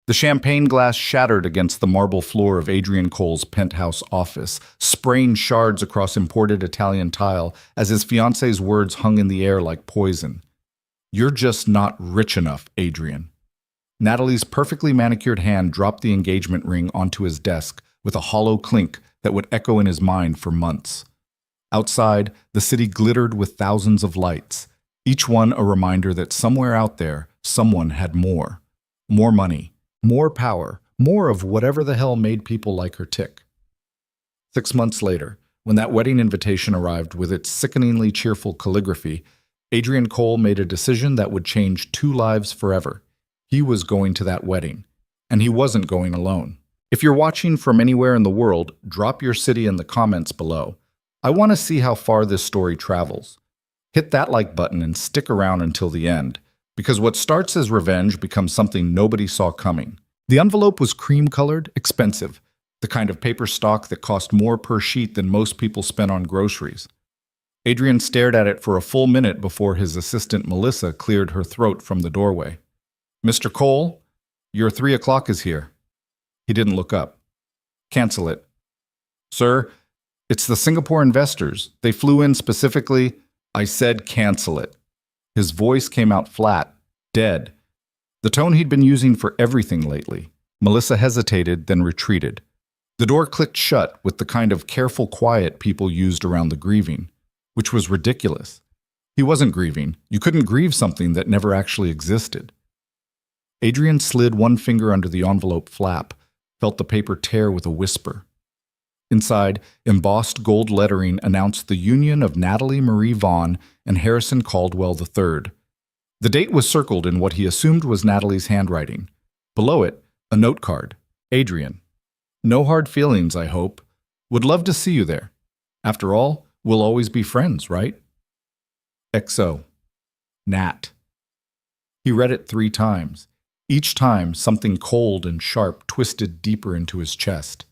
The champagne glass shattered against the marble floor of Adrian Cole's penthouse office, spraying shards across imported Italian tile as his fiancée's words hung in the air like poison. "You're just not rich enough, Adrian." Natalie's perfectly manicured hand dropped the engagement ring onto his desk with a hollow clink that would echo in his mind for months. Outside, the city glittered with thousands of lights, each one a reminder that somewhere out there, someone had more. More money, more power, more of whatever the hell made people like her tick. 6 months later, when that wedding invitation arrived with its sickeningly cheerful calligraphy, Adrian Cole made a decision that would change 2 lives forever. He was going to that wedding, and he wasn't going alone. If you're watching from anywhere in the world, drop your city in the comments below. I want to see how far this story travels. Hit that like button and stick around until the end, because what starts as revenge becomes something nobody saw coming. The envelope was cream-colored, expensive, the kind of paper stock that cost more per sheet than most people spent on groceries. Adrian stared at it for a full minute before his assistant Melissa cleared her throat from the doorway. "Mr. Cole, your 3 o'clock is here." He didn't look up. "Cancel it." "Sir, it's the Singapore investors. They flew in specifically." "I said cancel it." His voice came out flat, dead, the tone he'd been using for everything lately. Melissa hesitated, then retreated. The door clicked shut with the kind of careful quiet people used around the grieving, which was ridiculous. He wasn't grieving. You couldn't grieve something that never actually existed. Adrian slid one finger under the envelope flap, felt the paper tear with a whisper. Inside, embossed gold lettering announced the union of Natalie Marie Vaughn and Harrison Caldwell III. The date was circled in what he assumed was Natalie's handwriting. Below it, a note card. "Adrian. No hard feelings, I hope. Would love to see you there. After all, we'll always be friends, right? XO. Nat." He read it 3 times. Each time, something cold and sharp twisted deeper into his chest.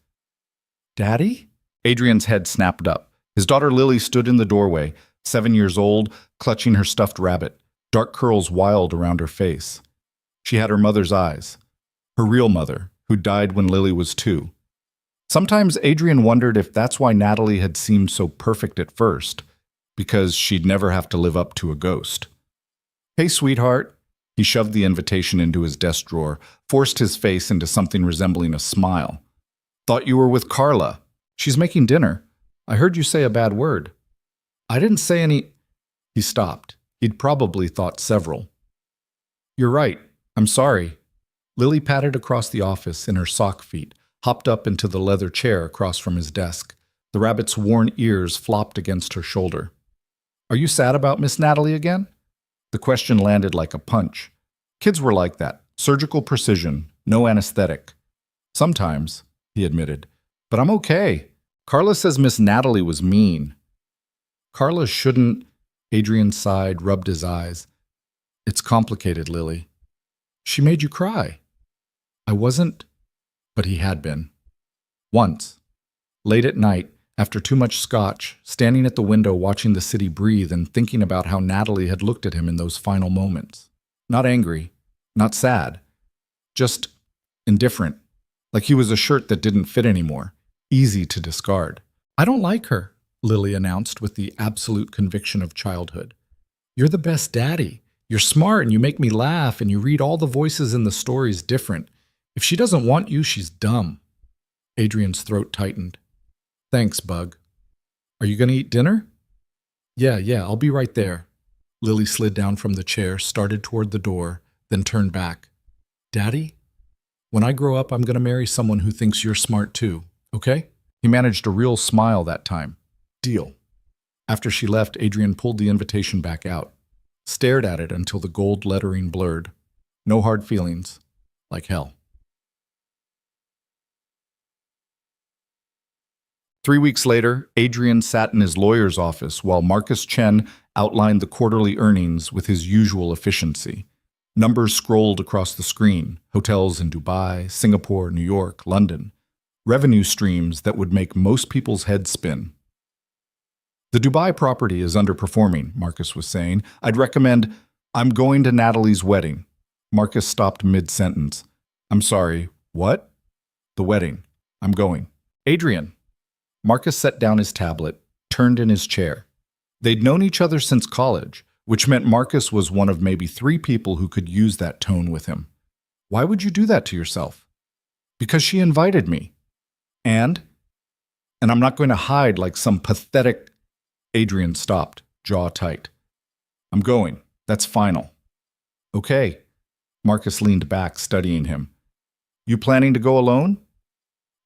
"Daddy?" Adrian's head snapped up. His daughter Lily stood in the doorway, 7 years old, clutching her stuffed rabbit, dark curls wild around her face. She had her mother's eyes. Her real mother, who died when Lily was 2. Sometimes Adrian wondered if that's why Natalie had seemed so perfect at first, because she'd never have to live up to a ghost. "Hey, sweetheart." He shoved the invitation into his desk drawer, forced his face into something resembling a smile. "Thought you were with Carla. She's making dinner. I heard you say a bad word." "I didn't say any—" He stopped. He'd probably thought several. "You're right. I'm sorry." Lily patted across the office in her sock feet, hopped up into the leather chair across from his desk. The rabbit's worn ears flopped against her shoulder. "Are you sad about Miss Natalie again?" The question landed like a punch. Kids were like that. Surgical precision, no anesthetic. "Sometimes," he admitted. "But I'm okay. Carla says Miss Natalie was mean." "Carla shouldn't—" Adrian sighed, rubbed his eyes. "It's complicated, Lily." "She made you cry." "I wasn't—" But he had been. Once. Late at night, after too much scotch, standing at the window watching the city breathe and thinking about how Natalie had looked at him in those final moments. Not angry, not sad, just indifferent, like he was a shirt that didn't fit anymore, easy to discard. "I don't like her," Lily announced with the absolute conviction of childhood. "You're the best daddy. You're smart and you make me laugh and you read all the voices in the stories different. If she doesn't want you, she's dumb." Adrian's throat tightened. "Thanks, Bug. Are you going to eat dinner?" Yeah, I'll be right there." Lily slid down from the chair, started toward the door, then turned back. "Daddy, when I grow up, I'm going to marry someone who thinks you're smart too, okay?" He managed a real smile that time. "Deal." After she left, Adrian pulled the invitation back out, stared at it until the gold lettering blurred. No hard feelings. Like hell. 3 weeks later, Adrian sat in his lawyer's office while Marcus Chen outlined the quarterly earnings with his usual efficiency. Numbers scrolled across the screen, hotels in Dubai, Singapore, New York, London. Revenue streams that would make most people's heads spin. "The Dubai property is underperforming," Marcus was saying. "I'd recommend—" "I'm going to Natalie's wedding." Marcus stopped mid-sentence. I'm sorry, what? The wedding. I'm going. Adrian. Marcus set down his tablet, turned in his chair. They'd known each other since college, which meant Marcus was one of maybe 3 people who could use that tone with him. Why would you do that to yourself? Because she invited me. And I'm not going to hide like some pathetic... Adrian stopped, jaw tight. I'm going. That's final. Okay. Marcus leaned back, studying him. You planning to go alone?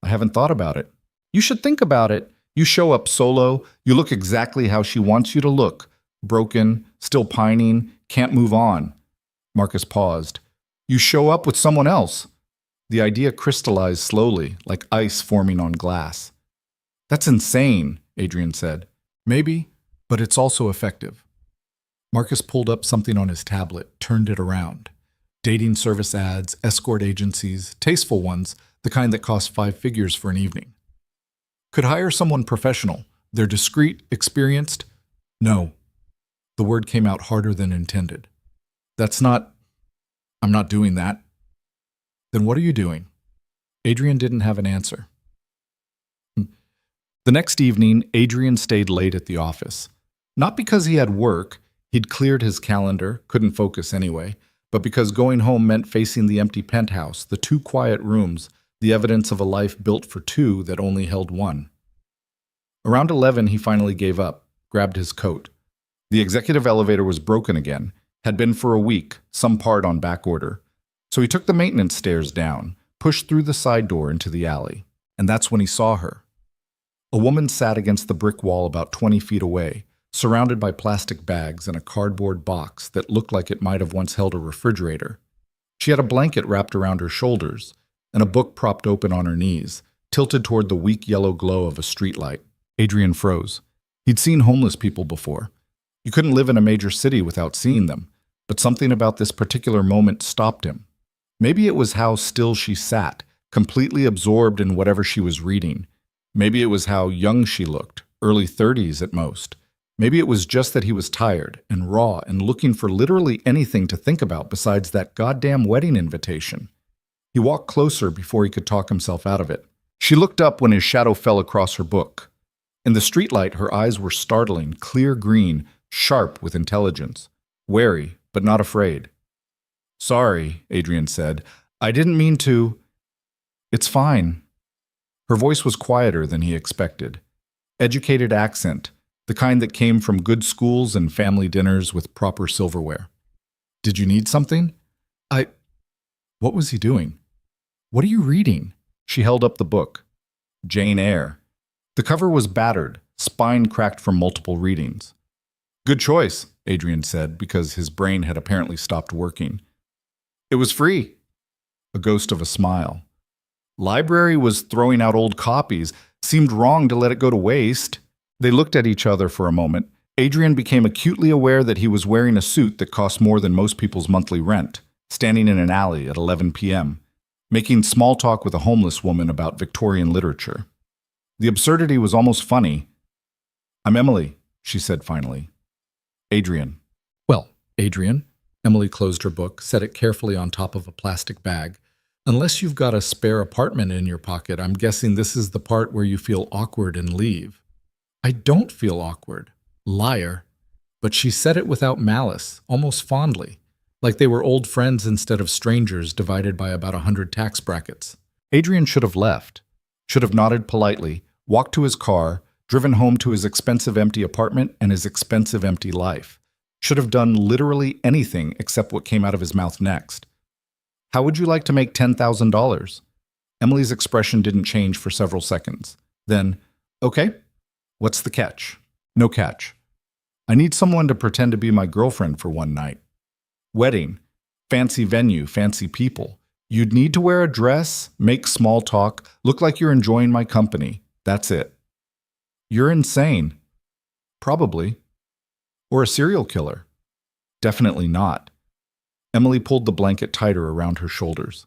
I haven't thought about it. You should think about it. You show up solo. You look exactly how she wants you to look. Broken, still pining, can't move on. Marcus paused. You show up with someone else. The idea crystallized slowly, like ice forming on glass. That's insane, Adrian said. Maybe, but it's also effective. Marcus pulled up something on his tablet, turned it around. Dating service ads, escort agencies, tasteful ones, the kind that cost 5 figures for an evening. Could hire someone professional. They're discreet, experienced. No. The word came out harder than intended. I'm not doing that. Then what are you doing? Adrian didn't have an answer. The next evening, Adrian stayed late at the office. Not because he had work, he'd cleared his calendar, couldn't focus anyway, but because going home meant facing the empty penthouse, the 2 quiet rooms, the evidence of a life built for 2 that only held 1. Around 11, he finally gave up, grabbed his coat. The executive elevator was broken again, had been for a week, some part on back order. So he took the maintenance stairs down, pushed through the side door into the alley, and that's when he saw her. A woman sat against the brick wall about 20 feet away, surrounded by plastic bags and a cardboard box that looked like it might have once held a refrigerator. She had a blanket wrapped around her shoulders and a book propped open on her knees, tilted toward the weak yellow glow of a streetlight. Adrian froze. He'd seen homeless people before. You couldn't live in a major city without seeing them, but something about this particular moment stopped him. Maybe it was how still she sat, completely absorbed in whatever she was reading. Maybe it was how young she looked, early 30s at most. Maybe it was just that he was tired and raw and looking for literally anything to think about besides that goddamn wedding invitation. He walked closer before he could talk himself out of it. She looked up when his shadow fell across her book. In the streetlight, her eyes were startling, clear green, sharp with intelligence. Wary, but not afraid. Sorry, Adrian said. I didn't mean to. It's fine. Her voice was quieter than he expected. Educated accent, the kind that came from good schools and family dinners with proper silverware. Did you need something? What was he doing? What are you reading? She held up the book. Jane Eyre. The cover was battered, spine cracked from multiple readings. Good choice, Adrian said, because his brain had apparently stopped working. It was free. A ghost of a smile. Library was throwing out old copies. Seemed wrong to let it go to waste. They looked at each other for a moment. Adrian became acutely aware that he was wearing a suit that cost more than most people's monthly rent, standing in an alley at 11 p.m., making small talk with a homeless woman about Victorian literature. The absurdity was almost funny. I'm Emily, she said finally. Adrian. Well, Adrian. Emily closed her book, set it carefully on top of a plastic bag. Unless you've got a spare apartment in your pocket, I'm guessing this is the part where you feel awkward and leave. I don't feel awkward. Liar. But she said it without malice, almost fondly, like they were old friends instead of strangers divided by about 100 tax brackets. Adrian should have left, should have nodded politely, walked to his car, driven home to his expensive empty apartment and his expensive empty life. Should have done literally anything except what came out of his mouth next. How would you like to make $10,000? Emily's expression didn't change for several seconds. Then, okay, what's the catch? No catch. I need someone to pretend to be my girlfriend for one night. Wedding, fancy venue, fancy people. You'd need to wear a dress, make small talk, look like you're enjoying my company. That's it. You're insane. Probably. Or a serial killer. Definitely not. Emily pulled the blanket tighter around her shoulders.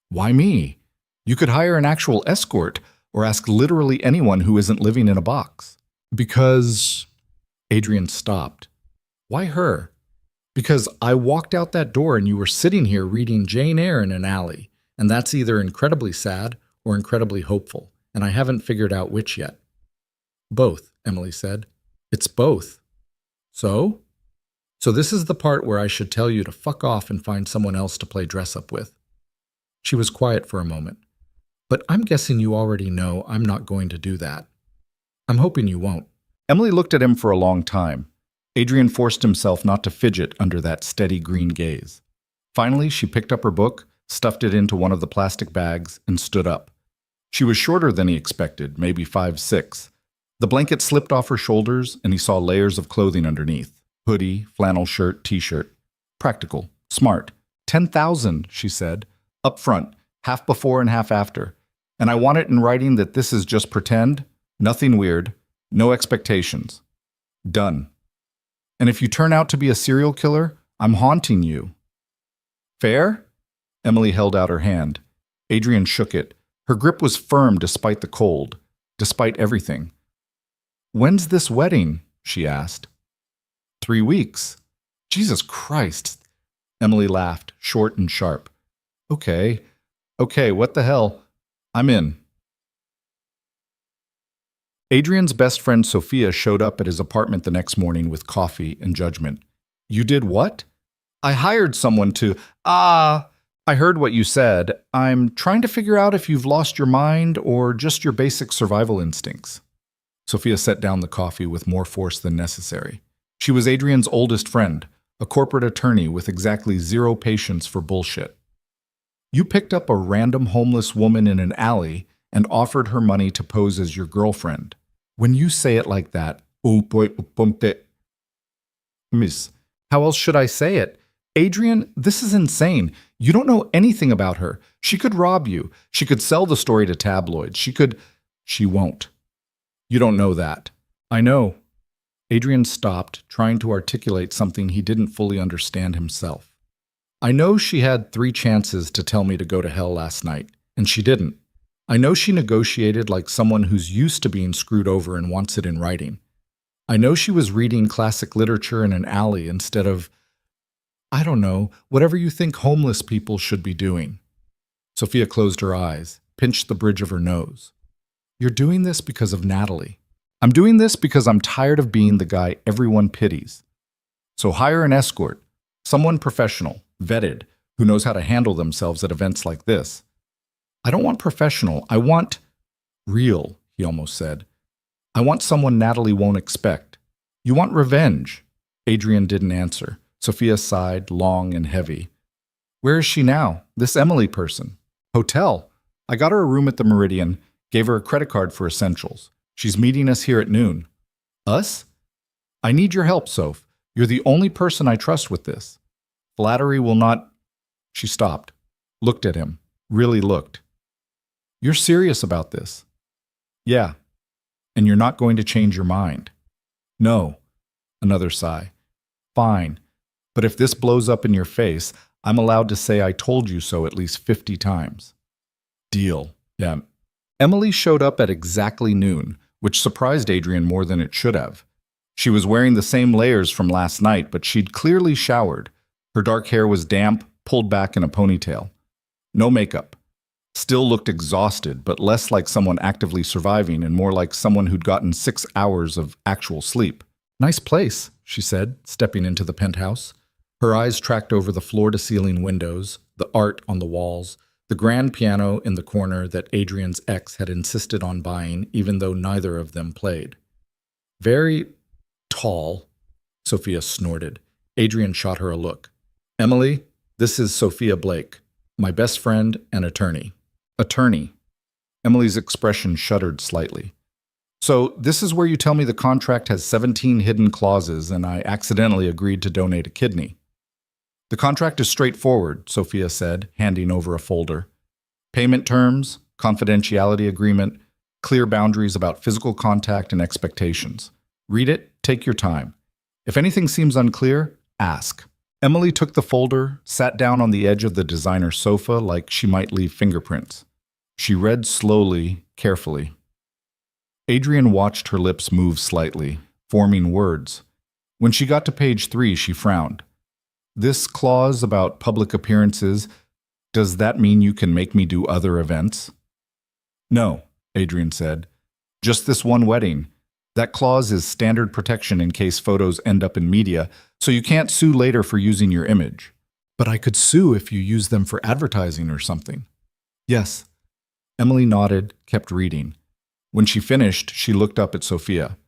Why me? You could hire an actual escort or ask literally anyone who isn't living in a box. Because... Adrian stopped. Why her? Because I walked out that door and you were sitting here reading Jane Eyre in an alley. And that's either incredibly sad or incredibly hopeful, and I haven't figured out which yet. Both, Emily said. It's both. So? So this is the part where I should tell you to fuck off and find someone else to play dress-up with. She was quiet for a moment. But I'm guessing you already know I'm not going to do that. I'm hoping you won't. Emily looked at him for a long time. Adrian forced himself not to fidget under that steady green gaze. Finally, she picked up her book, stuffed it into one of the plastic bags, and stood up. She was shorter than he expected, maybe 5'6". The blanket slipped off her shoulders, and he saw layers of clothing underneath. Hoodie, flannel shirt, t-shirt. Practical. Smart. 10,000, she said. Up front. Half before and half after. And I want it in writing that this is just pretend. Nothing weird. No expectations. Done. And if you turn out to be a serial killer, I'm haunting you. Fair? Emily held out her hand. Adrian shook it. Her grip was firm despite the cold, despite everything. When's this wedding? She asked. 3 weeks. Jesus Christ. Emily laughed, short and sharp. Okay, what the hell? I'm in. Adrian's best friend Sophia showed up at his apartment the next morning with coffee and judgment. You did what? I hired someone to… I heard what you said. I'm trying to figure out if you've lost your mind or just your basic survival instincts. Sophia set down the coffee with more force than necessary. She was Adrian's oldest friend, a corporate attorney with exactly zero patience for bullshit. You picked up a random homeless woman in an alley and offered her money to pose as your girlfriend. When you say it like that, Miss, how else should I say it? Adrian, this is insane. You don't know anything about her. She could rob you. She could sell the story to tabloids. She won't. You don't know that. I know. Adrian stopped, trying to articulate something he didn't fully understand himself. I know she had 3 chances to tell me to go to hell last night, and she didn't. I know she negotiated like someone who's used to being screwed over and wants it in writing. I know she was reading classic literature in an alley instead of, I don't know, whatever you think homeless people should be doing. Sophia closed her eyes, pinched the bridge of her nose. You're doing this because of Natalie. I'm doing this because I'm tired of being the guy everyone pities. So hire an escort, someone professional, vetted, who knows how to handle themselves at events like this. I don't want professional, I want real, he almost said. I want someone Natalie won't expect. You want revenge. Adrian didn't answer. Sophia sighed, long and heavy. Where is she now, this Emily person? Hotel. I got her a room at the Meridian, gave her a credit card for essentials. She's meeting us here at noon. Us? I need your help, Soph. You're the only person I trust with this. Flattery will not… She stopped, looked at him, really looked. You're serious about this? Yeah. And you're not going to change your mind? No. Another sigh. Fine. But if this blows up in your face, I'm allowed to say I told you so at least 50 times. Deal. Yeah. Emily showed up at exactly noon, which surprised Adrian more than it should have. She was wearing the same layers from last night, but she'd clearly showered. Her dark hair was damp, pulled back in a ponytail. No makeup. Still looked exhausted, but less like someone actively surviving and more like someone who'd gotten 6 hours of actual sleep. Nice place, she said, stepping into the penthouse. Her eyes tracked over the floor-to-ceiling windows, the art on the walls, the grand piano in the corner that Adrian's ex had insisted on buying even though neither of them played. Very tall, Sophia snorted. Adrian shot her a look. Emily, this is Sophia Blake, my best friend and attorney. Attorney. Emily's expression shuddered slightly. So this is where you tell me the contract has 17 hidden clauses and I accidentally agreed to donate a kidney. The contract is straightforward, Sophia said, handing over a folder. Payment terms, confidentiality agreement, clear boundaries about physical contact and expectations. Read it, take your time. If anything seems unclear, ask. Emily took the folder, sat down on the edge of the designer sofa like she might leave fingerprints. She read slowly, carefully. Adrian watched her lips move slightly, forming words. When she got to page 3, she frowned. This clause about public appearances, Does that mean you can make me do other events? No, Adrian said. Just this one wedding. That clause is standard protection in case photos end up in media, so you can't sue later for using your image. But I could sue if you use them for advertising or something. Yes. Emily nodded, kept reading. When she finished, she looked up at Sophia.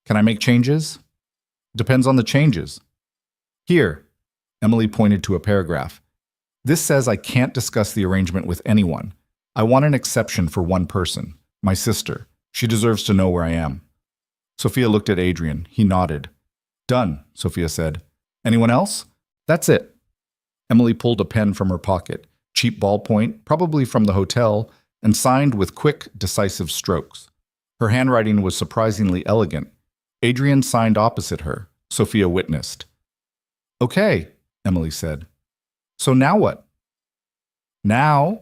Can I make changes? Depends on the changes. Here. Emily pointed to a paragraph. This says I can't discuss the arrangement with anyone. I want an exception for one person, my sister. She deserves to know where I am. Sophia looked at Adrian. He nodded. Done, Sophia said. Anyone else? That's it. Emily pulled a pen from her pocket, cheap ballpoint, probably from the hotel, and signed with quick, decisive strokes. Her handwriting was surprisingly elegant. Adrian signed opposite her. Sophia witnessed. Okay, Emily said. So now what? Now,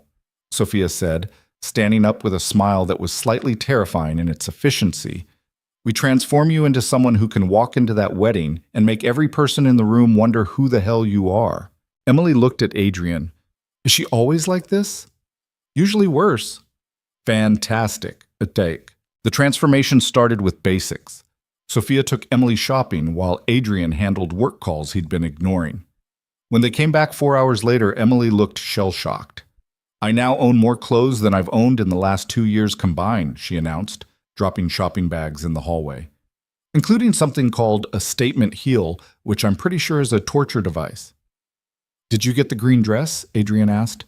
Sophia said, standing up with a smile that was slightly terrifying in its efficiency, we transform you into someone who can walk into that wedding and make every person in the room wonder who the hell you are. Emily looked at Adrian. Is she always like this? Usually worse. Fantastic. A take. The transformation started with basics. Sophia took Emily shopping while Adrian handled work calls he'd been ignoring. When they came back 4 hours later, Emily looked shell-shocked. I now own more clothes than I've owned in the last 2 years combined, she announced, dropping shopping bags in the hallway, including something called a statement heel, which I'm pretty sure is a torture device. Did you get the green dress? Adrian asked.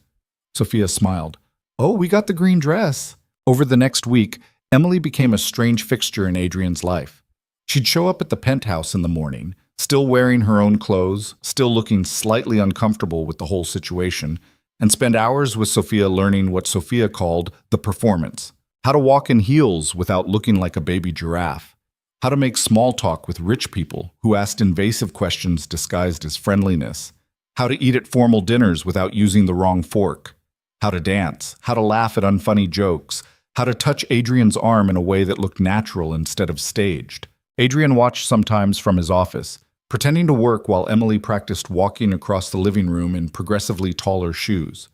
Sophia smiled. Oh, we got the green dress. Over the next week, Emily became a strange fixture in Adrian's life. She'd show up at the penthouse in the morning, still wearing her own clothes, still looking slightly uncomfortable with the whole situation, and spend hours with Sophia learning what Sophia called the performance. How to walk in heels without looking like a baby giraffe. How to make small talk with rich people who asked invasive questions disguised as friendliness. How to eat at formal dinners without using the wrong fork. How to dance. How to laugh at unfunny jokes. How to touch Adrian's arm in a way that looked natural instead of staged. Adrian watched sometimes from his office, pretending to work while Emily practiced walking across the living room in progressively taller shoes.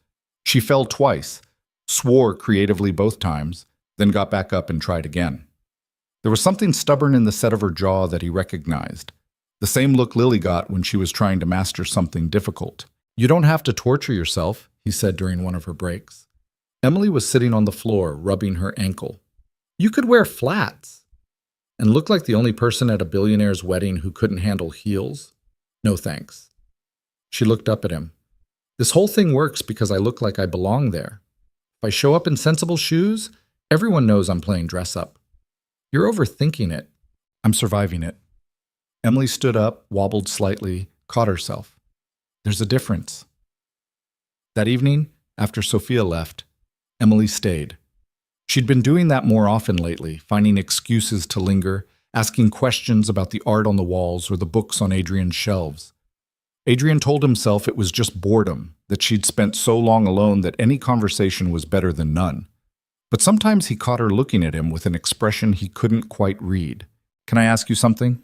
She fell twice, swore creatively both times, then got back up and tried again. There was something stubborn in the set of her jaw that he recognized. The same look Lily got when she was trying to master something difficult. You don't have to torture yourself, he said during one of her breaks. Emily was sitting on the floor, rubbing her ankle. You could wear flats and look like the only person at a billionaire's wedding who couldn't handle heels. No thanks. She looked up at him. This whole thing works because I look like I belong there. If I show up in sensible shoes, everyone knows I'm playing dress up. You're overthinking it. I'm surviving it. Emily stood up, wobbled slightly, caught herself. There's a difference. That evening, after Sophia left, Emily stayed. She'd been doing that more often lately, finding excuses to linger, asking questions about the art on the walls or the books on Adrian's shelves. Adrian told himself it was just boredom, that she'd spent so long alone that any conversation was better than none. But sometimes he caught her looking at him with an expression he couldn't quite read. Can I ask you something?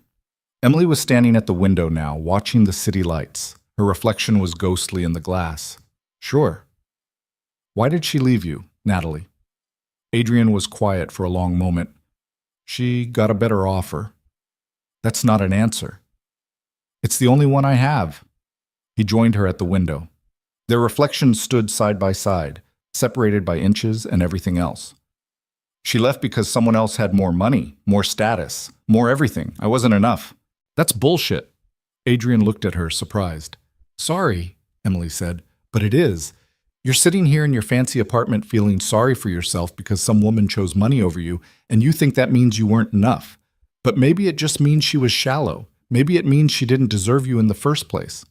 Emily was standing at the window now, watching the city lights. Her reflection was ghostly in the glass. Sure. Why did she leave you, Natalie? Adrian was quiet for a long moment. She got a better offer. That's not an answer. It's the only one I have. He joined her at the window. Their reflections stood side by side, separated by inches and everything else. She left because someone else had more money, more status, more everything. I wasn't enough. That's bullshit. Adrian looked at her, surprised. Sorry, Emily said, but it is. You're sitting here in your fancy apartment feeling sorry for yourself because some woman chose money over you, and you think that means you weren't enough. But maybe it just means she was shallow. Maybe it means she didn't deserve you in the first place.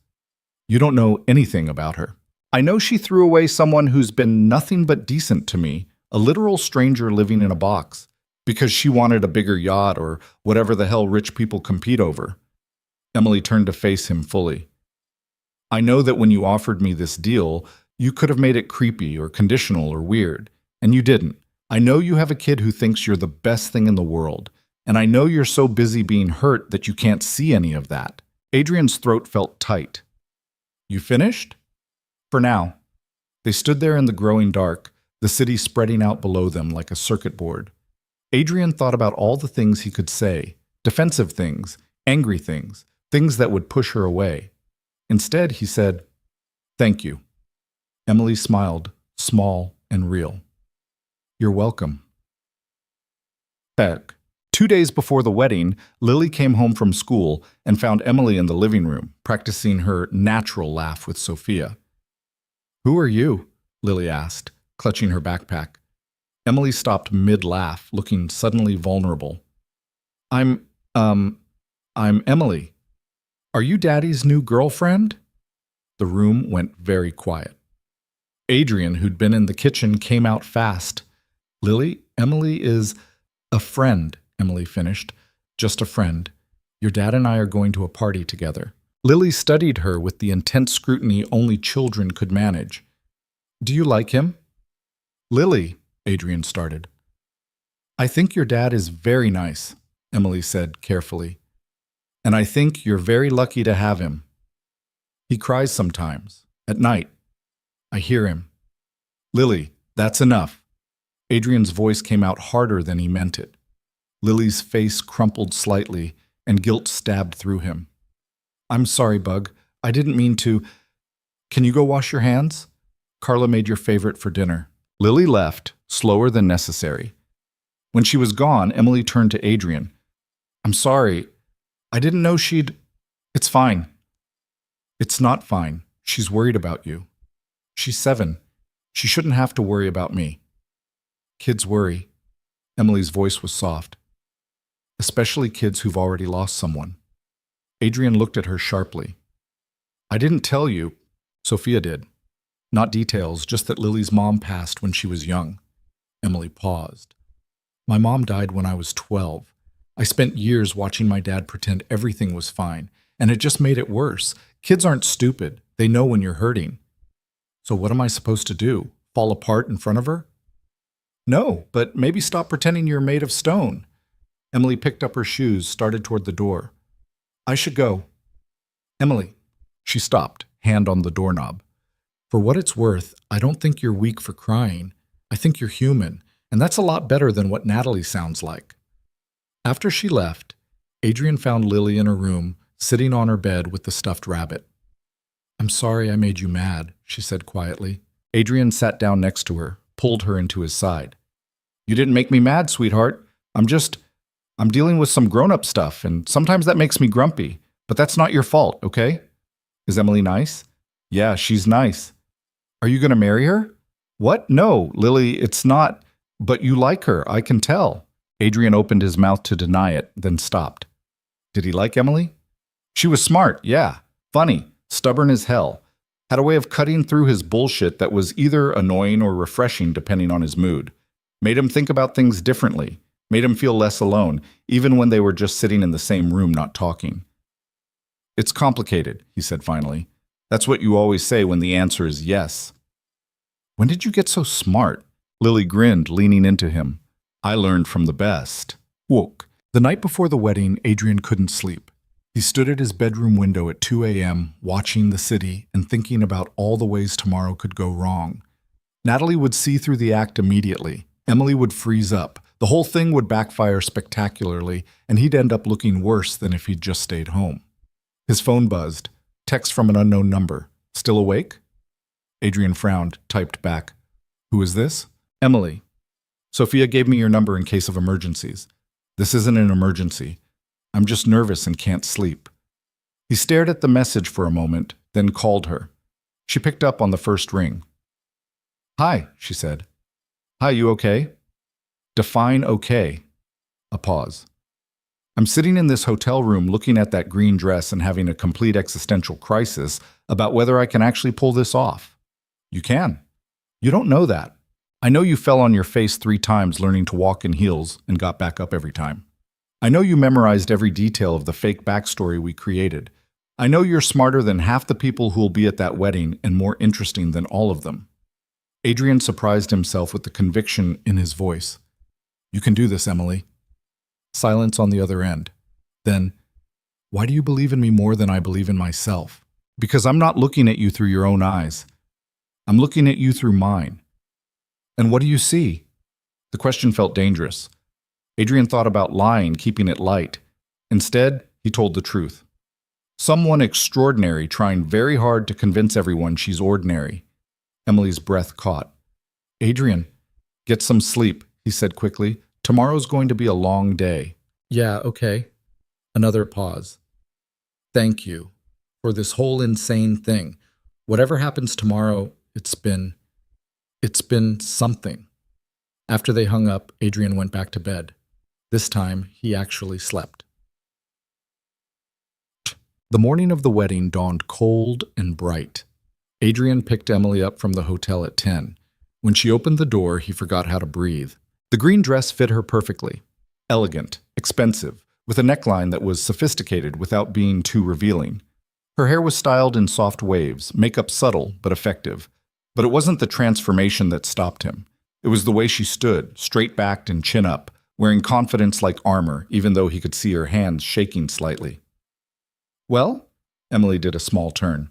You don't know anything about her. I know she threw away someone who's been nothing but decent to me, a literal stranger living in a box, because she wanted a bigger yacht or whatever the hell rich people compete over. Emily turned to face him fully. I know that when you offered me this deal, you could have made it creepy or conditional or weird, and you didn't. I know you have a kid who thinks you're the best thing in the world, and I know you're so busy being hurt that you can't see any of that. Adrian's throat felt tight. You finished? For now. They stood there in the growing dark, the city spreading out below them like a circuit board. Adrian thought about all the things he could say, defensive things, angry things, things that would push her away. Instead, he said, "Thank you." Emily smiled, small and real. "You're welcome." Back. 2 days before the wedding, Lily came home from school and found Emily in the living room, practicing her natural laugh with Sophia. "Who are you?" Lily asked, clutching her backpack. Emily stopped mid-laugh, looking suddenly vulnerable. I'm Emily. Are you Daddy's new girlfriend?" The room went very quiet. Adrian, who'd been in the kitchen, came out fast. "Lily, Emily is a friend," Emily finished. "Just a friend. Your dad and I are going to a party together." Lily studied her with the intense scrutiny only children could manage. "Do you like him?" "Lily," Adrian started. "I think your dad is very nice," Emily said carefully. "And I think you're very lucky to have him. He cries sometimes, at night. I hear him." "Lily, that's enough." Adrian's voice came out harder than he meant it. Lily's face crumpled slightly, and guilt stabbed through him. "I'm sorry, Bug. I didn't mean to. Can you go wash your hands? Carla made your favorite for dinner." Lily left, slower than necessary. When she was gone, Emily turned to Adrian. "I'm sorry. I didn't know she'd—" "It's fine." "It's not fine. She's worried about you. She's 7. She shouldn't have to worry about me." "Kids worry." Emily's voice was soft. "Especially kids who've already lost someone." Adrian looked at her sharply. "I didn't tell you. Sophia did. Not details, just that Lily's mom passed when she was young." Emily paused. "My mom died when I was 12. I spent years watching my dad pretend everything was fine, and it just made it worse. Kids aren't stupid. They know when you're hurting. So what am I supposed to do? Fall apart in front of her?" "No, but maybe stop pretending you're made of stone." Emily picked up her shoes, started toward the door. "I should go." "Emily." She stopped, hand on the doorknob. "For what it's worth, I don't think you're weak for crying. I think you're human, and that's a lot better than what Natalie sounds like." After she left, Adrian found Lily in her room, sitting on her bed with the stuffed rabbit. "I'm sorry I made you mad," she said quietly. Adrian sat down next to her, pulled her into his side. "You didn't make me mad, sweetheart. I'm dealing with some grown-up stuff, and sometimes that makes me grumpy. But that's not your fault, okay? Is Emily nice?" "Yeah, she's nice." "Are you going to marry her?" "What? No, Lily, it's not. But you like her, I can tell." Adrian opened his mouth to deny it, then stopped. Did he like Emily? "She was smart, yeah. Funny, stubborn as hell. Had a way of cutting through his bullshit that was either annoying or refreshing depending on his mood. Made him think about things differently. Made him feel less alone, even when they were just sitting in the same room not talking." "It's complicated," he said finally. "That's what you always say when the answer is yes." "When did you get so smart?" Lily grinned, leaning into him. "I learned from the best." Woke. The night before the wedding, Adrian couldn't sleep. He stood at his bedroom window at 2 a.m., watching the city and thinking about all the ways tomorrow could go wrong. Natalie would see through the act immediately. Emily would freeze up. The whole thing would backfire spectacularly, and he'd end up looking worse than if he'd just stayed home. His phone buzzed. Text from an unknown number. "Still awake?" Adrian frowned, typed back. "Who is this?" "Emily. Sophia gave me your number in case of emergencies." "This isn't an emergency. I'm just nervous and can't sleep." He stared at the message for a moment, then called her. She picked up on the first ring. "Hi," she said. "Hi, you okay?" Define okay. A pause. "I'm sitting in this hotel room looking at that green dress and having a complete existential crisis about whether I can actually pull this off." "You can. You don't know that. I know you fell on your face 3 times learning to walk in heels and got back up every time. I know you memorized every detail of the fake backstory we created. I know you're smarter than half the people who'll be at that wedding and more interesting than all of them." Adrian surprised himself with the conviction in his voice. "You can do this, Emily." Silence on the other end. Then, "Why do you believe in me more than I believe in myself?" "Because I'm not looking at you through your own eyes. I'm looking at you through mine. And what do you see? The question felt dangerous. Adrian thought about lying, keeping it light. Instead, he told the truth. Someone extraordinary trying very hard to convince everyone she's ordinary. Emily's breath caught. Adrian, get some sleep, he said quickly. Tomorrow's going to be a long day. Yeah, okay. Another pause. Thank you for this whole insane thing. Whatever happens tomorrow, it's been something. After they hung up, Adrian went back to bed. This time, he actually slept. The morning of the wedding dawned cold and bright. Adrian picked Emily up from the hotel at 10. When she opened the door, he forgot how to breathe. The green dress fit her perfectly. Elegant, expensive, with a neckline that was sophisticated without being too revealing. Her hair was styled in soft waves, makeup subtle but effective. But it wasn't the transformation that stopped him. It was the way she stood, straight-backed and chin up, wearing confidence like armor, even though he could see her hands shaking slightly. Well, Emily did a small turn.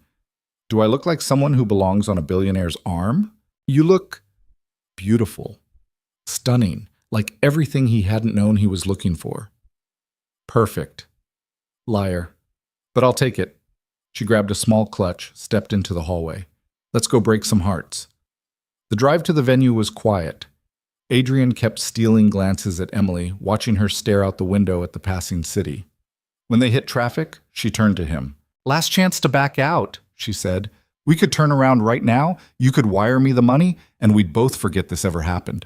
Do I look like someone who belongs on a billionaire's arm? You look beautiful, stunning, like everything he hadn't known he was looking for. Perfect. Liar. But I'll take it. She grabbed a small clutch, stepped into the hallway. Let's go break some hearts. The drive to the venue was quiet. Adrian kept stealing glances at Emily, watching her stare out the window at the passing city. When they hit traffic, she turned to him. Last chance to back out, she said. We could turn around right now, you could wire me the money, and we'd both forget this ever happened.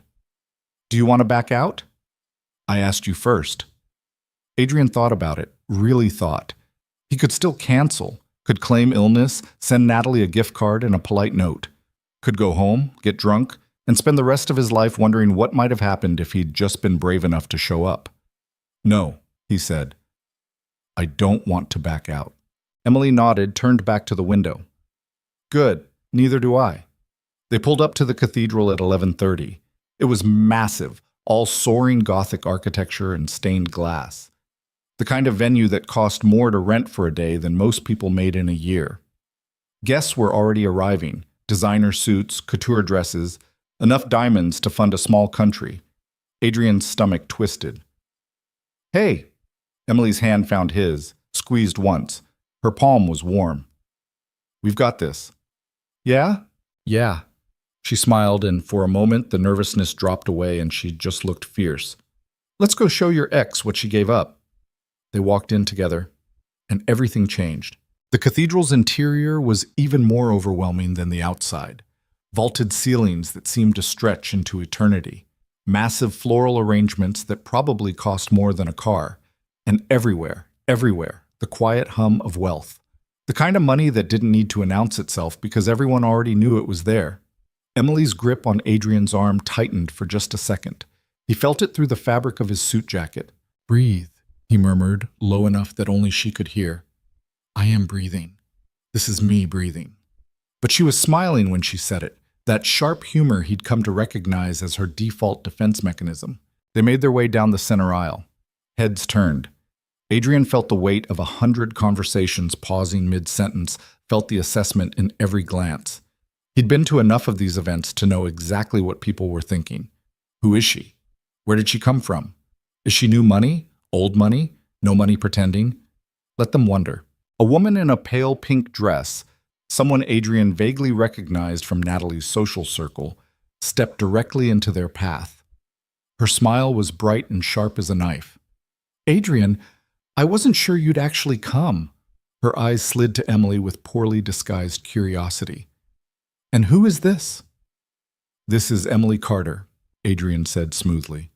Do you want to back out? I asked you first. Adrian thought about it, really thought. He could still cancel, could claim illness, send Natalie a gift card and a polite note. Could go home, get drunk, and spend the rest of his life wondering what might have happened if he'd just been brave enough to show up. No, he said. I don't want to back out. Emily nodded, turned back to the window. Good, neither do I. They pulled up to the cathedral at 11:30. It was massive, all soaring Gothic architecture and stained glass. The kind of venue that cost more to rent for a day than most people made in a year. Guests were already arriving, designer suits, couture dresses, enough diamonds to fund a small country. Adrian's stomach twisted. Hey! Emily's hand found his, squeezed once. Her palm was warm. We've got this. Yeah? Yeah. She smiled, and for a moment the nervousness dropped away and she just looked fierce. Let's go show your ex what she gave up. They walked in together, and everything changed. The cathedral's interior was even more overwhelming than the outside. Vaulted ceilings that seemed to stretch into eternity. Massive floral arrangements that probably cost more than a car. And everywhere, the quiet hum of wealth. The kind of money that didn't need to announce itself because everyone already knew it was there. Emily's grip on Adrian's arm tightened for just a second. He felt it through the fabric of his suit jacket. Breathe, he murmured, low enough that only she could hear. I am breathing. This is me breathing. But she was smiling when she said it, that sharp humor he'd come to recognize as her default defense mechanism. They made their way down the center aisle. Heads turned. Adrian felt the weight of 100 conversations pausing mid-sentence, felt the assessment in every glance. He'd been to enough of these events to know exactly what people were thinking. Who is she? Where did she come from? Is she new money? Old money? No money pretending? Let them wonder. A woman in a pale pink dress, someone Adrian vaguely recognized from Natalie's social circle, stepped directly into their path. Her smile was bright and sharp as a knife. Adrian, I wasn't sure you'd actually come. Her eyes slid to Emily with poorly disguised curiosity. And who is this? This is Emily Carter, Adrian said smoothly.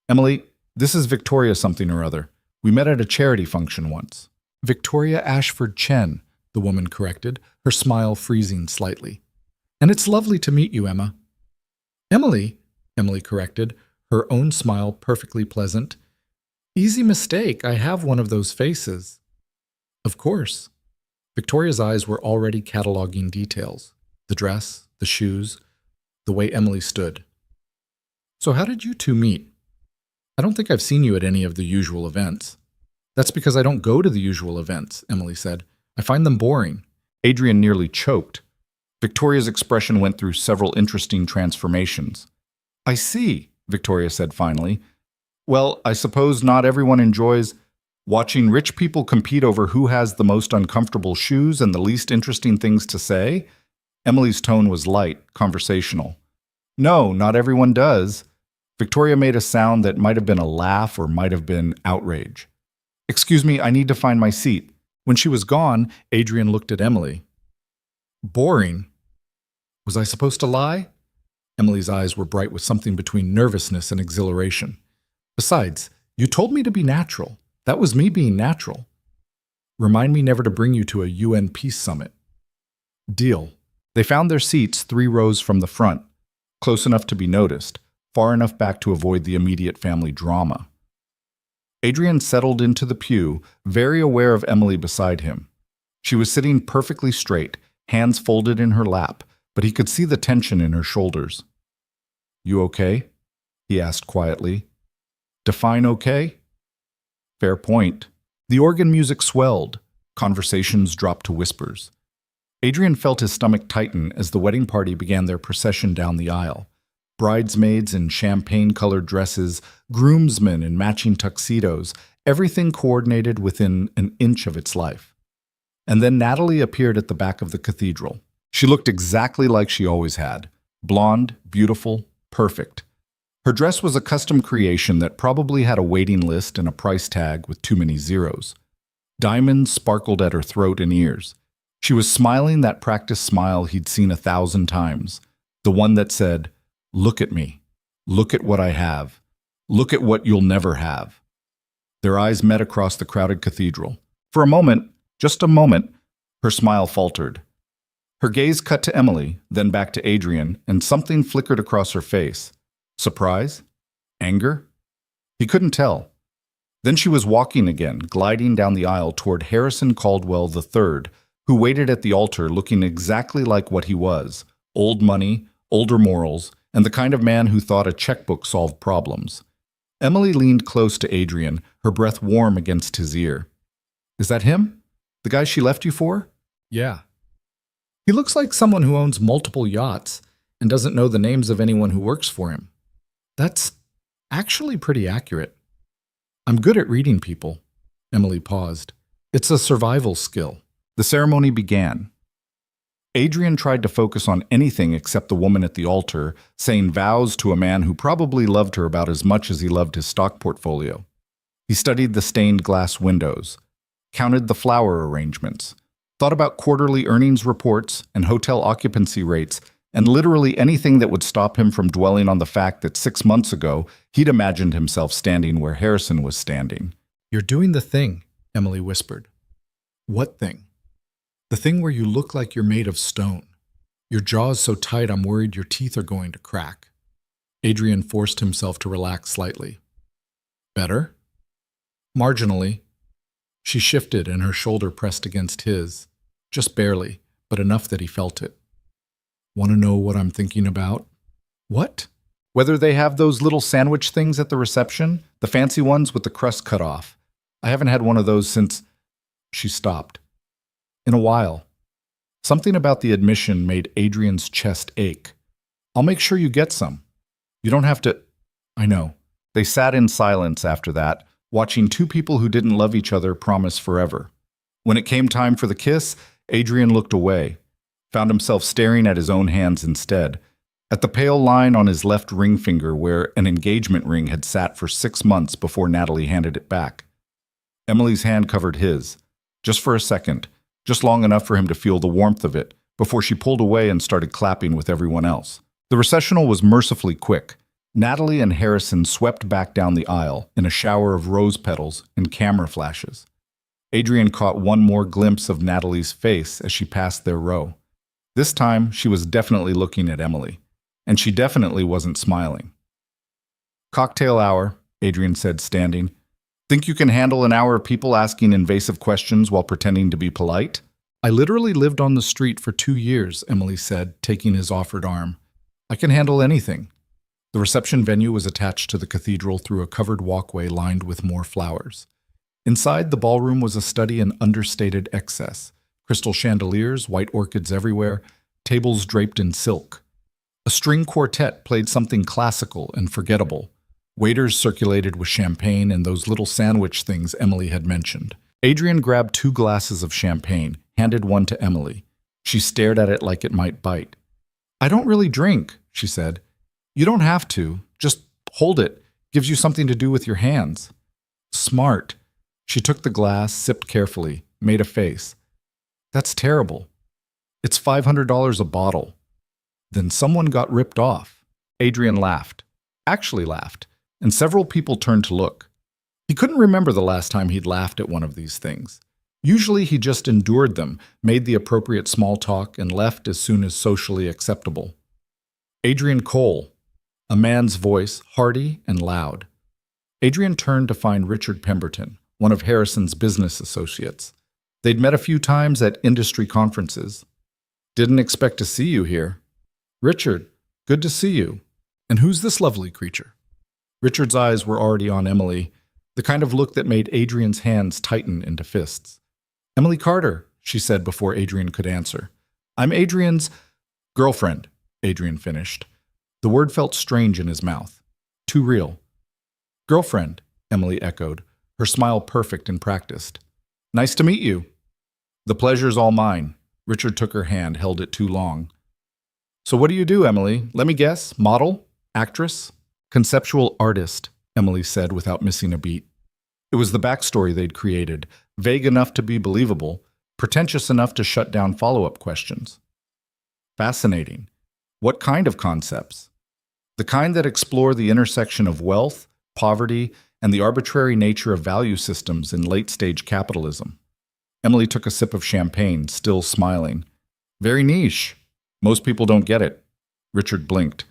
Emily, this is Victoria something or other. We met at a charity function once. Victoria Ashford Chen, the woman corrected, her smile freezing slightly. And it's lovely to meet you, Emma. Emily, Emily corrected, her own smile perfectly pleasant. Easy mistake, I have one of those faces. Of course. Victoria's eyes were already cataloging details. The dress, the shoes, the way Emily stood. So how did you two meet? I don't think I've seen you at any of the usual events. That's because I don't go to the usual events, Emily said. I find them boring. Adrian nearly choked. Victoria's expression went through several interesting transformations. I see, Victoria said finally. Well, I suppose not everyone enjoys watching rich people compete over who has the most uncomfortable shoes and the least interesting things to say. Emily's tone was light, conversational. No, not everyone does. Victoria made a sound that might have been a laugh or might have been outrage. Excuse me, I need to find my seat. When she was gone, Adrian looked at Emily. Boring. Was I supposed to lie? Emily's eyes were bright with something between nervousness and exhilaration. Besides, you told me to be natural. That was me being natural. Remind me never to bring you to a UN peace summit. Deal. They found their seats 3 rows from the front, close enough to be noticed, far enough back to avoid the immediate family drama. Adrian settled into the pew, very aware of Emily beside him. She was sitting perfectly straight, hands folded in her lap, but he could see the tension in her shoulders. You okay? He asked quietly. Define okay? Fair point. The organ music swelled. Conversations dropped to whispers. Adrian felt his stomach tighten as the wedding party began their procession down the aisle. Bridesmaids in champagne-colored dresses, groomsmen in matching tuxedos, everything coordinated within an inch of its life. And then Natalie appeared at the back of the cathedral. She looked exactly like she always had. Blonde, beautiful, perfect. Her dress was a custom creation that probably had a waiting list and a price tag with too many zeros. Diamonds sparkled at her throat and ears. She was smiling that practiced smile he'd seen 1,000 times, the one that said, "Look at me. Look at what I have. Look at what you'll never have." Their eyes met across the crowded cathedral. For a moment, just a moment, her smile faltered. Her gaze cut to Emily, then back to Adrian, and something flickered across her face. Surprise? Anger? He couldn't tell. Then she was walking again, gliding down the aisle toward Harrison Caldwell III, who waited at the altar looking exactly like what he was, old money, older morals, and the kind of man who thought a checkbook solved problems. Emily leaned close to Adrian, her breath warm against his ear. Is that him? The guy she left you for? Yeah. He looks like someone who owns multiple yachts and doesn't know the names of anyone who works for him. That's actually pretty accurate. I'm good at reading people. Emily paused. It's a survival skill. The ceremony began. Adrian tried to focus on anything except the woman at the altar, saying vows to a man who probably loved her about as much as he loved his stock portfolio. He studied the stained glass windows, counted the flower arrangements, thought about quarterly earnings reports and hotel occupancy rates, and literally anything that would stop him from dwelling on the fact that 6 months ago he'd imagined himself standing where Harrison was standing. You're doing the thing, Emily whispered. What thing? The thing where you look like you're made of stone. Your jaw's so tight I'm worried your teeth are going to crack. Adrian forced himself to relax slightly. Better? Marginally. She shifted and her shoulder pressed against his. Just barely, but enough that he felt it. Want to know what I'm thinking about? What? Whether they have those little sandwich things at the reception, the fancy ones with the crust cut off. I haven't had one of those since... She stopped. In a while. Something about the admission made Adrian's chest ache. I'll make sure you get some. You don't have to... I know. They sat in silence after that, watching 2 people who didn't love each other promise forever. When it came time for the kiss, Adrian looked away, found himself staring at his own hands instead, at the pale line on his left ring finger where an engagement ring had sat for 6 months before Natalie handed it back. Emily's hand covered his, just for a second, just long enough for him to feel the warmth of it, before she pulled away and started clapping with everyone else. The recessional was mercifully quick. Natalie and Harrison swept back down the aisle in a shower of rose petals and camera flashes. Adrian caught one more glimpse of Natalie's face as she passed their row. This time, she was definitely looking at Emily, and she definitely wasn't smiling. Cocktail hour, Adrian said, standing. Think you can handle an hour of people asking invasive questions while pretending to be polite? I literally lived on the street for 2 years, Emily said, taking his offered arm. I can handle anything. The reception venue was attached to the cathedral through a covered walkway lined with more flowers. Inside, the ballroom was a study in understated excess. Crystal chandeliers, white orchids everywhere, tables draped in silk. A string quartet played something classical and forgettable. Waiters circulated with champagne and those little sandwich things Emily had mentioned. Adrian grabbed 2 glasses of champagne, handed one to Emily. She stared at it like it might bite. "I don't really drink," she said. "You don't have to. Just hold it. Gives you something to do with your hands." "Smart." She took the glass, sipped carefully, made a face. "That's terrible. It's $500 a bottle." Then someone got ripped off. Adrian laughed. Actually laughed, and several people turned to look. He couldn't remember the last time he'd laughed at one of these things. Usually he just endured them, made the appropriate small talk, and left as soon as socially acceptable. Adrian Cole, a man's voice, hearty and loud. Adrian turned to find Richard Pemberton, one of Harrison's business associates. They'd met a few times at industry conferences. "Didn't expect to see you here." "Richard, good to see you. And who's this lovely creature?" Richard's eyes were already on Emily, the kind of look that made Adrian's hands tighten into fists. "Emily Carter," she said before Adrian could answer. "I'm Adrian's girlfriend," Adrian finished. The word felt strange in his mouth. Too real. "Girlfriend," Emily echoed, her smile perfect and practiced. "Nice to meet you." "The pleasure's all mine." Richard took her hand, held it too long. "So what do you do, Emily? Let me guess. Model? Actress?" "Conceptual artist," Emily said without missing a beat. It was the backstory they'd created, vague enough to be believable, pretentious enough to shut down follow-up questions. Fascinating. What kind of concepts? The kind that explore the intersection of wealth, poverty, and the arbitrary nature of value systems in late-stage capitalism. Emily took a sip of champagne, still smiling. "Very niche. Most people don't get it." Richard blinked.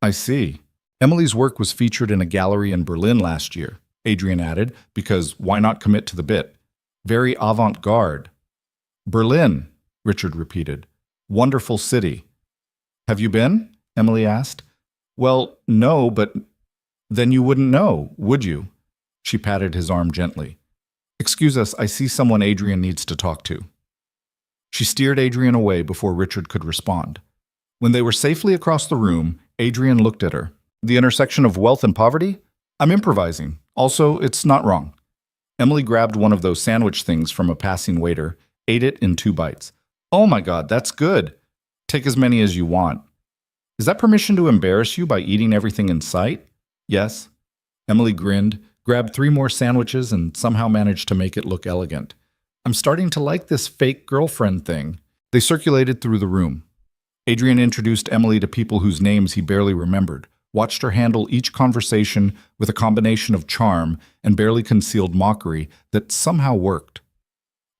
"I see. Emily's work was featured in a gallery in Berlin last year," Adrian added, because why not commit to the bit? "Very avant-garde." "Berlin," Richard repeated. "Wonderful city." "Have you been?" Emily asked. "Well, no, but then you wouldn't know, would you?" She patted his arm gently. "Excuse us, I see someone Adrian needs to talk to." She steered Adrian away before Richard could respond. When they were safely across the room, Adrian looked at her. "The intersection of wealth and poverty? I'm improvising. Also, it's not wrong." Emily grabbed one of those sandwich things from a passing waiter, ate it in 2 bites. "Oh my God, that's good. Take as many as you want." "Is that permission to embarrass you by eating everything in sight?" "Yes." Emily grinned, grabbed 3 more sandwiches, and somehow managed to make it look elegant. "I'm starting to like this fake girlfriend thing." They circulated through the room. Adrian introduced Emily to people whose names he barely remembered, watched her handle each conversation with a combination of charm and barely concealed mockery that somehow worked.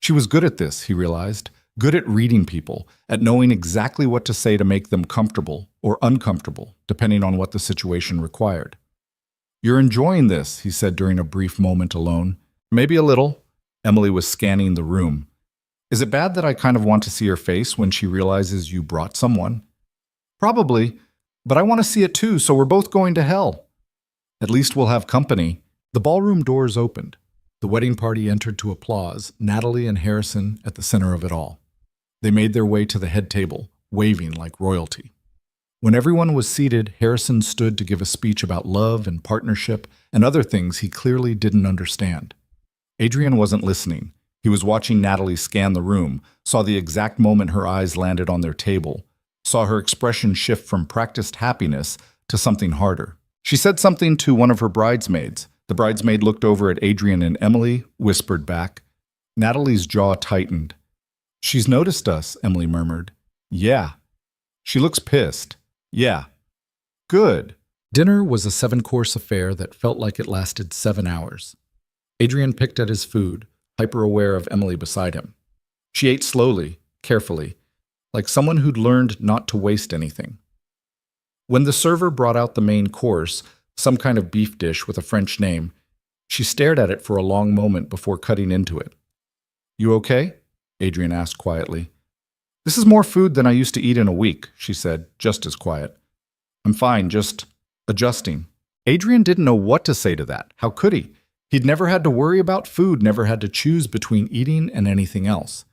She was good at this, he realized, good at reading people, at knowing exactly what to say to make them comfortable or uncomfortable, depending on what the situation required. "You're enjoying this," he said during a brief moment alone. "Maybe a little." Emily was scanning the room. "Is it bad that I kind of want to see her face when she realizes you brought someone?" "Probably, but I want to see it too, so we're both going to hell." "At least we'll have company." The ballroom doors opened. The wedding party entered to applause, Natalie and Harrison at the center of it all. They made their way to the head table, waving like royalty. When everyone was seated, Harrison stood to give a speech about love and partnership and other things he clearly didn't understand. Adrian wasn't listening. He was watching Natalie scan the room, saw the exact moment her eyes landed on their table, saw her expression shift from practiced happiness to something harder. She said something to one of her bridesmaids. The bridesmaid looked over at Adrian and Emily, whispered back. Natalie's jaw tightened. "She's noticed us," Emily murmured. "Yeah." "She looks pissed." "Yeah." "Good." Dinner was a 7-course affair that felt like it lasted 7 hours. Adrian picked at his food, hyper-aware of Emily beside him. She ate slowly, carefully, like someone who'd learned not to waste anything. When the server brought out the main course, some kind of beef dish with a French name, she stared at it for a long moment before cutting into it. "You okay?" Adrian asked quietly. "This is more food than I used to eat in a week," she said, just as quiet. "I'm fine, just adjusting." Adrian didn't know what to say to that. How could he? He'd never had to worry about food, never had to choose between eating and anything else.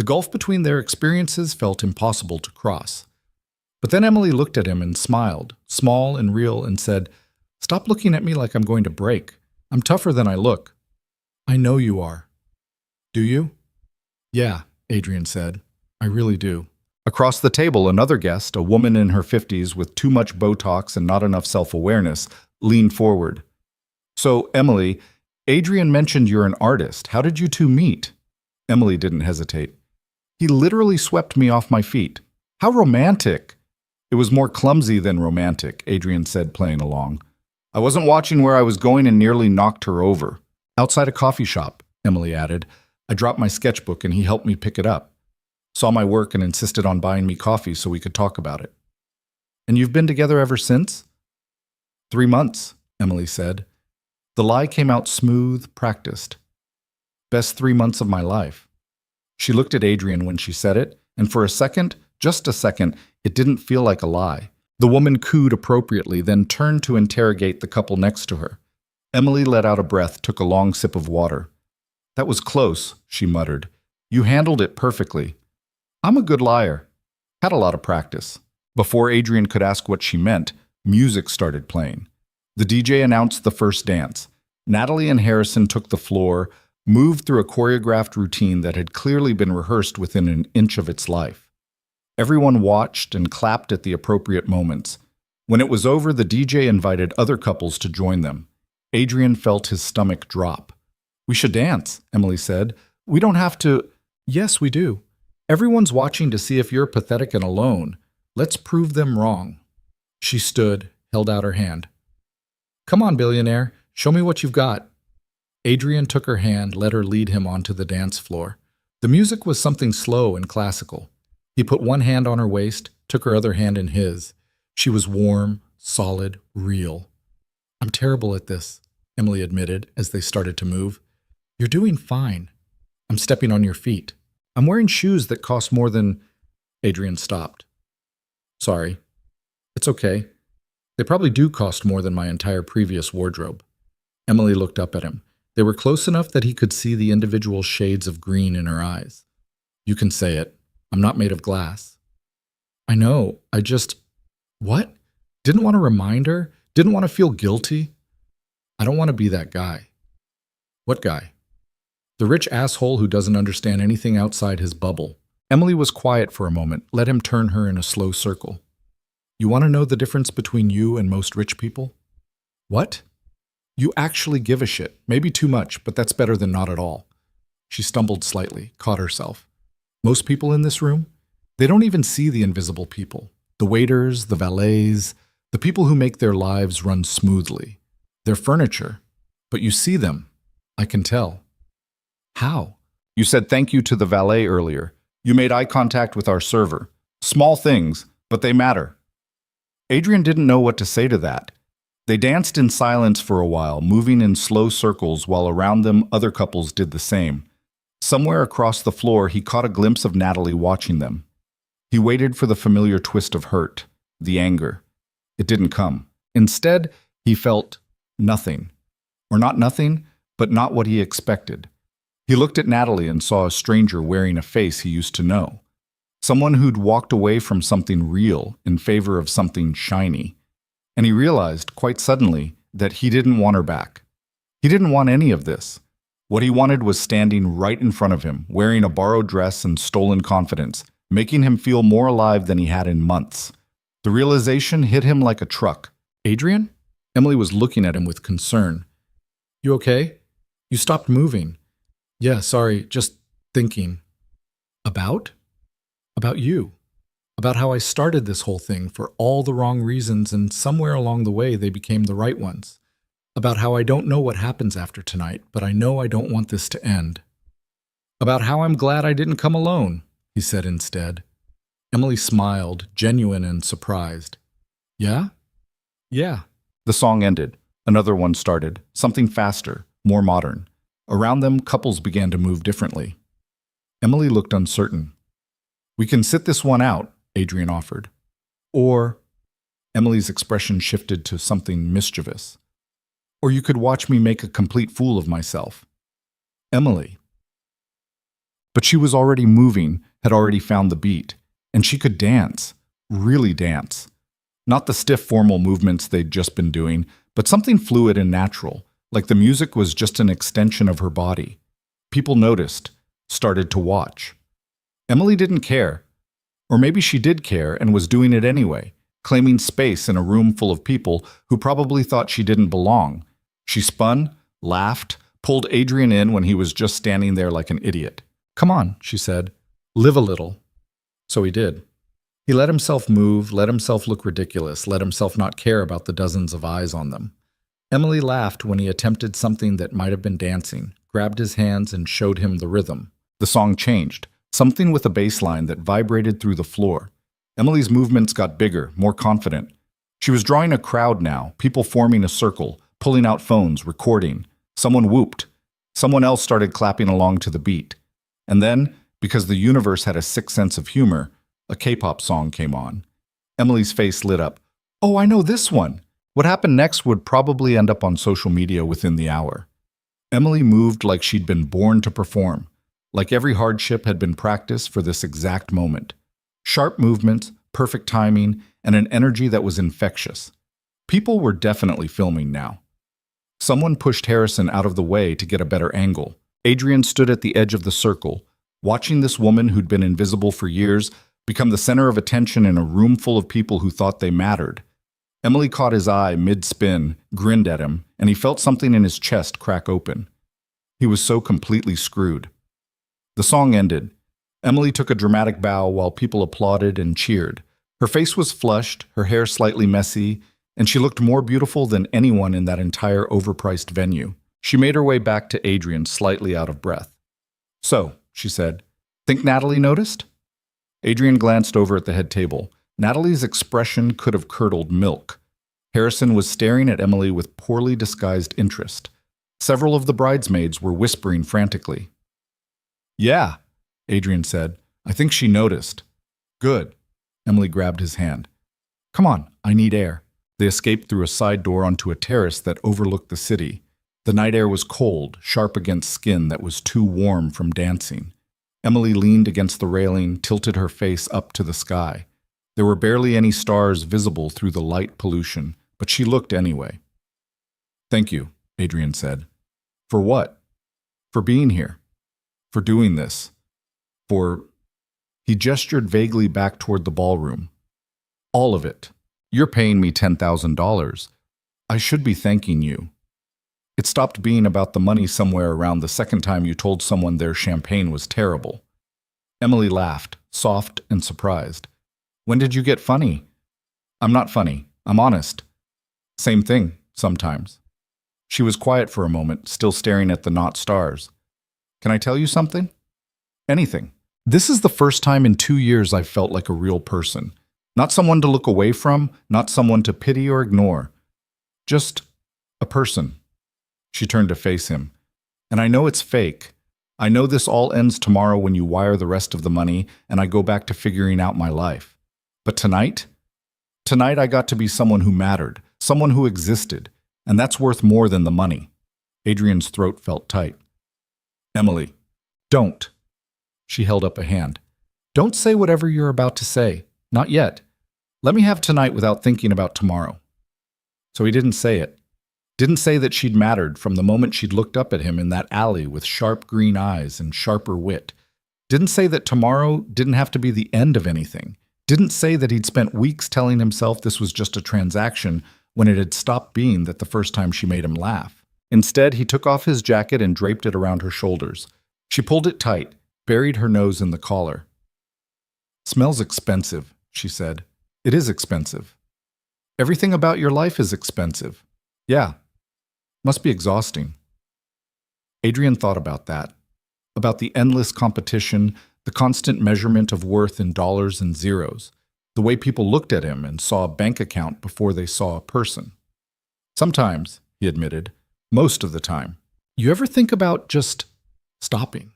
The gulf between their experiences felt impossible to cross. But then Emily looked at him and smiled, small and real, and said, "Stop looking at me like I'm going to break. I'm tougher than I look." "I know you are." "Do you?" "Yeah," Adrian said. "I really do." Across the table, another guest, a woman in her 50s with too much Botox and not enough self-awareness, leaned forward. "So, Emily, Adrian mentioned you're an artist. How did you two meet?" Emily didn't hesitate. "He literally swept me off my feet." "How romantic!" "It was more clumsy than romantic," Adrian said, playing along. "I wasn't watching where I was going and nearly knocked her over." "Outside a coffee shop," Emily added. "I dropped my sketchbook and he helped me pick it up. Saw my work and insisted on buying me coffee so we could talk about it." "And you've been together ever since?" 3 months, Emily said. The lie came out smooth, practiced. "Best 3 months of my life." She looked at Adrian when she said it, and for a second, just a second, it didn't feel like a lie. The woman cooed appropriately, then turned to interrogate the couple next to her. Emily let out a breath, took a long sip of water. "That was close," she muttered. "You handled it perfectly." "I'm a good liar." "Had a lot of practice." Before Adrian could ask what she meant, music started playing. The DJ announced the first dance. Natalie and Harrison took the floor, moved through a choreographed routine that had clearly been rehearsed within an inch of its life. Everyone watched and clapped at the appropriate moments. When it was over, the DJ invited other couples to join them. Adrian felt his stomach drop. "We should dance," Emily said. "We don't have to—" "Yes, we do. Everyone's watching to see if you're pathetic and alone. Let's prove them wrong." She stood, held out her hand. "Come on, Billionaire. Show me what you've got." Adrian took her hand, let her lead him onto the dance floor. The music was something slow and classical. He put one hand on her waist, took her other hand in his. She was warm, solid, real. "I'm terrible at this," Emily admitted as they started to move. "You're doing fine. I'm stepping on your feet. I'm wearing shoes that cost more than—" Adrian stopped. "Sorry. It's okay. They probably do cost more than my entire previous wardrobe." Emily looked up at him. They were close enough that he could see the individual shades of green in her eyes. "You can say it. I'm not made of glass." "I know. I just—" "What? Didn't want to remind her? Didn't want to feel guilty?" "I don't want to be that guy." "What guy?" "The rich asshole who doesn't understand anything outside his bubble." Emily was quiet for a moment, let him turn her in a slow circle. "You want to know the difference between you and most rich people?" "What?" "You actually give a shit. Maybe too much, but that's better than not at all." She stumbled slightly, caught herself. "Most people in this room? They don't even see the invisible people. The waiters, the valets, the people who make their lives run smoothly. They're furniture. But you see them. I can tell." "How?" "You said thank you to the valet earlier. You made eye contact with our server. Small things, but they matter." Adrian didn't know what to say to that. They danced in silence for a while, moving in slow circles while around them other couples did the same. Somewhere across the floor, he caught a glimpse of Natalie watching them. He waited for the familiar twist of hurt, the anger. It didn't come. Instead, he felt nothing. Or not nothing, but not what he expected. He looked at Natalie and saw a stranger wearing a face he used to know. Someone who'd walked away from something real in favor of something shiny. And he realized, quite suddenly, that he didn't want her back. He didn't want any of this. What he wanted was standing right in front of him, wearing a borrowed dress and stolen confidence, making him feel more alive than he had in months. The realization hit him like a truck. "Adrian?" Emily was looking at him with concern. "You okay? You stopped moving." "Yeah, sorry, just thinking." "About?" "About you. About how I started this whole thing for all the wrong reasons and somewhere along the way they became the right ones. About how I don't know what happens after tonight, but I know I don't want this to end. About how I'm glad I didn't come alone," he said instead. Emily smiled, genuine and surprised. "Yeah?" "Yeah." The song ended. Another one started, something faster, more modern. Around them, couples began to move differently. Emily looked uncertain. "We can sit this one out," Adrian offered. "Or," Emily's expression shifted to something mischievous, "or you could watch me make a complete fool of myself." "Emily." But she was already moving, had already found the beat, and she could dance, really dance. Not the stiff formal movements they'd just been doing, but something fluid and natural, like the music was just an extension of her body. People noticed, started to watch. Emily didn't care. Or maybe she did care and was doing it anyway, claiming space in a room full of people who probably thought she didn't belong. She spun, laughed, pulled Adrian in when he was just standing there like an idiot. "Come on," she said. "Live a little." So he did. He let himself move, let himself look ridiculous, let himself not care about the dozens of eyes on them. Emily laughed when he attempted something that might have been dancing, grabbed his hands and showed him the rhythm. The song changed, something with a bass line that vibrated through the floor. Emily's movements got bigger, more confident. She was drawing a crowd now, people forming a circle, pulling out phones, recording. Someone whooped. Someone else started clapping along to the beat. And then, because the universe had a sick sense of humor, a K-pop song came on. Emily's face lit up. "Oh, I know this one!" What happened next would probably end up on social media within the hour. Emily moved like she'd been born to perform, like every hardship had been practiced for this exact moment. Sharp movements, perfect timing, and an energy that was infectious. People were definitely filming now. Someone pushed Harrison out of the way to get a better angle. Adrian stood at the edge of the circle, watching this woman who'd been invisible for years become the center of attention in a room full of people who thought they mattered. Emily caught his eye mid-spin, grinned at him, and he felt something in his chest crack open. He was so completely screwed. The song ended. Emily took a dramatic bow while people applauded and cheered. Her face was flushed, her hair slightly messy, and she looked more beautiful than anyone in that entire overpriced venue. She made her way back to Adrian, slightly out of breath. "So," she said, "think Natalie noticed?" Adrian glanced over at the head table. Natalie's expression could have curdled milk. Harrison was staring at Emily with poorly disguised interest. Several of the bridesmaids were whispering frantically. "Yeah," Adrian said. "I think she noticed." "Good." Emily grabbed his hand. "Come on, I need air." They escaped through a side door onto a terrace that overlooked the city. The night air was cold, sharp against skin that was too warm from dancing. Emily leaned against the railing, tilted her face up to the sky. There were barely any stars visible through the light pollution, but she looked anyway. "Thank you," Adrian said. "For what?" "For being here. For doing this. For—" He gestured vaguely back toward the ballroom. "All of it. You're paying me $10,000. I should be thanking you. It stopped being about the money somewhere around the second time you told someone their champagne was terrible." Emily laughed, soft and surprised. "When did you get funny?" "I'm not funny. I'm honest." "Same thing, sometimes." She was quiet for a moment, still staring at the not stars. "Can I tell you something?" "Anything." "This is the first time in 2 years I've felt like a real person. Not someone to look away from, not someone to pity or ignore. Just a person." She turned to face him. "And I know it's fake. I know this all ends tomorrow when you wire the rest of the money and I go back to figuring out my life. But tonight? Tonight I got to be someone who mattered, someone who existed, and that's worth more than the money." Adrian's throat felt tight. "Emily, don't." She held up a hand. "Don't say whatever you're about to say. Not yet. Let me have tonight without thinking about tomorrow." So he didn't say it. Didn't say that she'd mattered from the moment she'd looked up at him in that alley with sharp green eyes and sharper wit. Didn't say that tomorrow didn't have to be the end of anything. Didn't say that he'd spent weeks telling himself this was just a transaction when it had stopped being that the first time she made him laugh. Instead, he took off his jacket and draped it around her shoulders. She pulled it tight, buried her nose in the collar. "Smells expensive," she said. "It is expensive. Everything about your life is expensive. Yeah. Must be exhausting." Adrian thought about that, about the endless competition, the constant measurement of worth in dollars and zeros, the way people looked at him and saw a bank account before they saw a person. "Sometimes," he admitted, "most of the time. You ever think about just stopping?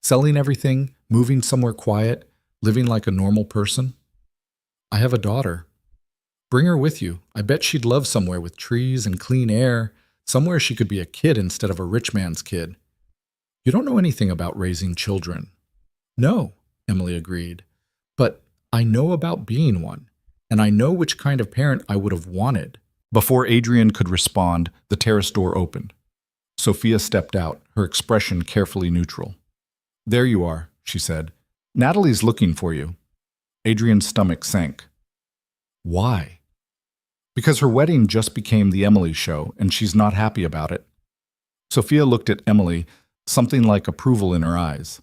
Selling everything, moving somewhere quiet, living like a normal person? I have a daughter. Bring her with you. I bet she'd love somewhere with trees and clean air, somewhere she could be a kid instead of a rich man's kid. You don't know anything about raising children. No, Emily agreed. But I know about being one, and I know which kind of parent I would have wanted. Before Adrian could respond, the terrace door opened. Sophia stepped out, her expression carefully neutral. There you are, she said. Natalie's looking for you. Adrian's stomach sank. Why? Because her wedding just became the Emily show, and she's not happy about it. Sophia looked at Emily, something like approval in her eyes.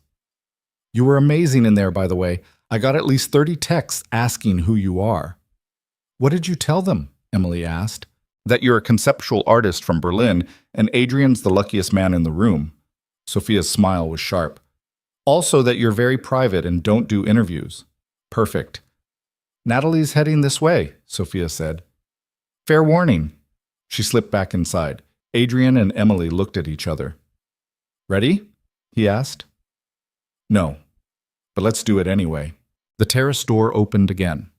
You were amazing in there, by the way. I got at least 30 texts asking who you are. What did you tell them? Emily asked. That you're a conceptual artist from Berlin, and Adrian's the luckiest man in the room. Sophia's smile was sharp. Also that you're very private and don't do interviews. Perfect. Natalie's heading this way, Sophia said. Fair warning. She slipped back inside. Adrian and Emily looked at each other. Ready? He asked. No, but let's do it anyway. The terrace door opened again.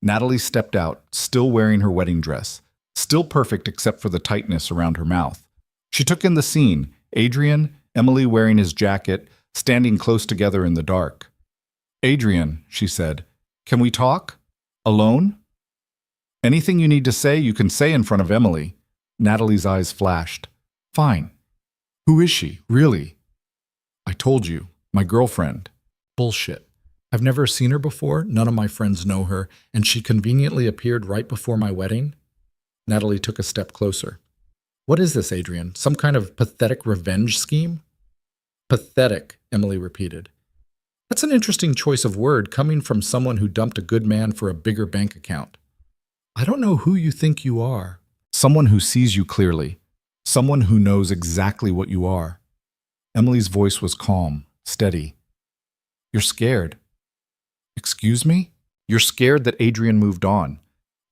Natalie stepped out, still wearing her wedding dress, still perfect except for the tightness around her mouth. She took in the scene, Adrian, Emily wearing his jacket, standing close together in the dark. Adrian, she said, can we talk? Alone? Anything you need to say, you can say in front of Emily. Natalie's eyes flashed. Fine. Who is she, really? I told you, my girlfriend. Bullshit. I've never seen her before, none of my friends know her, and she conveniently appeared right before my wedding? Natalie took a step closer. What is this, Adrian? Some kind of pathetic revenge scheme? Pathetic, Emily repeated. That's an interesting choice of word coming from someone who dumped a good man for a bigger bank account. I don't know who you think you are. Someone who sees you clearly. Someone who knows exactly what you are. Emily's voice was calm, steady. You're scared. Excuse me? You're scared that Adrian moved on,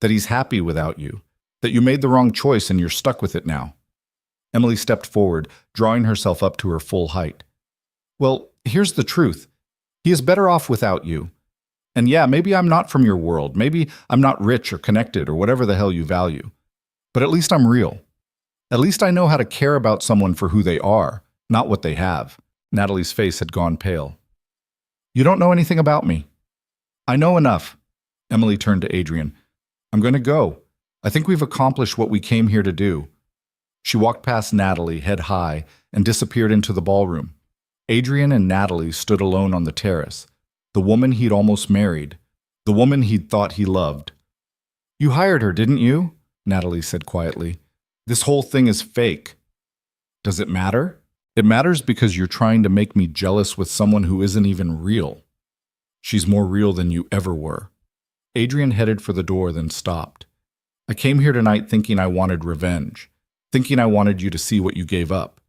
that he's happy without you, that you made the wrong choice and you're stuck with it now. Emily stepped forward, drawing herself up to her full height. Well, here's the truth. He is better off without you. And yeah, maybe I'm not from your world. Maybe I'm not rich or connected or whatever the hell you value. But at least I'm real. At least I know how to care about someone for who they are, not what they have. Natalie's face had gone pale. You don't know anything about me. I know enough. Emily turned to Adrian. I'm going to go. I think we've accomplished what we came here to do. She walked past Natalie, head high, and disappeared into the ballroom. Adrian and Natalie stood alone on the terrace. The woman he'd almost married. The woman he'd thought he loved. You hired her, didn't you? Natalie said quietly. This whole thing is fake. Does it matter? It matters because you're trying to make me jealous with someone who isn't even real. She's more real than you ever were. Adrian headed for the door, then stopped. I came here tonight thinking I wanted revenge, thinking I wanted you to see what you gave up.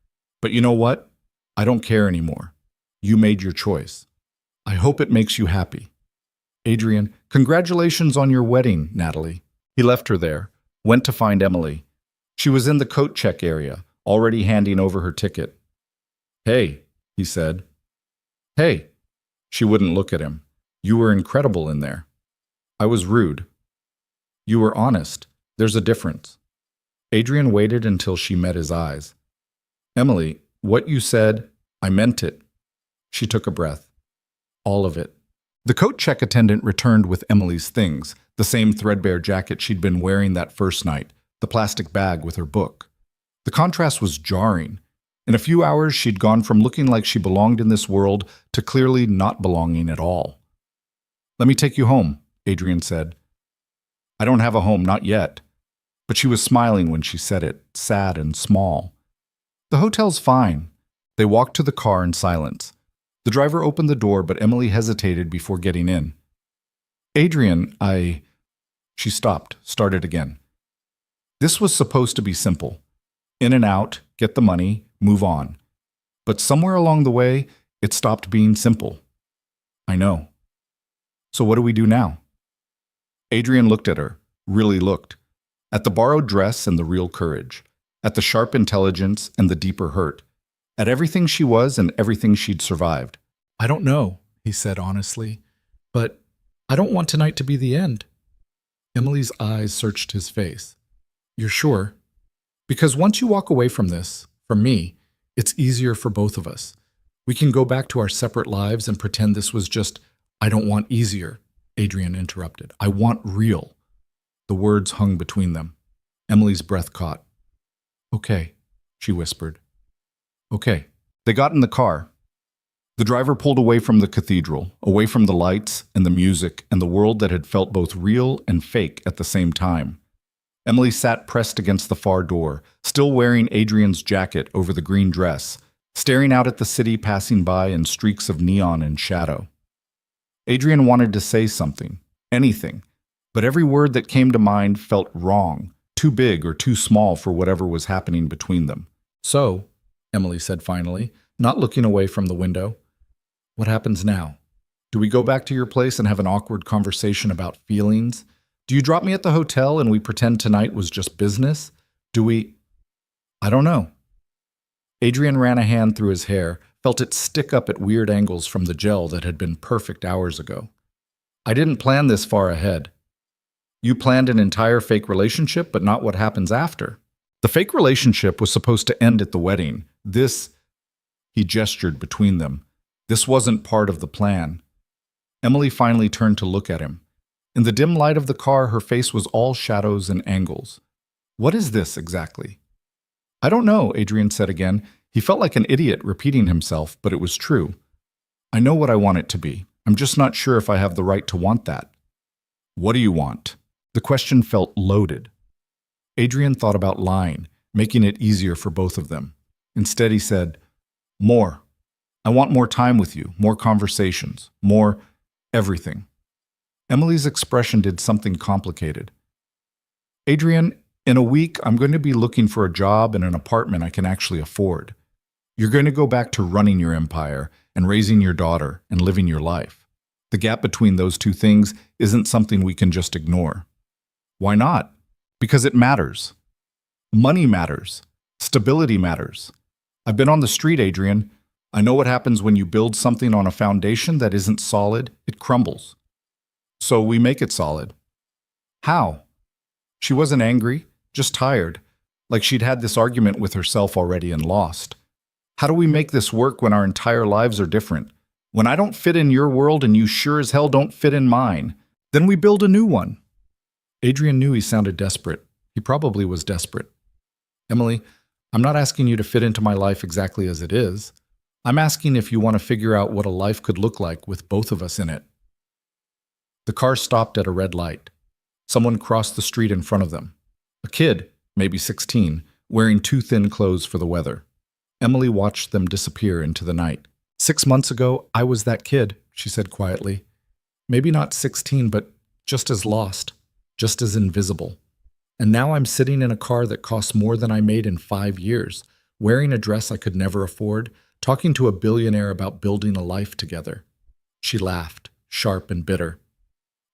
But you know what? I don't care anymore. You made your choice. I hope it makes you happy. Adrian, congratulations on your wedding, Natalie. He left her there, went to find Emily. She was in the coat check area, already handing over her ticket. Hey, he said. Hey. She wouldn't look at him. You were incredible in there. I was rude. You were honest. There's a difference. Adrian waited until she met his eyes. Emily, what you said, I meant it. She took a breath. All of it. The coat check attendant returned with Emily's things, the same threadbare jacket she'd been wearing that first night, the plastic bag with her book. The contrast was jarring. In a few hours, she'd gone from looking like she belonged in this world to clearly not belonging at all. Let me take you home, Adrian said. I don't have a home, not yet. But she was smiling when she said it, sad and small. The hotel's fine. They walked to the car in silence. The driver opened the door, but Emily hesitated before getting in. Adrian, She stopped, started again. This was supposed to be simple. In and out, get the money, move on. But somewhere along the way, it stopped being simple. I know. So what do we do now? Adrian looked at her, really looked. At the borrowed dress and the real courage. At the sharp intelligence and the deeper hurt. At everything she was and everything she'd survived. I don't know, he said honestly, but I don't want tonight to be the end. Emily's eyes searched his face. You're sure? Because once you walk away from this, from me, it's easier for both of us. We can go back to our separate lives and pretend this was just, I don't want easier, Adrian interrupted. I want real. The words hung between them. Emily's breath caught. Okay, she whispered. Okay. They got in the car. The driver pulled away from the cathedral, away from the lights and the music and the world that had felt both real and fake at the same time. Emily sat pressed against the far door, still wearing Adrian's jacket over the green dress, staring out at the city passing by in streaks of neon and shadow. Adrian wanted to say something, anything, but every word that came to mind felt wrong, too big or too small for whatever was happening between them. So, Emily said finally, not looking away from the window, what happens now? Do we go back to your place and have an awkward conversation about feelings? Do you drop me at the hotel and we pretend tonight was just business? Do we... I don't know. Adrian ran a hand through his hair, felt it stick up at weird angles from the gel that had been perfect hours ago. I didn't plan this far ahead. You planned an entire fake relationship, but not what happens after. The fake relationship was supposed to end at the wedding. This... He gestured between them. This wasn't part of the plan. Emily finally turned to look at him. In the dim light of the car, her face was all shadows and angles. What is this exactly? I don't know, Adrian said again. He felt like an idiot repeating himself, but it was true. I know what I want it to be. I'm just not sure if I have the right to want that. What do you want? The question felt loaded. Adrian thought about lying, making it easier for both of them. Instead, he said, more. I want more time with you, more conversations, more everything. Emily's expression did something complicated. Adrian, in a week, I'm going to be looking for a job and an apartment I can actually afford. You're going to go back to running your empire and raising your daughter and living your life. The gap between those two things isn't something we can just ignore. Why not? Because it matters. Money matters. Stability matters. I've been on the street, Adrian. I know what happens when you build something on a foundation that isn't solid. It crumbles. So we make it solid. How? She wasn't angry, just tired, like she'd had this argument with herself already and lost. How do we make this work when our entire lives are different? When I don't fit in your world and you sure as hell don't fit in mine, then we build a new one. Adrian knew he sounded desperate. He probably was desperate. Emily, I'm not asking you to fit into my life exactly as it is. I'm asking if you want to figure out what a life could look like with both of us in it. The car stopped at a red light. Someone crossed the street in front of them. A kid, maybe 16, wearing too thin clothes for the weather. Emily watched them disappear into the night. 6 months ago, I was that kid, she said quietly. Maybe not 16, but just as lost, just as invisible. And now I'm sitting in a car that costs more than I made in 5 years, wearing a dress I could never afford, talking to a billionaire about building a life together. She laughed, sharp and bitter.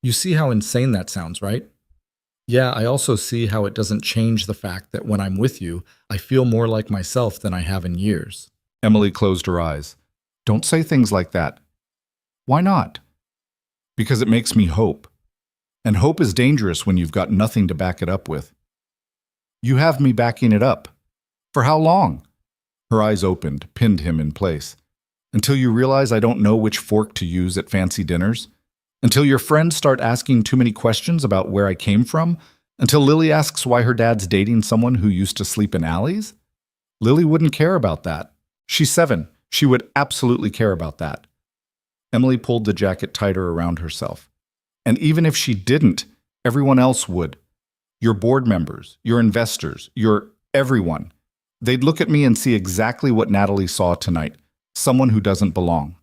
You see how insane that sounds, right? Yeah, I also see how it doesn't change the fact that when I'm with you, I feel more like myself than I have in years. Emily closed her eyes. Don't say things like that. Why not? Because it makes me hope. And hope is dangerous when you've got nothing to back it up with. You have me backing it up. For how long? Her eyes opened, pinned him in place. Until you realize I don't know which fork to use at fancy dinners? Until your friends start asking too many questions about where I came from? Until Lily asks why her dad's dating someone who used to sleep in alleys? Lily wouldn't care about that. She's 7. She would absolutely care about that. Emily pulled the jacket tighter around herself. And even if she didn't, everyone else would. Your board members, your investors, your everyone. They'd look at me and see exactly what Natalie saw tonight, someone who doesn't belong.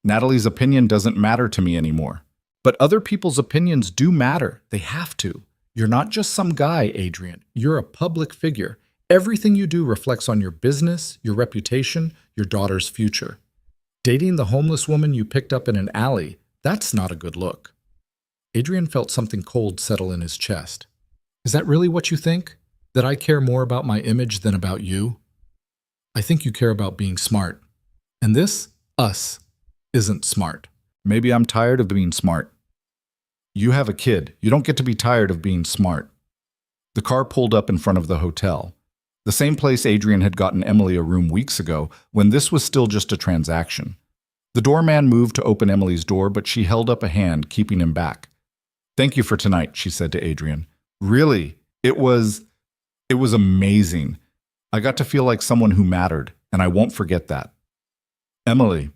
Natalie's opinion doesn't matter to me anymore. But other people's opinions do matter. They have to. You're not just some guy, Adrian. You're a public figure. Everything you do reflects on your business, your reputation, your daughter's future. Dating the homeless woman you picked up in an alley, that's not a good look. Adrian felt something cold settle in his chest. Is that really what you think? That I care more about my image than about you? I think you care about being smart. And this, us, isn't smart. Maybe I'm tired of being smart. You have a kid. You don't get to be tired of being smart. The car pulled up in front of the hotel. The same place Adrian had gotten Emily a room weeks ago, when this was still just a transaction. The doorman moved to open Emily's door, but she held up a hand, keeping him back. "Thank you for tonight," she said to Adrian. "Really, it was amazing. I got to feel like someone who mattered, and I won't forget that." "Emily,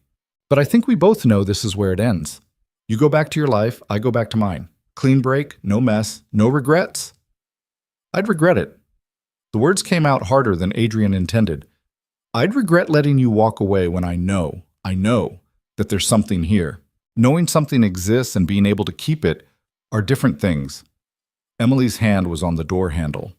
but I think we both know this is where it ends. You go back to your life, I go back to mine. Clean break, no mess, no regrets?" "I'd regret it." The words came out harder than Adrian intended. "I'd regret letting you walk away when I know that there's something here. Knowing something exists and being able to keep it are different things." Emily's hand was on the door handle.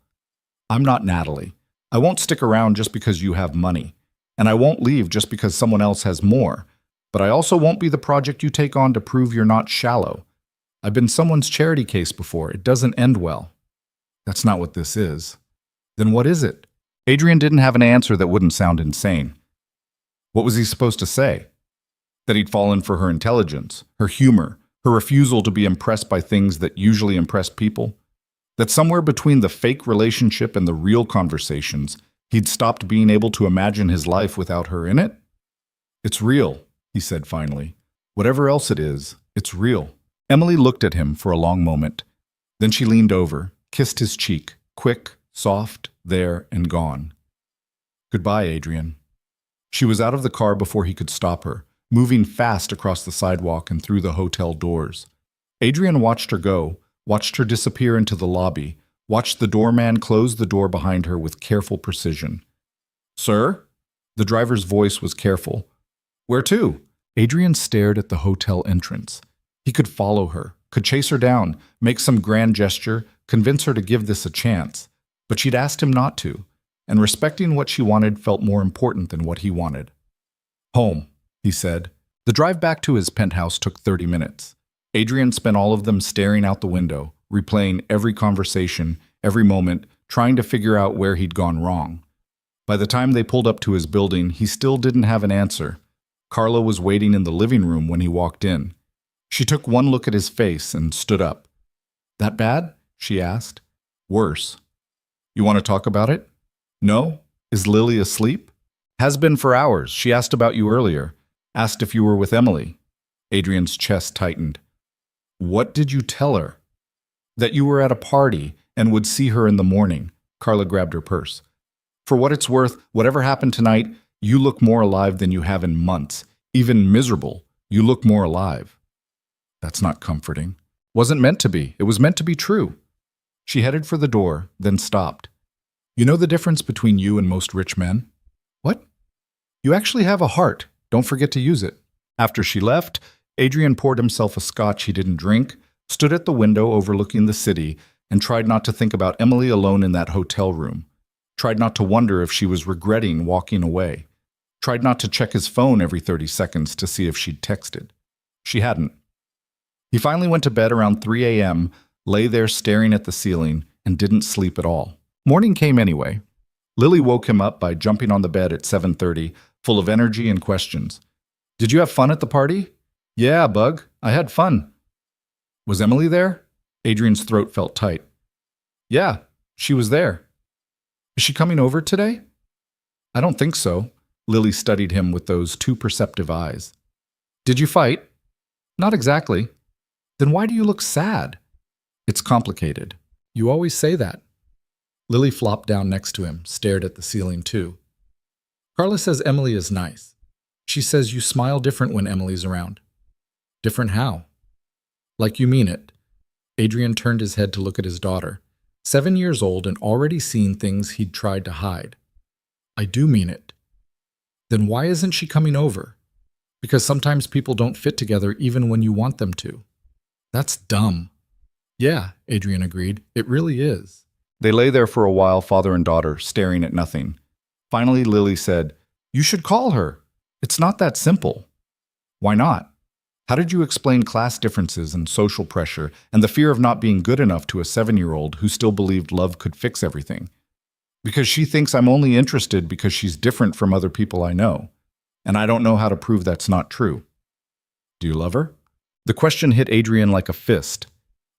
"I'm not Natalie. I won't stick around just because you have money. And I won't leave just because someone else has more. But I also won't be the project you take on to prove you're not shallow. I've been someone's charity case before. It doesn't end well." "That's not what this is." "Then what is it?" Adrian didn't have an answer that wouldn't sound insane. What was he supposed to say? That he'd fallen for her intelligence, her humor, her refusal to be impressed by things that usually impress people? That somewhere between the fake relationship and the real conversations, he'd stopped being able to imagine his life without her in it? "It's real," he said finally. "Whatever else it is, it's real." Emily looked at him for a long moment. Then she leaned over, kissed his cheek, quick, soft, there and gone. "Goodbye, Adrian." She was out of the car before he could stop her, moving fast across the sidewalk and through the hotel doors. Adrian watched her go, watched her disappear into the lobby, watched the doorman close the door behind her with careful precision. "Sir?" The driver's voice was careful. "Where to?" Adrian stared at the hotel entrance. He could follow her, could chase her down, make some grand gesture, convince her to give this a chance. But she'd asked him not to, and respecting what she wanted felt more important than what he wanted. "Home," he said. The drive back to his penthouse took 30 minutes. Adrian spent all of them staring out the window, replaying every conversation, every moment, trying to figure out where he'd gone wrong. By the time they pulled up to his building, he still didn't have an answer. Carla was waiting in the living room when he walked in. She took one look at his face and stood up. "That bad?" she asked. "Worse." "You want to talk about it?" "No? Is Lily asleep?" "Has been for hours. She asked about you earlier. Asked if you were with Emily." Adrian's chest tightened. "What did you tell her?" "That you were at a party and would see her in the morning." Carla grabbed her purse. "For what it's worth, whatever happened tonight, you look more alive than you have in months. Even miserable, you look more alive." "That's not comforting." "Wasn't meant to be. It was meant to be true." She headed for the door, then stopped. "You know the difference between you and most rich men?" "What?" "You actually have a heart. Don't forget to use it." After she left, Adrian poured himself a scotch he didn't drink, stood at the window overlooking the city, and tried not to think about Emily alone in that hotel room. Tried not to wonder if she was regretting walking away. Tried not to check his phone every 30 seconds to see if she'd texted. She hadn't. He finally went to bed around 3 a.m., lay there staring at the ceiling, and didn't sleep at all. Morning came anyway. Lily woke him up by jumping on the bed at 7:30, full of energy and questions. "Did you have fun at the party?" "Yeah, Bug. I had fun." "Was Emily there?" Adrian's throat felt tight. "Yeah, she was there." "Is she coming over today?" "I don't think so." Lily studied him with those too perceptive eyes. "Did you fight?" "Not exactly." "Then why do you look sad?" "It's complicated." "You always say that." Lily flopped down next to him, stared at the ceiling too. "Carla says Emily is nice. She says you smile different when Emily's around." "Different how?" "Like you mean it." Adrian turned his head to look at his daughter, 7 years old and already seen things he'd tried to hide. "I do mean it." "Then why isn't she coming over?" "Because sometimes people don't fit together even when you want them to." "That's dumb." "Yeah," Adrian agreed. "It really is." They lay there for a while, father and daughter, staring at nothing. Finally, Lily said, "You should call her. It's not that simple." "Why not?" "How did you explain class differences and social pressure and the fear of not being good enough to a 7-year-old who still believed love could fix everything?" "Because she thinks I'm only interested because she's different from other people I know. And I don't know how to prove that's not true." "Do you love her?" The question hit Adrian like a fist.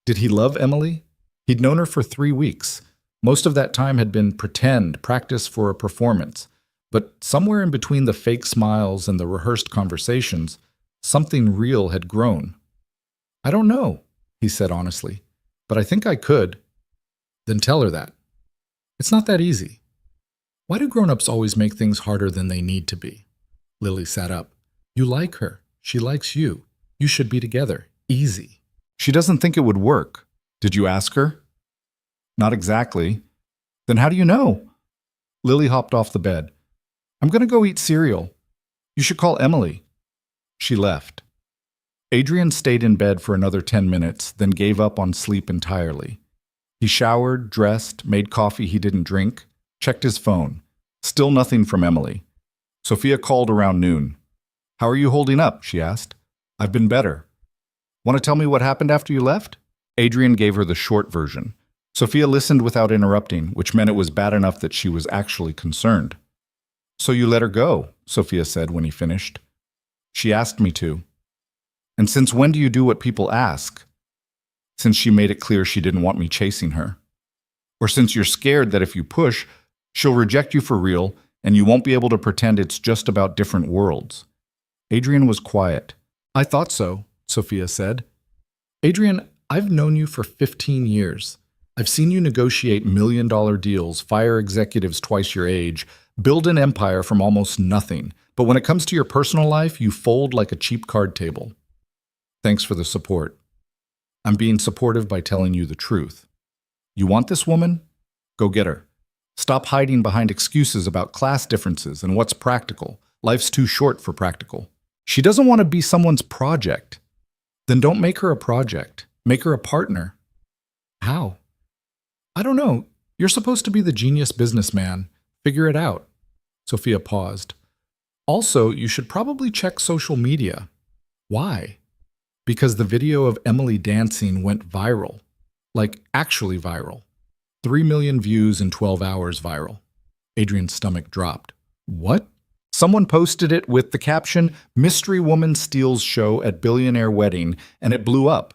Did he love Emily? He'd known her for 3 weeks. Most of that time had been pretend, practice for a performance. But somewhere in between the fake smiles and the rehearsed conversations, something real had grown. "I don't know," he said honestly, "but I think I could." "Then tell her that." "It's not that easy." "Why do grown-ups always make things harder than they need to be?" Lily sat up. "You like her. She likes you. You should be together. Easy." "She doesn't think it would work." "Did you ask her?" "Not exactly." "Then how do you know?" Lily hopped off the bed. "I'm going to go eat cereal. You should call Emily." She left. Adrian stayed in bed for another 10 minutes, then gave up on sleep entirely. He showered, dressed, made coffee he didn't drink, checked his phone. Still nothing from Emily. Sophia called around noon. "How are you holding up?" she asked. "I've been better." "Want to tell me what happened after you left?" Adrian gave her the short version. Sophia listened without interrupting, which meant it was bad enough that she was actually concerned. "So you let her go," Sophia said when he finished. "She asked me to." "And since when do you do what people ask?" "Since she made it clear she didn't want me chasing her." "Or since you're scared that if you push, she'll reject you for real and you won't be able to pretend it's just about different worlds." Adrian was quiet. "I thought so," Sophia said. "Adrian, I've known you for 15 years. I've seen you negotiate million-dollar deals, fire executives twice your age, build an empire from almost nothing. But when it comes to your personal life, you fold like a cheap card table." "Thanks for the support." "I'm being supportive by telling you the truth. You want this woman? Go get her. Stop hiding behind excuses about class differences and what's practical. Life's too short for practical. She doesn't want to be someone's project. Then don't make her a project. Make her a partner." "How?" "I don't know. You're supposed to be the genius businessman. Figure it out." Sophia paused. "Also, you should probably check social media." "Why?" "Because the video of Emily dancing went viral. Like, actually viral. 3 million views in 12 hours viral." Adrian's stomach dropped. "What?" "Someone posted it with the caption, 'Mystery Woman Steals Show at Billionaire Wedding,' and it blew up.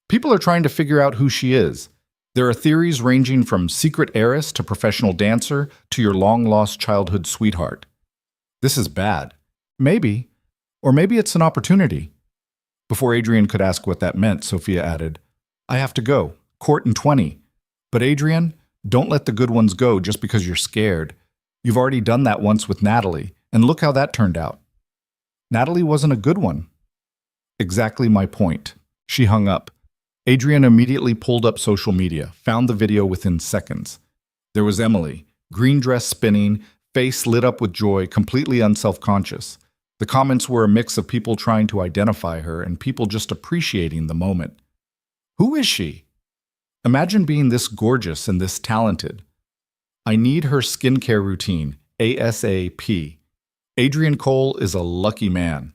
People are trying to figure out who she is. There are theories ranging from secret heiress to professional dancer to your long-lost childhood sweetheart." "This is bad." "Maybe. Or maybe it's an opportunity." Before Adrian could ask what that meant, Sophia added, "I have to go. Court in 20. But Adrian, don't let the good ones go just because you're scared. You've already done that once with Natalie, and look how that turned out." "Natalie wasn't a good one." "Exactly my point." She hung up. Adrian immediately pulled up social media, found the video within seconds. There was Emily, green dress spinning, face lit up with joy, completely unself-conscious. The comments were a mix of people trying to identify her and people just appreciating the moment. Who is she? Imagine being this gorgeous and this talented. "I need her skincare routine, ASAP. Adrian Cole is a lucky man."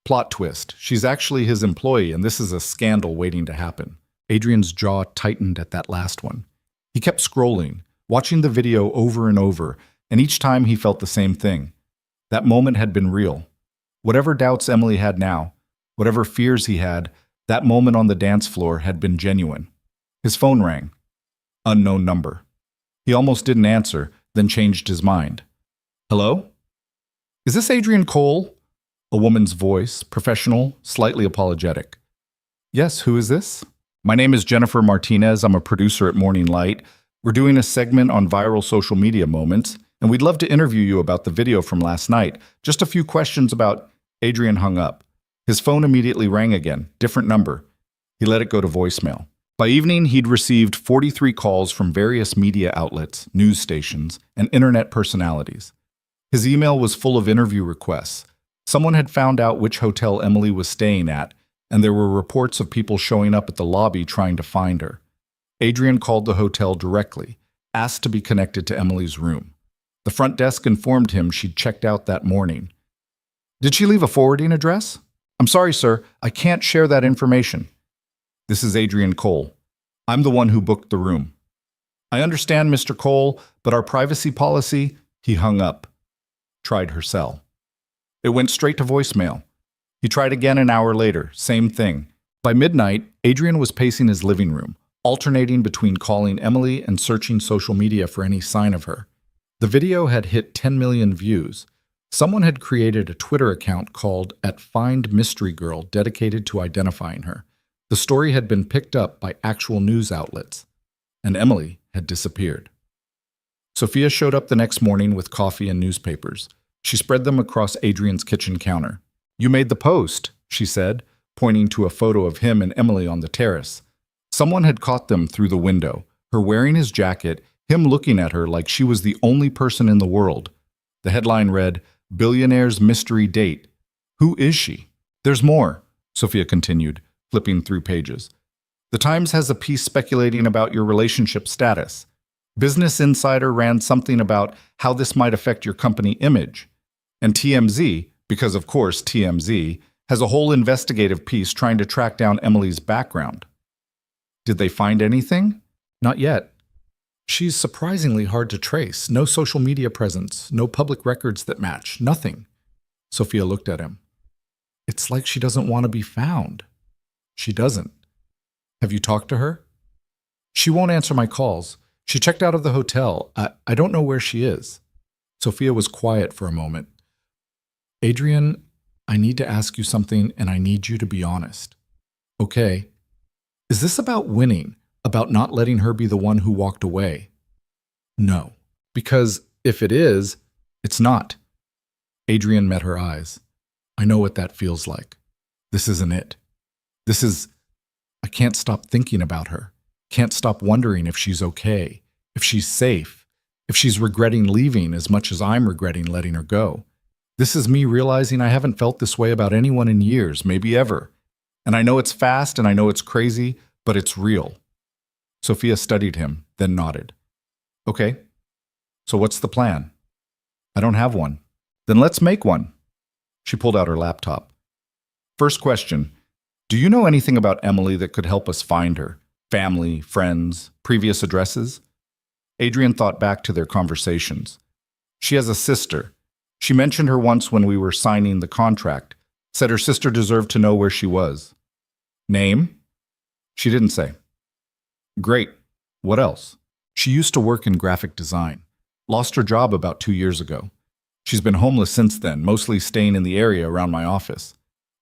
Plot twist, she's actually his employee and this is a scandal waiting to happen. Adrian's jaw tightened at that last one. He kept scrolling, watching the video over and over, and each time he felt the same thing. That moment had been real. Whatever doubts Emily had now, whatever fears he had, that moment on the dance floor had been genuine. His phone rang. Unknown number. He almost didn't answer, then changed his mind. "Hello? Is this Adrian Cole?" A woman's voice, professional, slightly apologetic. "Yes, who is this?" "My name is Jennifer Martinez. I'm a producer at Morning Light. We're doing a segment on viral social media moments, and we'd love to interview you about the video from last night. Just a few questions about..." Adrian hung up. His phone immediately rang again, different number. He let it go to voicemail. By evening, he'd received 43 calls from various media outlets, news stations, and internet personalities. His email was full of interview requests. Someone had found out which hotel Emily was staying at, and there were reports of people showing up at the lobby trying to find her. Adrian called the hotel directly, asked to be connected to Emily's room. The front desk informed him she'd checked out that morning. "Did she leave a forwarding address?" "I'm sorry, sir, I can't share that information." "This is Adrian Cole. I'm the one who booked the room." "I understand, Mr. Cole, but our privacy policy..." He hung up. Tried her cell. It went straight to voicemail. He tried again an hour later, same thing. By midnight, Adrian was pacing his living room, alternating between calling Emily and searching social media for any sign of her. The video had hit 10 million views. Someone had created a Twitter account called @FindMysteryGirl dedicated to identifying her. The story had been picked up by actual news outlets, and Emily had disappeared. Sophia showed up the next morning with coffee and newspapers. She spread them across Adrian's kitchen counter. "You made the post," she said, pointing to a photo of him and Emily on the terrace. Someone had caught them through the window, her wearing his jacket, him looking at her like she was the only person in the world. The headline read, "Billionaire's mystery date. Who is she?" "There's more," Sophia continued, flipping through pages. "The Times has a piece speculating about your relationship status. Business Insider ran something about how this might affect your company image. And TMZ, because of course TMZ, has a whole investigative piece trying to track down Emily's background." "Did they find anything?" "Not yet. She's surprisingly hard to trace. No social media presence, no public records that match, nothing." Sophia looked at him. "It's like she doesn't want to be found." "She doesn't. Have you talked to her?" "She won't answer my calls. She checked out of the hotel. I don't know where she is." Sophia was quiet for a moment. "Adrian, I need to ask you something, and I need you to be honest." "Okay. Is this about winning, about not letting her be the one who walked away?" "No. Because if it is, it's not." Adrian met her eyes. "I know what that feels like. This isn't it. I can't stop thinking about her. Can't stop wondering if she's okay, if she's safe, if she's regretting leaving as much as I'm regretting letting her go. This is me realizing I haven't felt this way about anyone in years, maybe ever. And I know it's fast and I know it's crazy, but it's real." Sophia studied him, then nodded. "Okay. So what's the plan?" "I don't have one." "Then let's make one." She pulled out her laptop. "First question. Do you know anything about Emily that could help us find her? Family, friends, previous addresses?" Adrian thought back to their conversations. "She has a sister. She mentioned her once when we were signing the contract, said her sister deserved to know where she was." "Name?" "She didn't say." "Great. What else?" "She used to work in graphic design. Lost her job about 2 years ago. She's been homeless since then, mostly staying in the area around my office."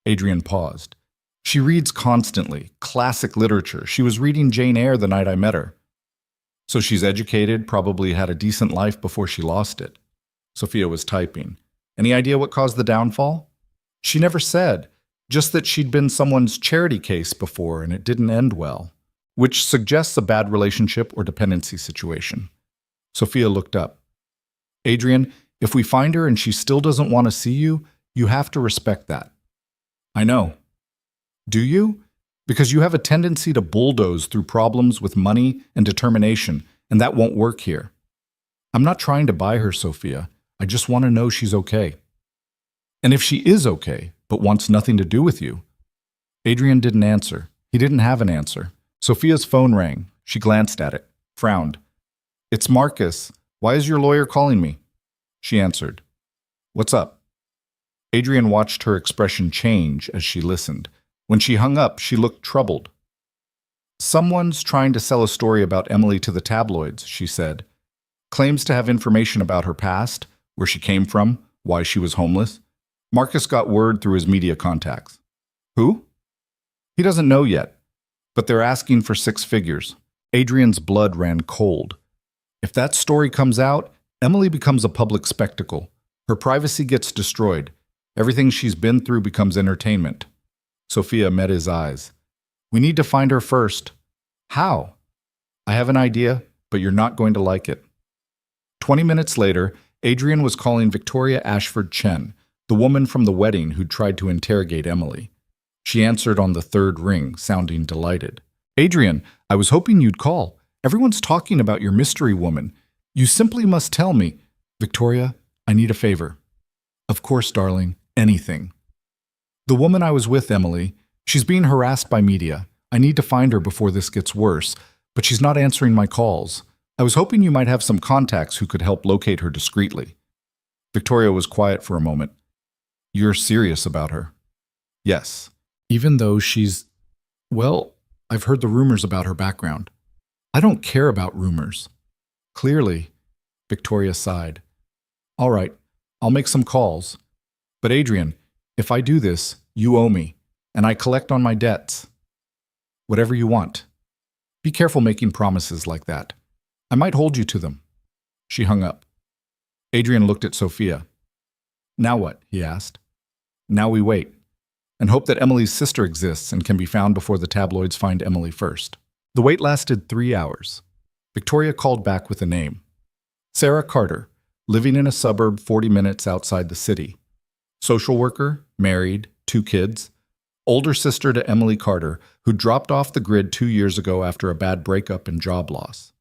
Adrian paused. "She reads constantly, classic literature. She was reading Jane Eyre the night I met her." "So she's educated, probably had a decent life before she lost it." Sophia was typing. "Any idea what caused the downfall?" "She never said, just that she'd been someone's charity case before and it didn't end well, which suggests a bad relationship or dependency situation." Sophia looked up. "Adrian, if we find her and she still doesn't want to see you, you have to respect that." "I know." "Do you? Because you have a tendency to bulldoze through problems with money and determination, and that won't work here." "I'm not trying to buy her, Sophia. I just want to know she's okay." "And if she is okay, but wants nothing to do with you?" Adrian didn't answer. He didn't have an answer. Sophia's phone rang. She glanced at it, frowned. "It's Marcus. Why is your lawyer calling me?" She answered. "What's up?" Adrian watched her expression change as she listened. When she hung up, she looked troubled. "Someone's trying to sell a story about Emily to the tabloids," she said. "Claims to have information about her past, where she came from, why she was homeless. Marcus got word through his media contacts." "Who?" "He doesn't know yet, but they're asking for 6 figures. Adrian's blood ran cold. If that story comes out, Emily becomes a public spectacle. Her privacy gets destroyed. Everything she's been through becomes entertainment." Sophia met his eyes. "We need to find her first." "How?" "I have an idea, but you're not going to like it." 20 minutes later, Adrian was calling Victoria Ashford Chen, the woman from the wedding who'd tried to interrogate Emily. She answered on the 3rd ring, sounding delighted. "Adrian, I was hoping you'd call. Everyone's talking about your mystery woman. You simply must tell me." "Victoria, I need a favor." "Of course, darling. Anything." "The woman I was with, Emily, she's being harassed by media. I need to find her before this gets worse, but she's not answering my calls. I was hoping you might have some contacts who could help locate her discreetly." Victoria was quiet for a moment. "You're serious about her?" "Yes. Even though she's... Well, I've heard the rumors about her background." I don't care about rumors. Clearly, Victoria sighed. All right, I'll make some calls. But Adrian, if I do this, you owe me, and I collect on my debts. Whatever you want. Be careful making promises like that. I might hold you to them. She hung up. Adrian looked at Sophia. Now what? He asked. Now we wait, and hope that Emily's sister exists and can be found before the tabloids find Emily first. The wait lasted 3 hours. Victoria called back with a name. Sarah Carter, living in a suburb 40 minutes outside the city. Social worker, married, 2 kids. Older sister to Emily Carter, who dropped off the grid 2 years ago after a bad breakup and job loss.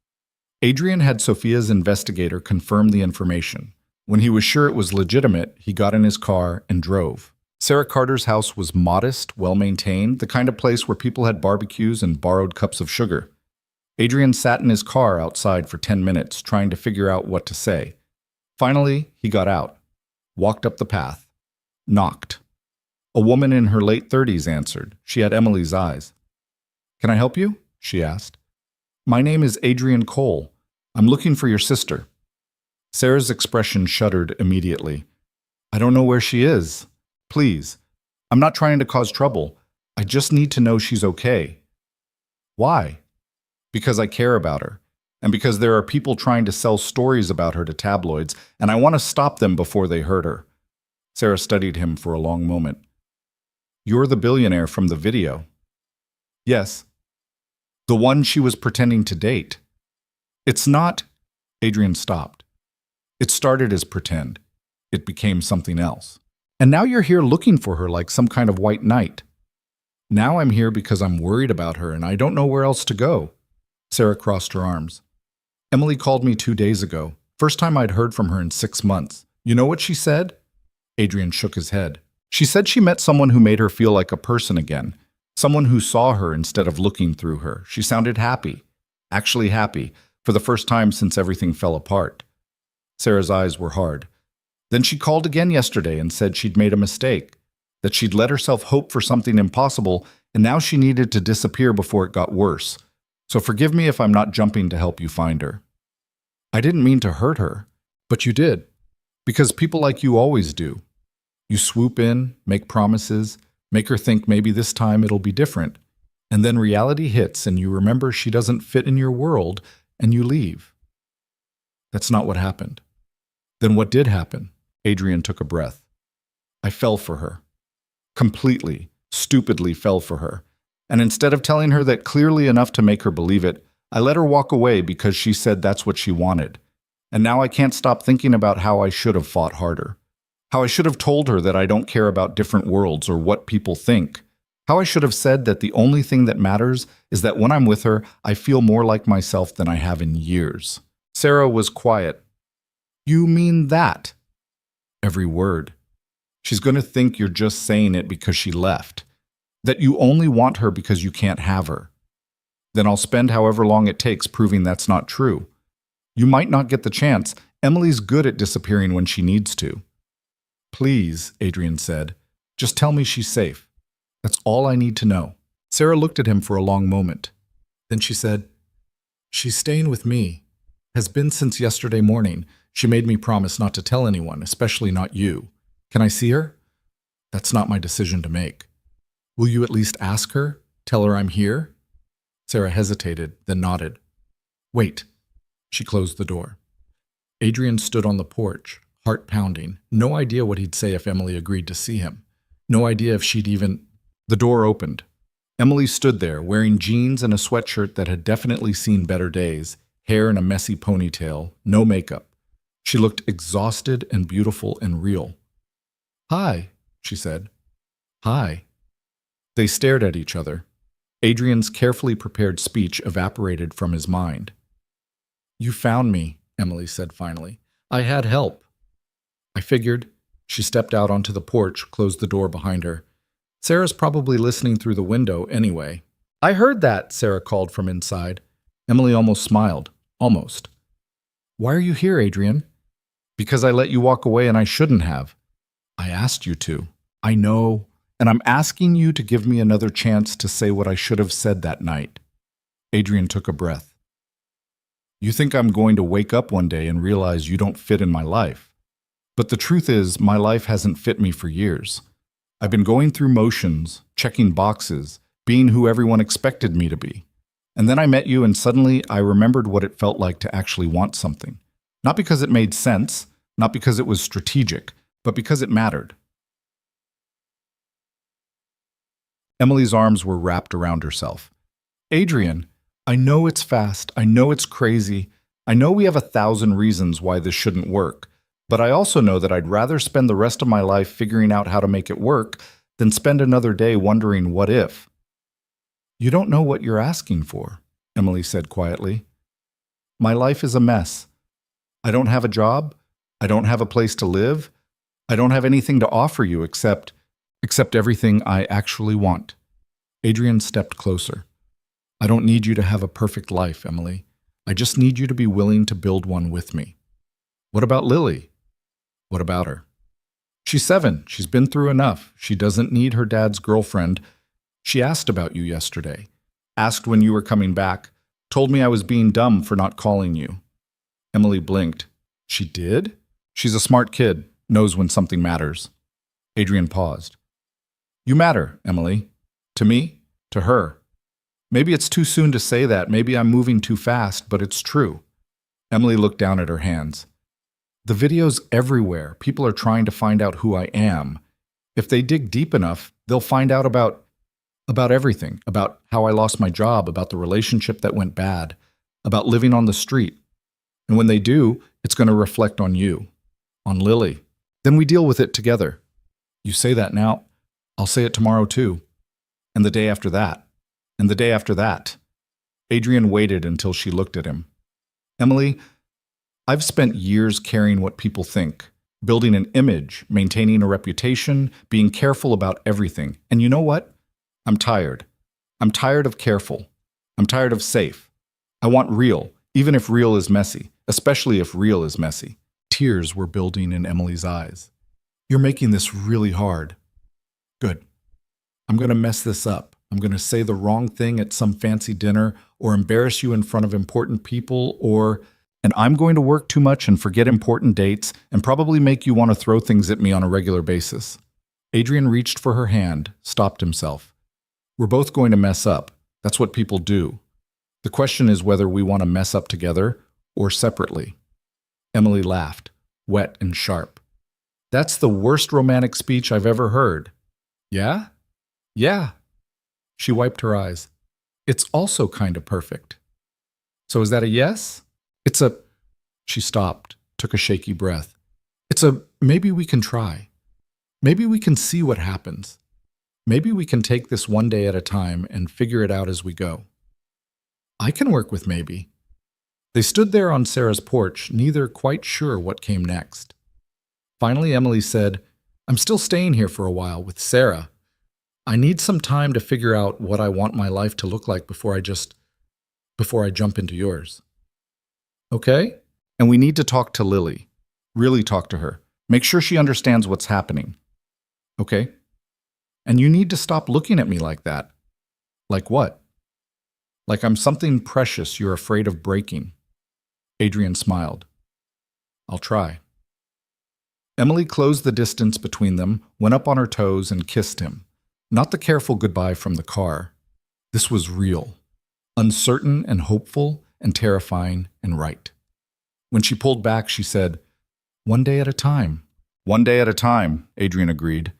Adrian had Sophia's investigator confirm the information. When he was sure it was legitimate, he got in his car and drove. Sarah Carter's house was modest, well-maintained, the kind of place where people had barbecues and borrowed cups of sugar. Adrian sat in his car outside for 10 minutes, trying to figure out what to say. Finally, he got out, walked up the path, knocked. A woman in her late 30s answered. She had Emily's eyes. "Can I help you?" she asked. "My name is Adrian Cole. I'm looking for your sister." Sarah's expression shuddered immediately. "I don't know where she is. Please. I'm not trying to cause trouble. I just need to know she's okay." "Why?" "Because I care about her, and because there are people trying to sell stories about her to tabloids, and I want to stop them before they hurt her." Sarah studied him for a long moment. "You're the billionaire from the video." "Yes." "The one she was pretending to date." "It's not—" Adrian stopped. "It started as pretend. It became something else. And now you're here looking for her like some kind of white knight." "Now I'm here because I'm worried about her and I don't know where else to go." Sarah crossed her arms. "Emily called me 2 days ago. First time I'd heard from her in 6 months. You know what she said?" Adrian shook his head. "She said she met someone who made her feel like a person again. Someone who saw her instead of looking through her. She sounded happy. Actually happy, for the first time since everything fell apart." Sarah's eyes were hard. "Then she called again yesterday and said she'd made a mistake, that she'd let herself hope for something impossible, and now she needed to disappear before it got worse. So forgive me if I'm not jumping to help you find her." "I didn't mean to hurt her." "But you did. Because people like you always do. You swoop in, make promises, make her think maybe this time it'll be different. And then reality hits and you remember she doesn't fit in your world and you leave." "That's not what happened." "Then what did happen?" Adrian took a breath. "I fell for her. Completely, stupidly fell for her. And instead of telling her that clearly enough to make her believe it, I let her walk away because she said that's what she wanted. And now I can't stop thinking about how I should have fought harder. How I should have told her that I don't care about different worlds or what people think. How I should have said that the only thing that matters is that when I'm with her, I feel more like myself than I have in years." Sarah was quiet. "You mean that?" "Every word. She's going to think you're just saying it because she left. That you only want her because you can't have her. Then I'll spend however long it takes proving that's not true. You might not get the chance. Emily's good at disappearing when she needs to." "Please," Adrian said, "just tell me she's safe. That's all I need to know." Sarah looked at him for a long moment. Then she said, "She's staying with me. Has been since yesterday morning. She made me promise not to tell anyone, especially not you. Can I see her?" "That's not my decision to make." "Will you at least ask her? Tell her I'm here?" Sarah hesitated, then nodded. "Wait." She closed the door. Adrian stood on the porch, heart pounding, no idea what he'd say if Emily agreed to see him. No idea if she'd even— The door opened. Emily stood there, wearing jeans and a sweatshirt that had definitely seen better days, hair in a messy ponytail, no makeup. She looked exhausted and beautiful and real. "Hi," she said. "Hi." They stared at each other. Adrian's carefully prepared speech evaporated from his mind. "You found me," Emily said finally. "I had help." "I figured." She stepped out onto the porch, closed the door behind her. "Sarah's probably listening through the window anyway." "I heard that," Sarah called from inside. Emily almost smiled. Almost. "Why are you here, Adrian?" "Because I let you walk away and I shouldn't have." "I asked you to." "I know. And I'm asking you to give me another chance to say what I should have said that night." Adrian took a breath. You think I'm going to wake up one day and realize you don't fit in my life. But the truth is, my life hasn't fit me for years. I've been going through motions, checking boxes, being who everyone expected me to be. And then I met you and suddenly I remembered what it felt like to actually want something. Not because it made sense, not because it was strategic, but because it mattered. Emily's arms were wrapped around herself. Adrian, I know it's fast, I know it's crazy, I know we have 1,000 reasons why this shouldn't work, but I also know that I'd rather spend the rest of my life figuring out how to make it work than spend another day wondering what if. You don't know what you're asking for, Emily said quietly. My life is a mess. I don't have a job, I don't have a place to live, I don't have anything to offer you except everything I actually want. Adrian stepped closer. I don't need you to have a perfect life, Emily. I just need you to be willing to build one with me. What about Lily? What about her? She's 7. She's been through enough. She doesn't need her dad's girlfriend. She asked about you yesterday. Asked when you were coming back. Told me I was being dumb for not calling you. Emily blinked. She did? She's a smart kid. Knows when something matters. Adrian paused. You matter, Emily. To me, to her. Maybe it's too soon to say that, maybe I'm moving too fast, but it's true. Emily looked down at her hands. The video's everywhere. People are trying to find out who I am. If they dig deep enough, they'll find out about everything, about how I lost my job, about the relationship that went bad, about living on the street. And when they do, it's going to reflect on you, on Lily. Then we deal with it together. You say that now, I'll say it tomorrow too. And the day after that. And the day after that. Adrian waited until she looked at him. Emily, I've spent years caring what people think, building an image, maintaining a reputation, being careful about everything. And you know what? I'm tired. I'm tired of careful. I'm tired of safe. I want real, even if real is messy, especially if real is messy. Tears were building in Emily's eyes. You're making this really hard. Good. I'm going to mess this up. I'm going to say the wrong thing at some fancy dinner or embarrass you in front of important people and I'm going to work too much and forget important dates and probably make you want to throw things at me on a regular basis. Adrian reached for her hand, stopped himself. We're both going to mess up. That's what people do. The question is whether we want to mess up together or separately. Emily laughed, wet and sharp. That's the worst romantic speech I've ever heard. Yeah? Yeah. She wiped her eyes. It's also kind of perfect. So is that a yes? She stopped, took a shaky breath. Maybe we can try. Maybe we can see what happens. Maybe we can take this one day at a time and figure it out as we go. I can work with maybe. They stood there on Sarah's porch, neither quite sure what came next. Finally, Emily said, I'm still staying here for a while with Sarah. I need some time to figure out what I want my life to look like before I jump into yours. Okay? And we need to talk to Lily. Really talk to her. Make sure she understands what's happening. Okay? And you need to stop looking at me like that. Like what? Like I'm something precious you're afraid of breaking. Adrian smiled. I'll try. Emily closed the distance between them, went up on her toes and kissed him. Not the careful goodbye from the car. This was real. Uncertain and hopeful and terrifying and right. When she pulled back, she said, One day at a time. One day at a time, Adrian agreed.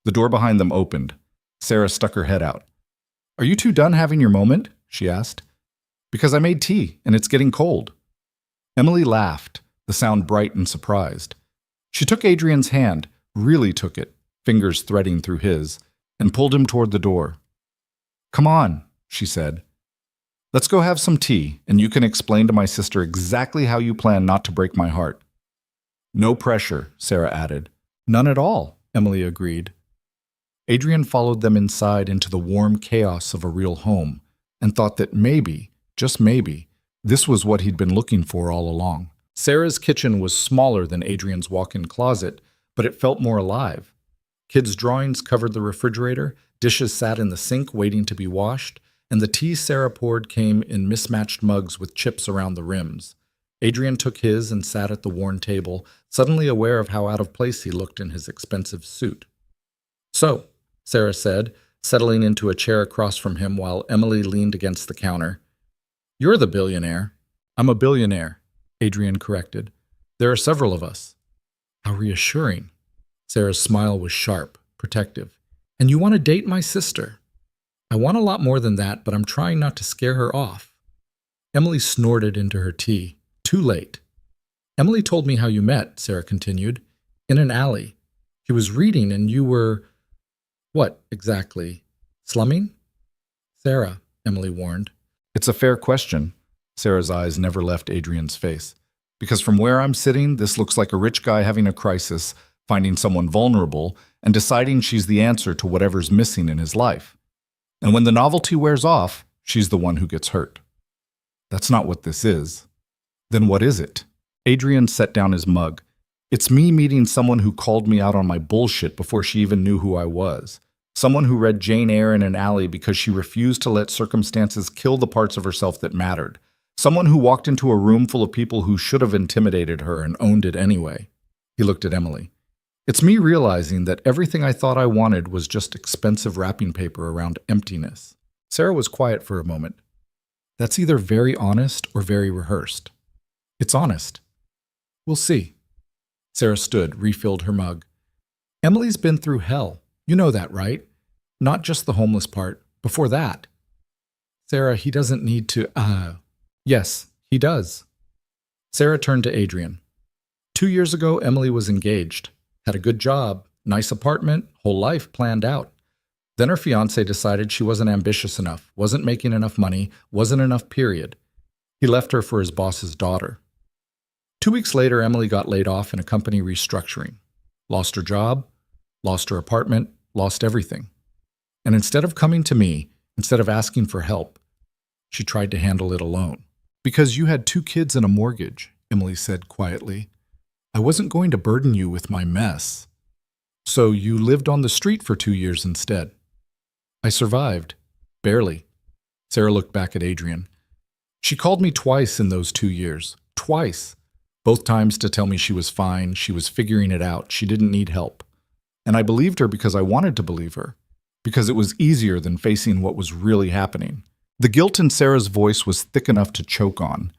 The door behind them opened. Sarah stuck her head out. Are you two done having your moment? She asked. Because I made tea, and it's getting cold. Emily laughed, the sound bright and surprised. She took Adrian's hand, really took it, fingers threading through his, and pulled him toward the door. Come on, she said. Let's go have some tea, and you can explain to my sister exactly how you plan not to break my heart. No pressure, Sarah added. None at all, Emily agreed. Adrian followed them inside into the warm chaos of a real home, and thought that maybe, just maybe, this was what he'd been looking for all along. Sarah's kitchen was smaller than Adrian's walk-in closet, but it felt more alive. Kids' drawings covered the refrigerator, dishes sat in the sink waiting to be washed, and the tea Sarah poured came in mismatched mugs with chips around the rims. Adrian took his and sat at the worn table, suddenly aware of how out of place he looked in his expensive suit. "So," Sarah said, settling into a chair across from him while Emily leaned against the counter. "You're the billionaire." "I'm a billionaire," Adrian corrected. "There are several of us." How reassuring. Sarah's smile was sharp, protective. "And you want to date my sister?" "I want a lot more than that, but I'm trying not to scare her off." Emily snorted into her tea. Too late. "Emily told me how you met," Sarah continued. "In an alley. She was reading and you were—" "What, exactly? Slumming?" "Sarah," Emily warned. "It's a fair question." Sarah's eyes never left Adrian's face. "Because from where I'm sitting, this looks like a rich guy having a crisis, finding someone vulnerable, and deciding she's the answer to whatever's missing in his life. And when the novelty wears off, she's the one who gets hurt. That's not what this is." "Then what is it?" Adrian set down his mug. "It's me meeting someone who called me out on my bullshit before she even knew who I was. Someone who read Jane Eyre in an alley because she refused to let circumstances kill the parts of herself that mattered. Someone who walked into a room full of people who should have intimidated her and owned it anyway." He looked at Emily. "It's me realizing that everything I thought I wanted was just expensive wrapping paper around emptiness." Sarah was quiet for a moment. "That's either very honest or very rehearsed." "It's honest." "We'll see." Sarah stood, refilled her mug. "Emily's been through hell. You know that, right? Not just the homeless part. Before that." "Sarah, he doesn't need to, Yes, he does." Sarah turned to Adrian. 2 years ago, Emily was engaged. Had a good job, nice apartment, whole life planned out. Then her fiancé decided she wasn't ambitious enough, wasn't making enough money, wasn't enough, period. He left her for his boss's daughter. 2 weeks later, Emily got laid off in a company restructuring. Lost her job, lost her apartment, lost everything. And instead of coming to me, instead of asking for help, she tried to handle it alone. "Because you had 2 kids and a mortgage," Emily said quietly. "I wasn't going to burden you with my mess. So you lived on the street for 2 years instead." "I survived. Barely." Sarah looked back at Adrian. "She called me twice in those 2 years. Twice. Both times to tell me she was fine, she was figuring it out, she didn't need help. And I believed her because I wanted to believe her, because it was easier than facing what was really happening." The guilt in Sarah's voice was thick enough to choke on.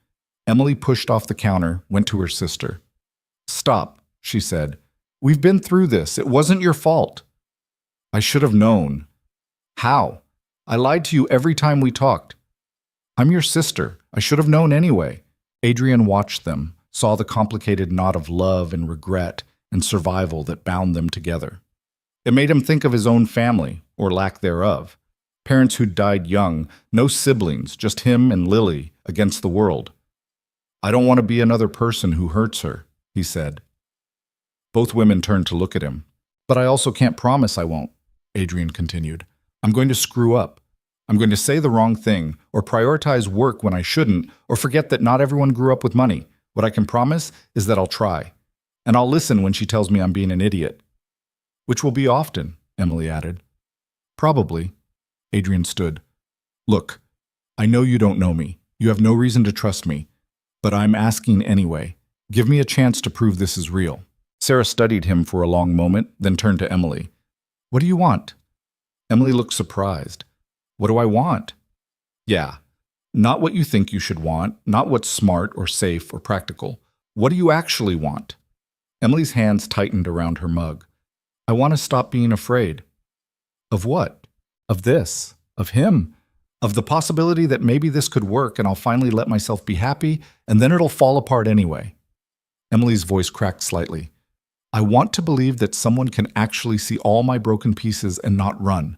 Emily pushed off the counter, went to her sister. "Stop," she said. "We've been through this. It wasn't your fault." "I should have known." "How? I lied to you every time we talked." "I'm your sister. I should have known anyway." Adrian watched them, saw the complicated knot of love and regret and survival that bound them together. It made him think of his own family, or lack thereof. Parents who'd died young, no siblings, just him and Lily against the world. "I don't want to be another person who hurts her," he said. Both women turned to look at him. "But I also can't promise I won't," Adrian continued. "I'm going to screw up. I'm going to say the wrong thing, or prioritize work when I shouldn't, or forget that not everyone grew up with money. What I can promise is that I'll try. And I'll listen when she tells me I'm being an idiot." "Which will be often," Emily added. "Probably." Adrian stood. "Look, I know you don't know me. You have no reason to trust me. But I'm asking anyway. Give me a chance to prove this is real." Sarah studied him for a long moment, then turned to Emily. "What do you want?" Emily looked surprised. "What do I want?" "Yeah. Not what you think you should want, not what's smart or safe or practical. What do you actually want?" Emily's hands tightened around her mug. "I want to stop being afraid." "Of what?" "Of this. Of him. Of the possibility that maybe this could work and I'll finally let myself be happy, and then it'll fall apart anyway." Emily's voice cracked slightly. "I want to believe that someone can actually see all my broken pieces and not run.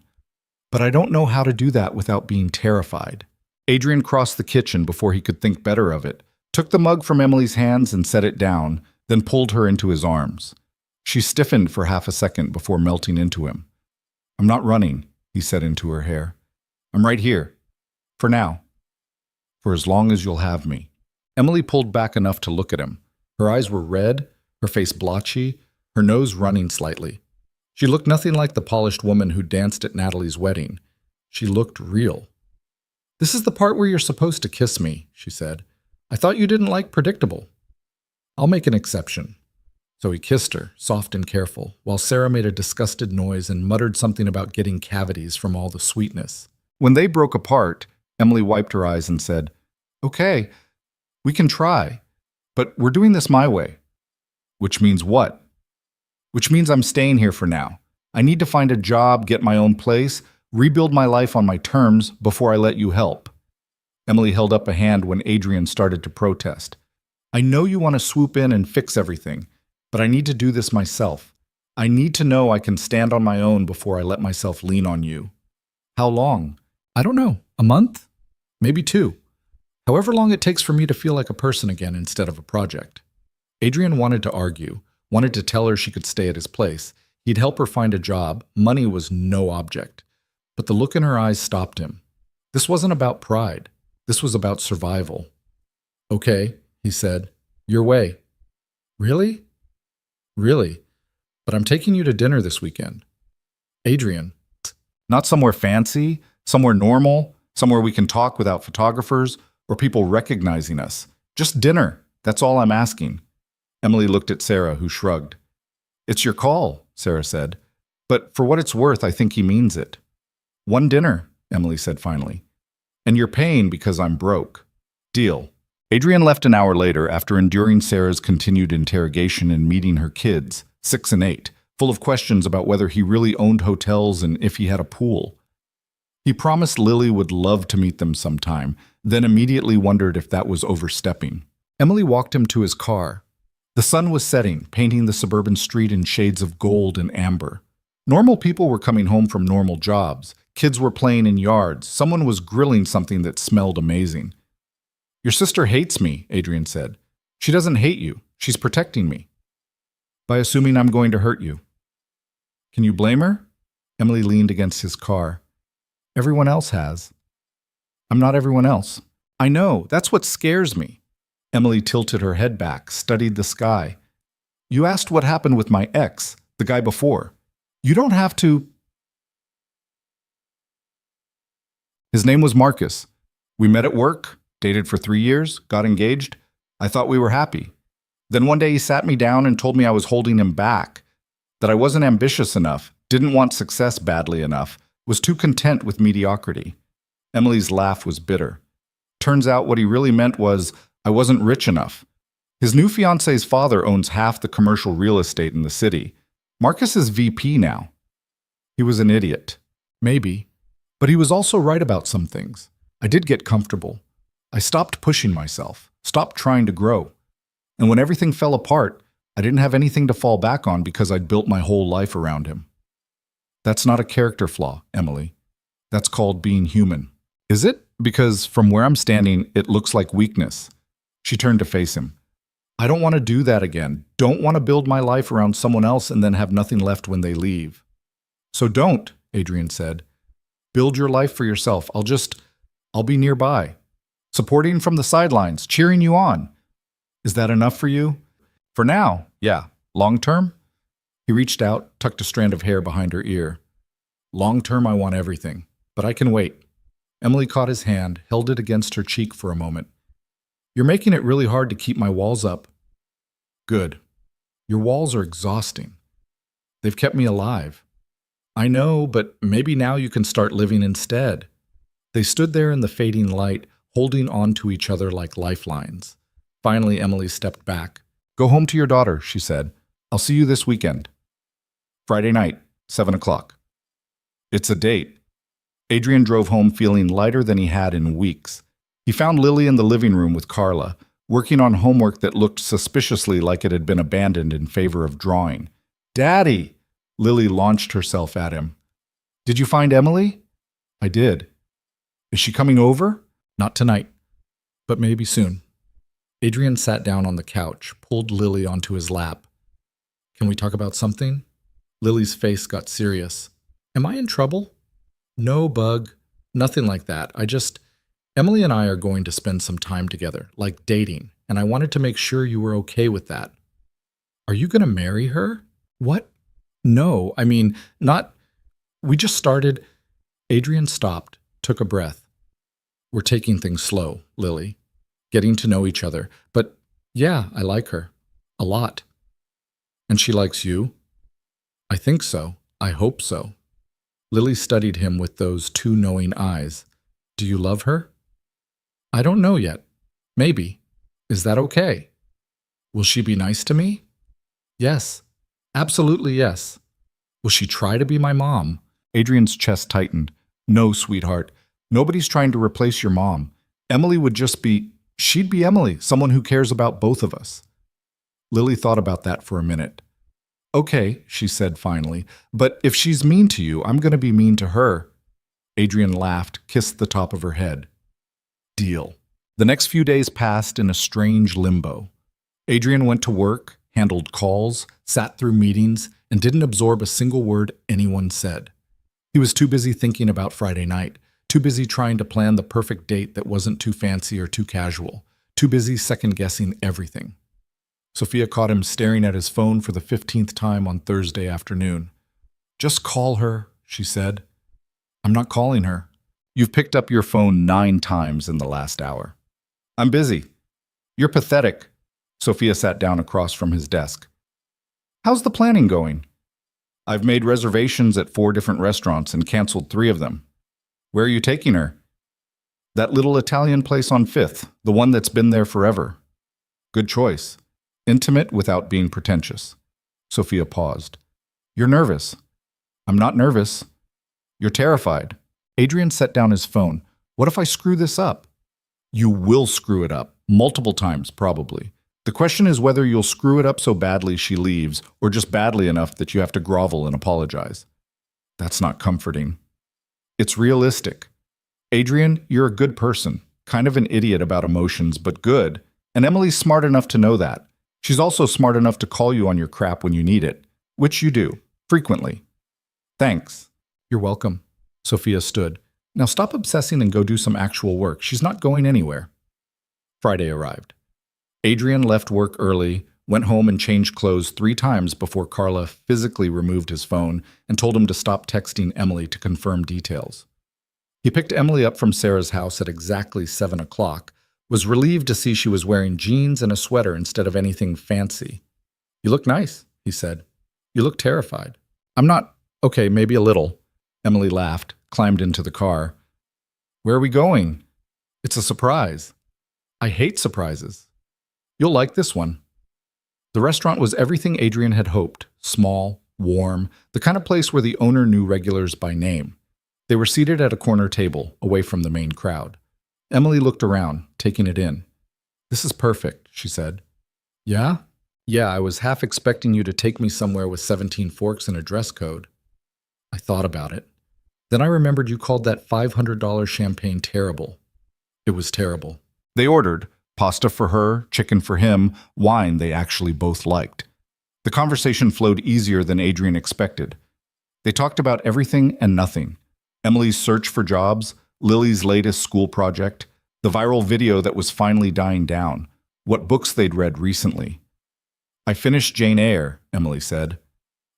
But I don't know how to do that without being terrified." Adrian crossed the kitchen before he could think better of it, took the mug from Emily's hands and set it down, then pulled her into his arms. She stiffened for half a second before melting into him. "I'm not running," he said into her hair. "I'm right here. For now. For as long as you'll have me." Emily pulled back enough to look at him. Her eyes were red, her face blotchy, her nose running slightly. She looked nothing like the polished woman who danced at Natalie's wedding. She looked real. This is the part where you're supposed to kiss me, she said. I thought you didn't like predictable. I'll make an exception. So he kissed her, soft and careful, while Sarah made a disgusted noise and muttered something about getting cavities from all the sweetness. When they broke apart, Emily wiped her eyes and said, Okay, we can try, but we're doing this my way. Which means what? Which means I'm staying here for now. I need to find a job, get my own place, rebuild my life on my terms before I let you help. Emily held up a hand when Adrian started to protest. I know you want to swoop in and fix everything, but I need to do this myself. I need to know I can stand on my own before I let myself lean on you. How long? I don't know. A month? Maybe 2. However long it takes for me to feel like a person again instead of a project. Adrian wanted to argue, wanted to tell her she could stay at his place. He'd help her find a job. Money was no object. But the look in her eyes stopped him. This wasn't about pride. This was about survival. Okay, he said. Your way. Really? Really? But I'm taking you to dinner this weekend. Adrian. Not somewhere fancy, somewhere normal, somewhere we can talk without photographers or people recognizing us. Just dinner. That's all I'm asking. Emily looked at Sarah, who shrugged. It's your call, Sarah said. But for what it's worth, I think he means it. One dinner, Emily said finally. And you're paying because I'm broke. Deal. Adrian left an hour later after enduring Sarah's continued interrogation and meeting her kids, 6 and 8, full of questions about whether he really owned hotels and if he had a pool. He promised Lily would love to meet them sometime, then immediately wondered if that was overstepping. Emily walked him to his car. The sun was setting, painting the suburban street in shades of gold and amber. Normal people were coming home from normal jobs. Kids were playing in yards. Someone was grilling something that smelled amazing. Your sister hates me, Adrian said. She doesn't hate you. She's protecting me. By assuming I'm going to hurt you. Can you blame her? Emily leaned against his car. Everyone else has. I'm not everyone else. I know. That's what scares me. Emily tilted her head back, studied the sky. You asked what happened with my ex, the guy before. You don't have to. His name was Marcus. We met at work, dated for 3 years, got engaged. I thought we were happy. Then one day he sat me down and told me I was holding him back, that I wasn't ambitious enough, didn't want success badly enough, was too content with mediocrity. Emily's laugh was bitter. Turns out what he really meant was I wasn't rich enough. His new fiancé's father owns half the commercial real estate in the city. Marcus is VP now. He was an idiot. Maybe. But he was also right about some things. I did get comfortable. I stopped pushing myself, stopped trying to grow. And when everything fell apart, I didn't have anything to fall back on because I'd built my whole life around him. That's not a character flaw, Emily. That's called being human. Is it? Because from where I'm standing, it looks like weakness. She turned to face him. I don't want to do that again. Don't want to build my life around someone else and then have nothing left when they leave. So don't, Adrian said. Build your life for yourself. I'll be nearby. Supporting from the sidelines, cheering you on. Is that enough for you? For now, yeah. Long term? He reached out, tucked a strand of hair behind her ear. Long term, I want everything. But I can wait. Emily caught his hand, held it against her cheek for a moment. You're making it really hard to keep my walls up. Good. Your walls are exhausting. They've kept me alive. I know, but maybe now you can start living instead. They stood there in the fading light, holding on to each other like lifelines. Finally, Emily stepped back. Go home to your daughter, she said. I'll see you this weekend. Friday night, 7 o'clock. It's a date. Adrian drove home feeling lighter than he had in weeks. He found Lily in the living room with Carla, working on homework that looked suspiciously like it had been abandoned in favor of drawing. Daddy! Lily launched herself at him. Did you find Emily? I did. Is she coming over? Not tonight, but maybe soon. Adrian sat down on the couch, pulled Lily onto his lap. Can we talk about something? Lily's face got serious. Am I in trouble? No, Bug. Nothing like that. Emily and I are going to spend some time together, like dating, and I wanted to make sure you were okay with that. Are you going to marry her? What? No, not. We just started. Adrian stopped, took a breath. We're taking things slow, Lily. Getting to know each other. But yeah, I like her. A lot. And she likes you? I think so. I hope so. Lily studied him with those two knowing eyes. Do you love her? I don't know yet. Maybe. Is that okay? Will she be nice to me? Yes. Absolutely yes. Will she try to be my mom? Adrian's chest tightened. No, sweetheart. Nobody's trying to replace your mom. Emily would just be... She'd be Emily, someone who cares about both of us. Lily thought about that for a minute. Okay, she said finally, but if she's mean to you, I'm going to be mean to her. Adrian laughed, kissed the top of her head. Deal. The next few days passed in a strange limbo. Adrian went to work, handled calls, sat through meetings, and didn't absorb a single word anyone said. He was too busy thinking about Friday night, too busy trying to plan the perfect date that wasn't too fancy or too casual, too busy second-guessing everything. Sophia caught him staring at his phone for the 15th time on Thursday afternoon. Just call her, she said. I'm not calling her. You've picked up your phone 9 times in the last hour. I'm busy. You're pathetic. Sophia sat down across from his desk. How's the planning going? I've made reservations at 4 different restaurants and canceled 3 of them. Where are you taking her? That little Italian place on 5th, the one that's been there forever. Good choice. Intimate without being pretentious. Sophia paused. You're nervous. I'm not nervous. You're terrified. Adrian set down his phone. What if I screw this up? You will screw it up. Multiple times, probably. The question is whether you'll screw it up so badly she leaves, or just badly enough that you have to grovel and apologize. That's not comforting. It's realistic. Adrian, you're a good person. Kind of an idiot about emotions, but good. And Emily's smart enough to know that. She's also smart enough to call you on your crap when you need it, which you do, frequently. Thanks. You're welcome. Sophia stood. Now stop obsessing and go do some actual work. She's not going anywhere. Friday arrived. Adrian left work early, went home and changed clothes 3 times before Carla physically removed his phone and told him to stop texting Emily to confirm details. He picked Emily up from Sarah's house at exactly 7 o'clock, was relieved to see she was wearing jeans and a sweater instead of anything fancy. You look nice, he said. You look terrified. I'm not. Okay, maybe a little. Emily laughed, climbed into the car. Where are we going? It's a surprise. I hate surprises. You'll like this one. The restaurant was everything Adrian had hoped. Small, warm, the kind of place where the owner knew regulars by name. They were seated at a corner table, away from the main crowd. Emily looked around, taking it in. This is perfect, she said. Yeah? Yeah, I was half expecting you to take me somewhere with 17 forks and a dress code. I thought about it. Then I remembered you called that $500 champagne terrible. It was terrible. They ordered pasta for her, chicken for him, wine they actually both liked. The conversation flowed easier than Adrian expected. They talked about everything and nothing. Emily's search for jobs, Lily's latest school project, the viral video that was finally dying down, what books they'd read recently. I finished Jane Eyre, Emily said.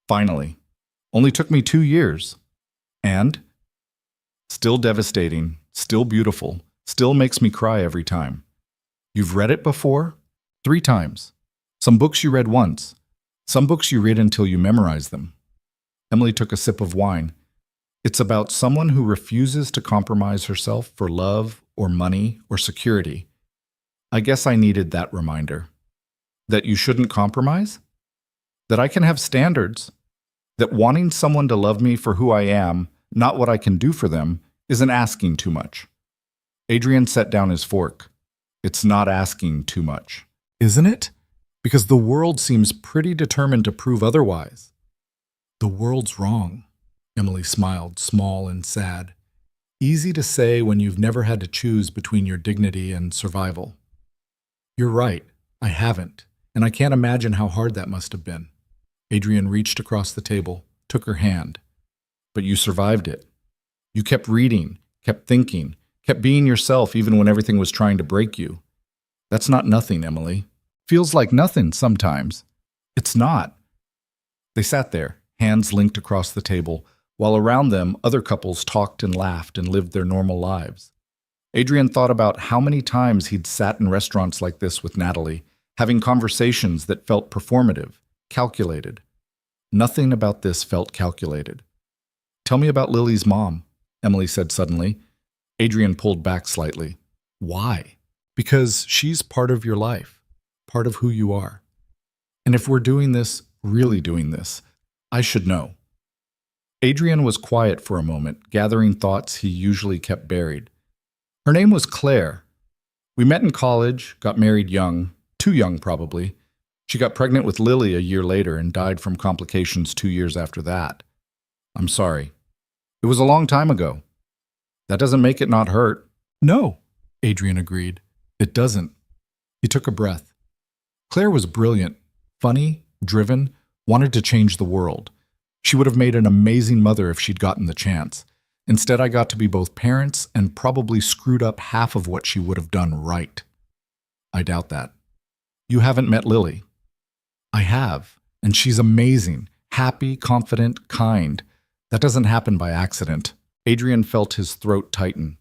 Finally. Only took me 2 years. And? Still devastating, still beautiful, still makes me cry every time. You've read it before? 3 times. Some books you read once. Some books you read until you memorize them. Emily took a sip of wine. It's about someone who refuses to compromise herself for love or money or security. I guess I needed that reminder. That you shouldn't compromise? That I can have standards? That wanting someone to love me for who I am, not what I can do for them, isn't asking too much. Adrian set down his fork. It's not asking too much. Isn't it? Because the world seems pretty determined to prove otherwise. The world's wrong. Emily smiled, small and sad. Easy to say when you've never had to choose between your dignity and survival. You're right, I haven't, and I can't imagine how hard that must have been. Adrian reached across the table, took her hand. But you survived it. You kept reading, kept thinking, kept being yourself even when everything was trying to break you. That's not nothing, Emily. Feels like nothing sometimes. It's not. They sat there, hands linked across the table, while around them other couples talked and laughed and lived their normal lives. Adrian thought about how many times he'd sat in restaurants like this with Natalie, having conversations that felt performative, calculated. Nothing about this felt calculated. "Tell me about Lily's mom," Emily said suddenly. Adrian pulled back slightly. "Why?" "Because she's part of your life, part of who you are. And if we're doing this, really doing this, I should know." Adrian was quiet for a moment, gathering thoughts he usually kept buried. Her name was Claire. We met in college, got married young, too young probably. She got pregnant with Lily a year later and died from complications 2 years after that. "I'm sorry. It was a long time ago. That doesn't make it not hurt." "No," Adrian agreed. "It doesn't." He took a breath. Claire was brilliant, funny, driven, wanted to change the world. She would have made an amazing mother if she'd gotten the chance. Instead, I got to be both parents and probably screwed up half of what she would have done right. "I doubt that." "You haven't met Lily." "I have, and she's amazing, happy, confident, kind. That doesn't happen by accident." Adrian felt his throat tighten.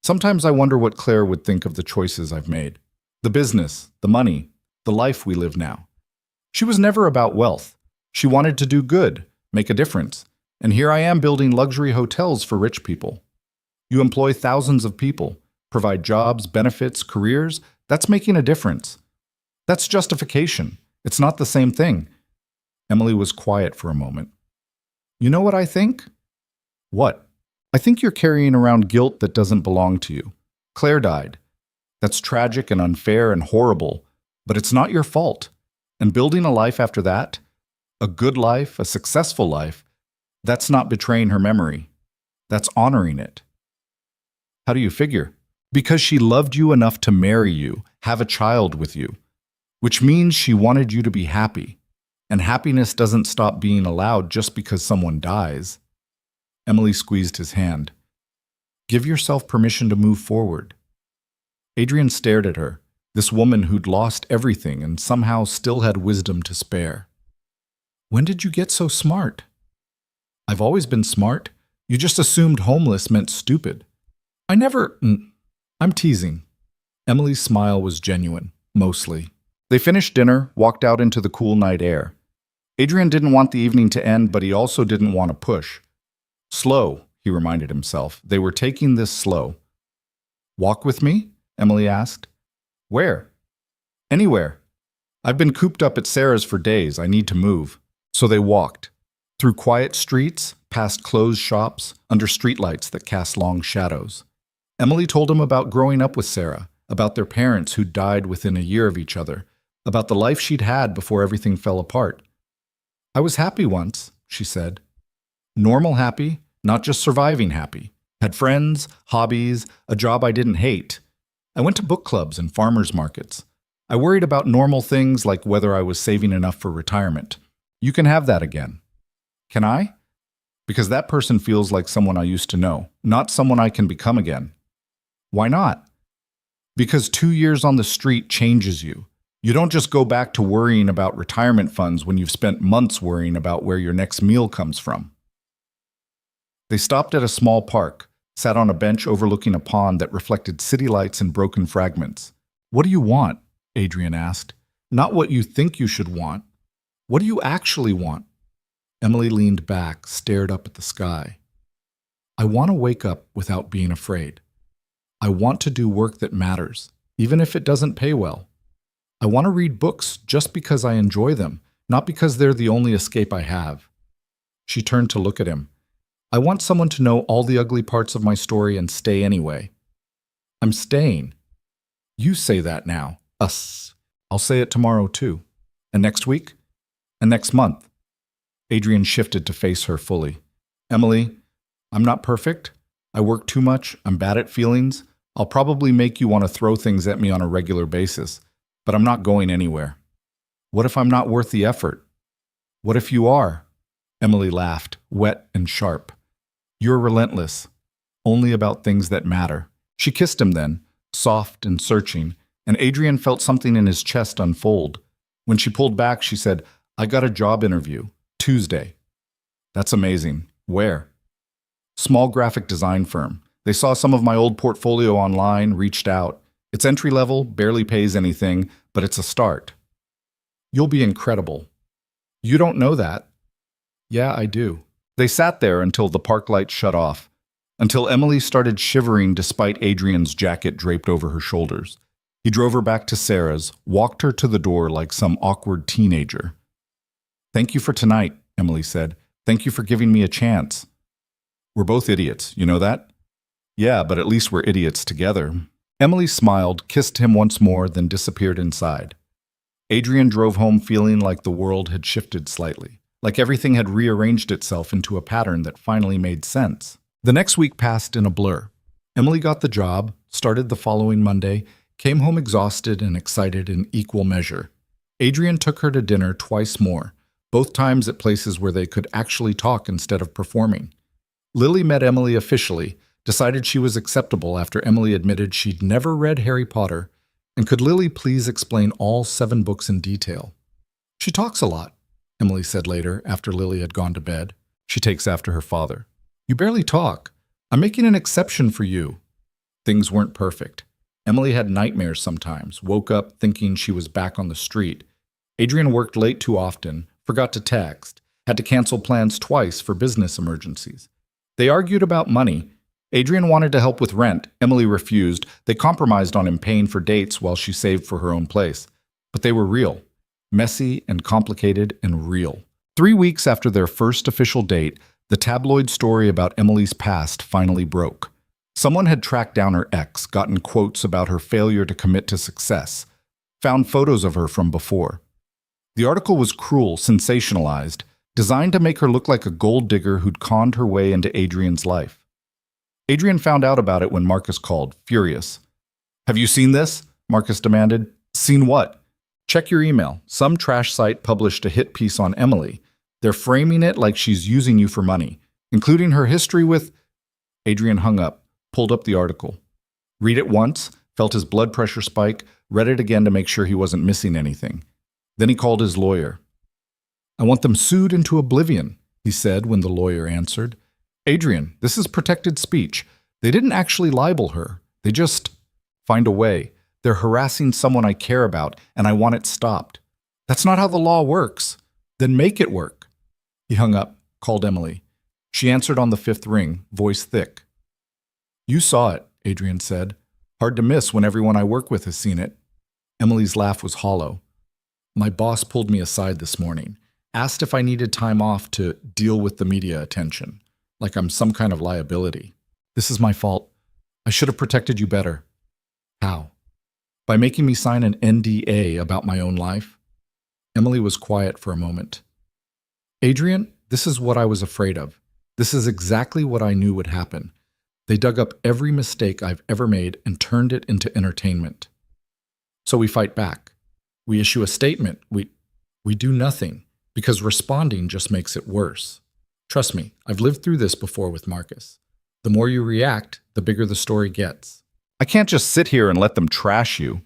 "Sometimes I wonder what Claire would think of the choices I've made. The business, the money, the life we live now. She was never about wealth. She wanted to do good, make a difference. And here I am building luxury hotels for rich people. You employ thousands of people, provide jobs, benefits, careers. That's making a difference. That's justification. It's not the same thing." Emily was quiet for a moment. "You know what I think?" "What?" "I think you're carrying around guilt that doesn't belong to you. Claire died. That's tragic and unfair and horrible, but it's not your fault. And building a life after that, a good life, a successful life, that's not betraying her memory. That's honoring it." "How do you figure?" "Because she loved you enough to marry you, have a child with you, which means she wanted you to be happy. And happiness doesn't stop being allowed just because someone dies." Emily squeezed his hand. "Give yourself permission to move forward." Adrian stared at her, this woman who'd lost everything and somehow still had wisdom to spare. "When did you get so smart?" "I've always been smart. You just assumed homeless meant stupid." "I never—" "I'm teasing." Emily's smile was genuine, mostly. They finished dinner, walked out into the cool night air. Adrian didn't want the evening to end, but he also didn't want to push. Slow, he reminded himself. They were taking this slow. "Walk with me?" Emily asked. "Where?" "Anywhere. I've been cooped up at Sarah's for days. I need to move." So they walked. Through quiet streets, past closed shops, under streetlights that cast long shadows. Emily told him about growing up with Sarah, about their parents who died within a year of each other, about the life she'd had before everything fell apart. "I was happy once," she said. "Normal happy, not just surviving happy. Had friends, hobbies, a job I didn't hate. I went to book clubs and farmers markets. I worried about normal things like whether I was saving enough for retirement. You can have that again." "Can I?" "Because that person feels like someone I used to know, not someone I can become again." "Why not?" "Because 2 years on the street changes you. You don't just go back to worrying about retirement funds when you've spent months worrying about where your next meal comes from." They stopped at a small park, sat on a bench overlooking a pond that reflected city lights and broken fragments. "What do you want?" Adrian asked. "Not what you think you should want. What do you actually want?" Emily leaned back, stared up at the sky. "I want to wake up without being afraid. I want to do work that matters, even if it doesn't pay well. I want to read books just because I enjoy them, not because they're the only escape I have." She turned to look at him. "I want someone to know all the ugly parts of my story and stay anyway." "I'm staying." "You say that now. Us. I'll say it tomorrow too. And next week? And next month." Adrian shifted to face her fully. "Emily, I'm not perfect. I work too much. I'm bad at feelings. I'll probably make you want to throw things at me on a regular basis. But I'm not going anywhere. What if I'm not worth the effort? What if you are?" Emily laughed, wet and sharp. "You're relentless. Only about things that matter." She kissed him then, soft and searching, and Adrian felt something in his chest unfold. When she pulled back, she said, "I got a job interview. Tuesday." "That's amazing. Where?" "Small graphic design firm. They saw some of my old portfolio online, reached out. It's entry level, barely pays anything, but it's a start. You'll be incredible. You don't know that. Yeah, I do. They sat there until the park lights shut off, until Emily started shivering despite Adrian's jacket draped over her shoulders. He drove her back to Sarah's, walked her to the door like some awkward teenager. Thank you for tonight, Emily said. Thank you for giving me a chance. We're both idiots, you know that? Yeah, but at least we're idiots together. Emily smiled, kissed him once more, then disappeared inside. Adrian drove home feeling like the world had shifted slightly, like everything had rearranged itself into a pattern that finally made sense. The next week passed in a blur. Emily got the job, started the following Monday, came home exhausted and excited in equal measure. Adrian took her to dinner twice more, both times at places where they could actually talk instead of performing. Lily met Emily officially, decided she was acceptable after Emily admitted she'd never read Harry Potter, and could Lily please explain all 7 books in detail? She talks a lot, Emily said later after Lily had gone to bed. She takes after her father. You barely talk. I'm making an exception for you. Things weren't perfect. Emily had nightmares sometimes, woke up thinking she was back on the street. Adrian worked late too often, forgot to text, had to cancel plans twice for business emergencies. They argued about money. Adrian wanted to help with rent. Emily refused. They compromised on him paying for dates while she saved for her own place. But they were real. Messy and complicated and real. 3 weeks after their first official date, the tabloid story about Emily's past finally broke. Someone had tracked down her ex, gotten quotes about her failure to commit to success, found photos of her from before. The article was cruel, sensationalized, designed to make her look like a gold digger who'd conned her way into Adrian's life. Adrian found out about it when Marcus called, furious. Have you seen this? Marcus demanded. Seen what? Check your email. Some trash site published a hit piece on Emily. They're framing it like she's using you for money, including her history with... Adrian hung up, pulled up the article. Read it once, felt his blood pressure spike, read it again to make sure he wasn't missing anything. Then he called his lawyer. I want them sued into oblivion, he said when the lawyer answered. Adrian, this is protected speech. They didn't actually libel her. They just find a way. They're harassing someone I care about, and I want it stopped. That's not how the law works. Then make it work. He hung up, called Emily. She answered on the 5th ring, voice thick. You saw it, Adrian said. Hard to miss when everyone I work with has seen it. Emily's laugh was hollow. My boss pulled me aside this morning, asked if I needed time off to deal with the media attention, like I'm some kind of liability. This is my fault. I should have protected you better. How? By making me sign an NDA about my own life? Emily was quiet for a moment. Adrian, this is what I was afraid of. This is exactly what I knew would happen. They dug up every mistake I've ever made and turned it into entertainment. So we fight back. We issue a statement. We do nothing, because responding just makes it worse. Trust me, I've lived through this before with Marcus. The more you react, the bigger the story gets. I can't just sit here and let them trash you.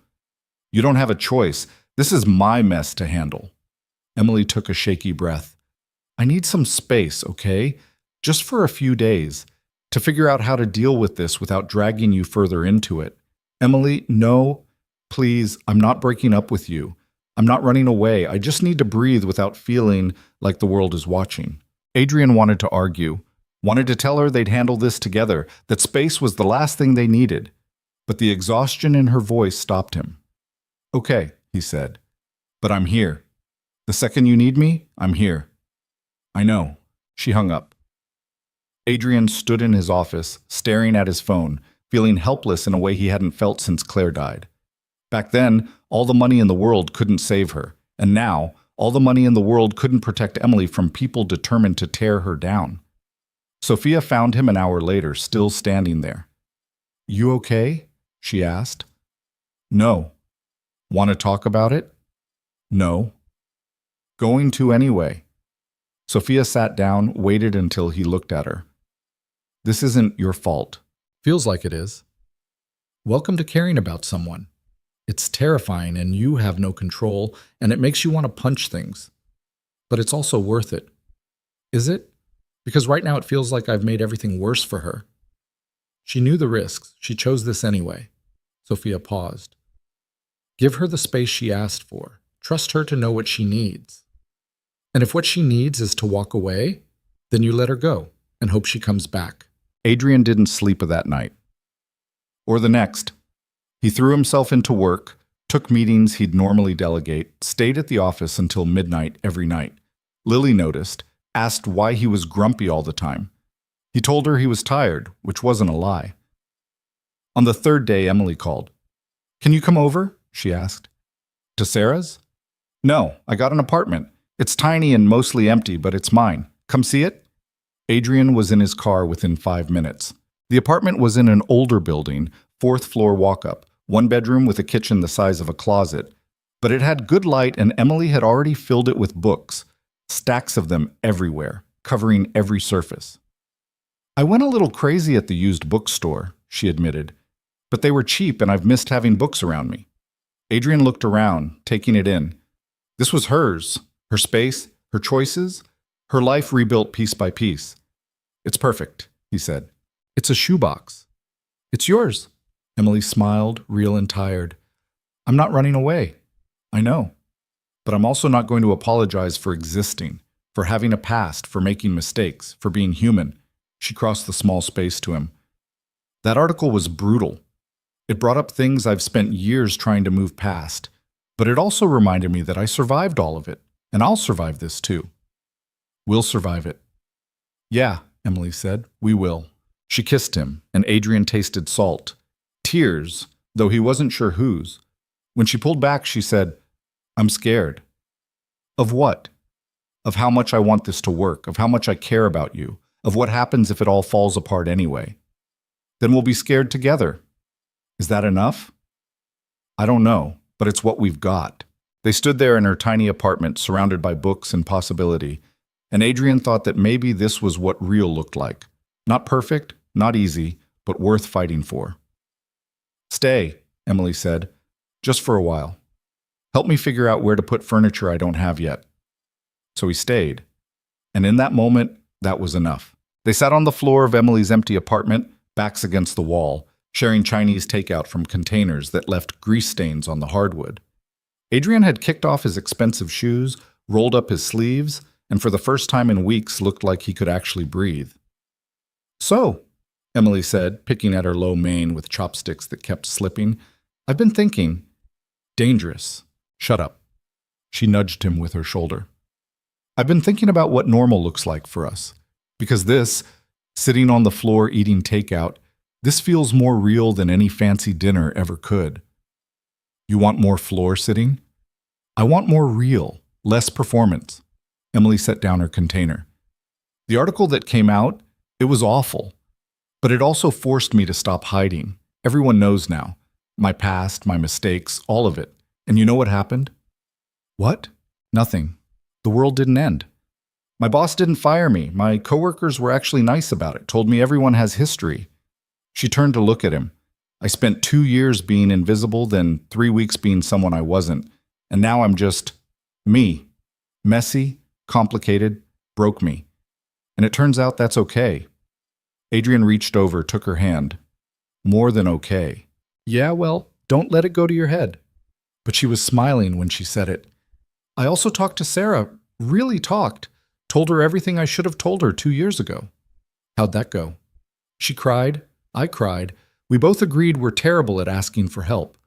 You don't have a choice. This is my mess to handle. Emily took a shaky breath. I need some space, okay? Just for a few days, to figure out how to deal with this without dragging you further into it. Emily, no, please, I'm not breaking up with you. I'm not running away. I just need to breathe without feeling like the world is watching. Adrian wanted to argue, wanted to tell her they'd handle this together, that space was the last thing they needed. But the exhaustion in her voice stopped him. Okay, he said, but I'm here. The second you need me, I'm here. I know. She hung up. Adrian stood in his office, staring at his phone, feeling helpless in a way he hadn't felt since Claire died. Back then, all the money in the world couldn't save her, and now, all the money in the world couldn't protect Emily from people determined to tear her down. Sophia found him an hour later, still standing there. You okay? She asked. No. Want to talk about it? No. Going to anyway. Sophia sat down, waited until he looked at her. This isn't your fault. Feels like it is. Welcome to caring about someone. It's terrifying and you have no control, and it makes you want to punch things. But it's also worth it. Is it? Because right now it feels like I've made everything worse for her. She knew the risks. She chose this anyway. Sophia paused. Give her the space she asked for. Trust her to know what she needs. And if what she needs is to walk away, then you let her go and hope she comes back. Adrian didn't sleep that night. Or the next. He threw himself into work, took meetings he'd normally delegate, stayed at the office until midnight every night. Lily noticed, asked why he was grumpy all the time. He told her he was tired, which wasn't a lie. On the third day, Emily called. Can you come over? She asked. To Sarah's? No, I got an apartment. It's tiny and mostly empty, but it's mine. Come see it? Adrian was in his car within 5 minutes. The apartment was in an older building, 4th floor walk-up, 1 bedroom with a kitchen the size of a closet. But it had good light and Emily had already filled it with books, stacks of them everywhere, covering every surface. I went a little crazy at the used bookstore, she admitted, but they were cheap and I've missed having books around me. Adrian looked around, taking it in. This was hers, her space, her choices, her life rebuilt piece by piece. It's perfect, he said. It's a shoebox. It's yours. Emily smiled, real and tired. I'm not running away. I know. But I'm also not going to apologize for existing, for having a past, for making mistakes, for being human. She crossed the small space to him. That article was brutal. It brought up things I've spent years trying to move past, but it also reminded me that I survived all of it, and I'll survive this too. We'll survive it. Yeah, Emily said, we will. She kissed him, and Adrian tasted salt. Tears, though he wasn't sure whose. When she pulled back, she said, I'm scared. Of what? Of how much I want this to work, of how much I care about you, of what happens if it all falls apart anyway. Then we'll be scared together. Is that enough? I don't know, but it's what we've got. They stood there in her tiny apartment, surrounded by books and possibility, and Adrian thought that maybe this was what real looked like. Not perfect, not easy, but worth fighting for. Stay, Emily said, just for a while. Help me figure out where to put furniture I don't have yet. So he stayed, and in that moment, that was enough. They sat on the floor of Emily's empty apartment, backs against the wall, sharing Chinese takeout from containers that left grease stains on the hardwood. Adrian had kicked off his expensive shoes, rolled up his sleeves, and for the first time in weeks looked like he could actually breathe. So, Emily said, picking at her low mane with chopsticks that kept slipping, I've been thinking. Dangerous. Shut up. She nudged him with her shoulder. I've been thinking about what normal looks like for us. Because this, sitting on the floor eating takeout, this feels more real than any fancy dinner ever could. You want more floor sitting? I want more real, less performance. Emily set down her container. The article that came out, it was awful. But it also forced me to stop hiding. Everyone knows now. My past, my mistakes, all of it. And you know what happened? What? Nothing. The world didn't end. My boss didn't fire me. My coworkers were actually nice about it, told me everyone has history. She turned to look at him. I spent 2 years being invisible, then 3 weeks being someone I wasn't. And now I'm just me. Messy, complicated, broke me. And it turns out that's okay. Adrian reached over, took her hand. More than okay. Yeah, well, don't let it go to your head. But she was smiling when she said it. I also talked to Sarah, really talked. Told her everything I should have told her 2 years ago. How'd that go? She cried. I cried. We both agreed we're terrible at asking for help.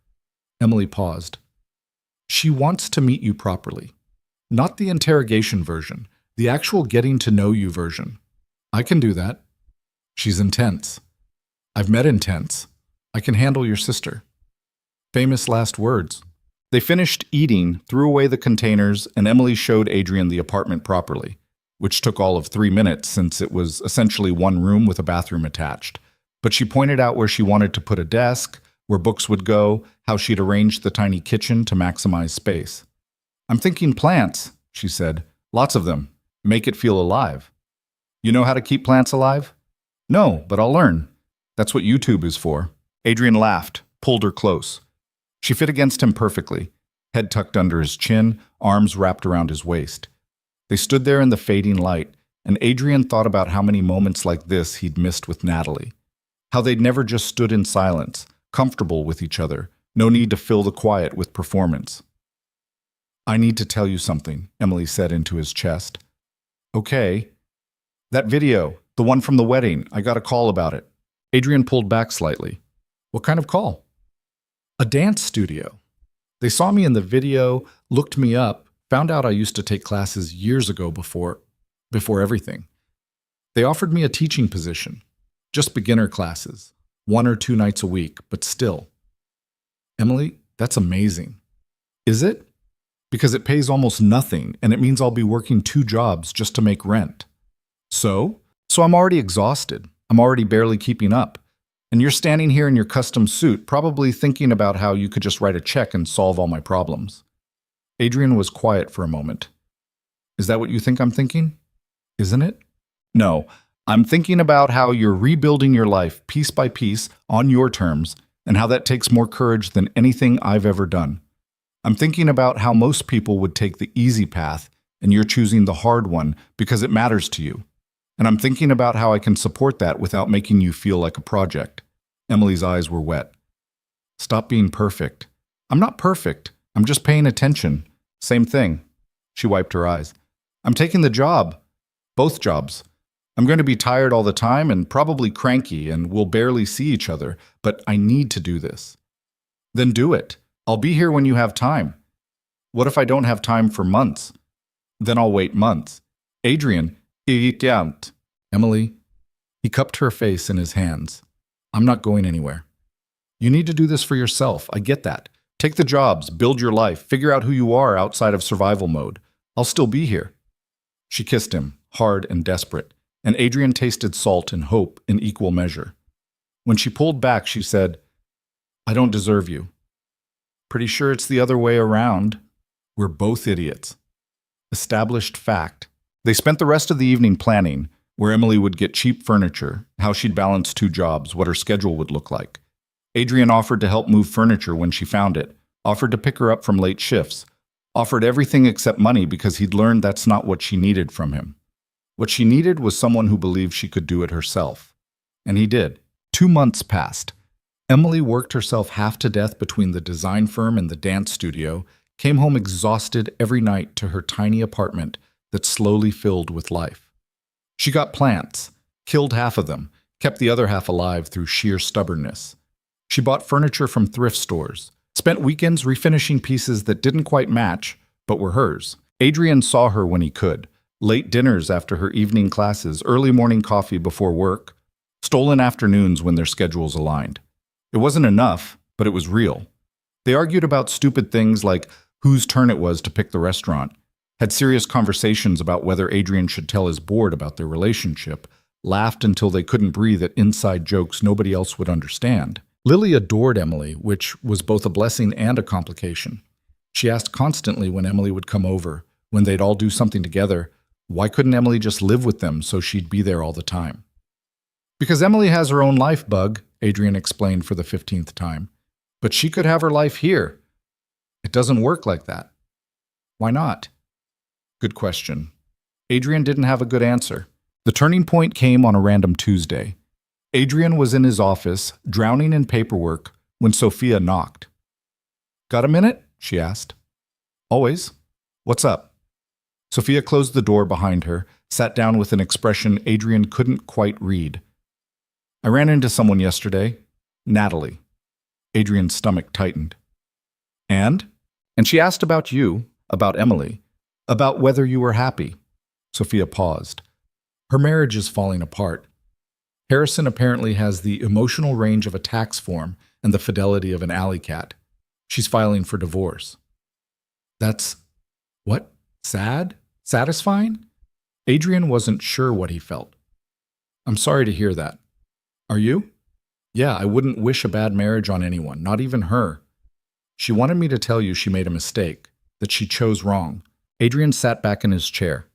Emily paused. She wants to meet you properly. Not the interrogation version, the actual getting to know you version. I can do that. She's intense. I've met intense. I can handle your sister. Famous last words. They finished eating, threw away the containers, and Emily showed Adrian the apartment properly, which took all of 3 minutes since it was essentially one room with a bathroom attached. But she pointed out where she wanted to put a desk, where books would go, how she'd arranged the tiny kitchen to maximize space. I'm thinking plants, she said. Lots of them. Make it feel alive. You know how to keep plants alive? No, but I'll learn. That's what YouTube is for. Adrian laughed, pulled her close. She fit against him perfectly, head tucked under his chin, arms wrapped around his waist. They stood there in the fading light, and Adrian thought about how many moments like this he'd missed with Natalie. How they'd never just stood in silence, comfortable with each other, no need to fill the quiet with performance. "I need to tell you something," Emily said into his chest. "Okay. That video, the one from the wedding, I got a call about it." Adrian pulled back slightly. "What kind of call?" "A dance studio. They saw me in the video, looked me up, found out I used to take classes years ago before everything. They offered me a teaching position. Just beginner classes, 1 or 2 nights a week, but still." "Emily, that's amazing." "Is it? Because it pays almost nothing, and it means I'll be working 2 jobs just to make rent." So I'm already exhausted. I'm already barely keeping up. And you're standing here in your custom suit, probably thinking about how you could just write a check and solve all my problems." Adrian was quiet for a moment. "Is that what you think I'm thinking? Isn't it?" "No, I'm thinking about how you're rebuilding your life piece by piece on your terms, and how that takes more courage than anything I've ever done. I'm thinking about how most people would take the easy path, and you're choosing the hard one because it matters to you. And I'm thinking about how I can support that without making you feel like a project." Emily's eyes were wet. "Stop being perfect." "I'm not perfect. I'm just paying attention." "Same thing." She wiped her eyes. "I'm taking the job. Both jobs. I'm going to be tired all the time and probably cranky, and we'll barely see each other, but I need to do this." "Then do it. I'll be here when you have time." "What if I don't have time for months?" "Then I'll wait months." "Adrian, il can't." "Emily." He cupped her face in his hands. "I'm not going anywhere. You need to do this for yourself. I get that. Take the jobs, build your life, figure out who you are outside of survival mode. I'll still be here." She kissed him, hard and desperate, and Adrian tasted salt and hope in equal measure. When she pulled back, she said, "I don't deserve you." "Pretty sure it's the other way around." "We're both idiots." Established fact. They spent the rest of the evening planning where Emily would get cheap furniture, how she'd balance 2 jobs, what her schedule would look like. Adrian offered to help move furniture when she found it, offered to pick her up from late shifts, offered everything except money because he'd learned that's not what she needed from him. What she needed was someone who believed she could do it herself. And he did. 2 months passed. Emily worked herself half to death between the design firm and the dance studio, came home exhausted every night to her tiny apartment that slowly filled with life. She got plants, killed half of them, kept the other half alive through sheer stubbornness. She bought furniture from thrift stores, spent weekends refinishing pieces that didn't quite match, but were hers. Adrian saw her when he could, late dinners after her evening classes, early morning coffee before work, stolen afternoons when their schedules aligned. It wasn't enough, but it was real. They argued about stupid things like whose turn it was to pick the restaurant, had serious conversations about whether Adrian should tell his board about their relationship, laughed until they couldn't breathe at inside jokes nobody else would understand. Lily adored Emily, which was both a blessing and a complication. She asked constantly when Emily would come over, when they'd all do something together, why couldn't Emily just live with them so she'd be there all the time? "Because Emily has her own life, Bug," Adrian explained for the 15th time. "But she could have her life here." "It doesn't work like that." "Why not?" Good question. Adrian didn't have a good answer. The turning point came on a random Tuesday. Adrian was in his office, drowning in paperwork, when Sophia knocked. "Got a minute?" she asked. "Always. What's up?" Sophia closed the door behind her, sat down with an expression Adrian couldn't quite read. "I ran into someone yesterday. Natalie." Adrian's stomach tightened. And she asked about you, about Emily, about whether you were happy. Sophia paused. "Her marriage is falling apart. Harrison apparently has the emotional range of a tax form and the fidelity of an alley cat. She's filing for divorce." "That's what? Sad? Satisfying?" Adrian wasn't sure what he felt. "I'm sorry to hear that." "Are you?" "Yeah, I wouldn't wish a bad marriage on anyone, not even her. She wanted me to tell you she made a mistake, that she chose wrong." Adrian sat back in his chair.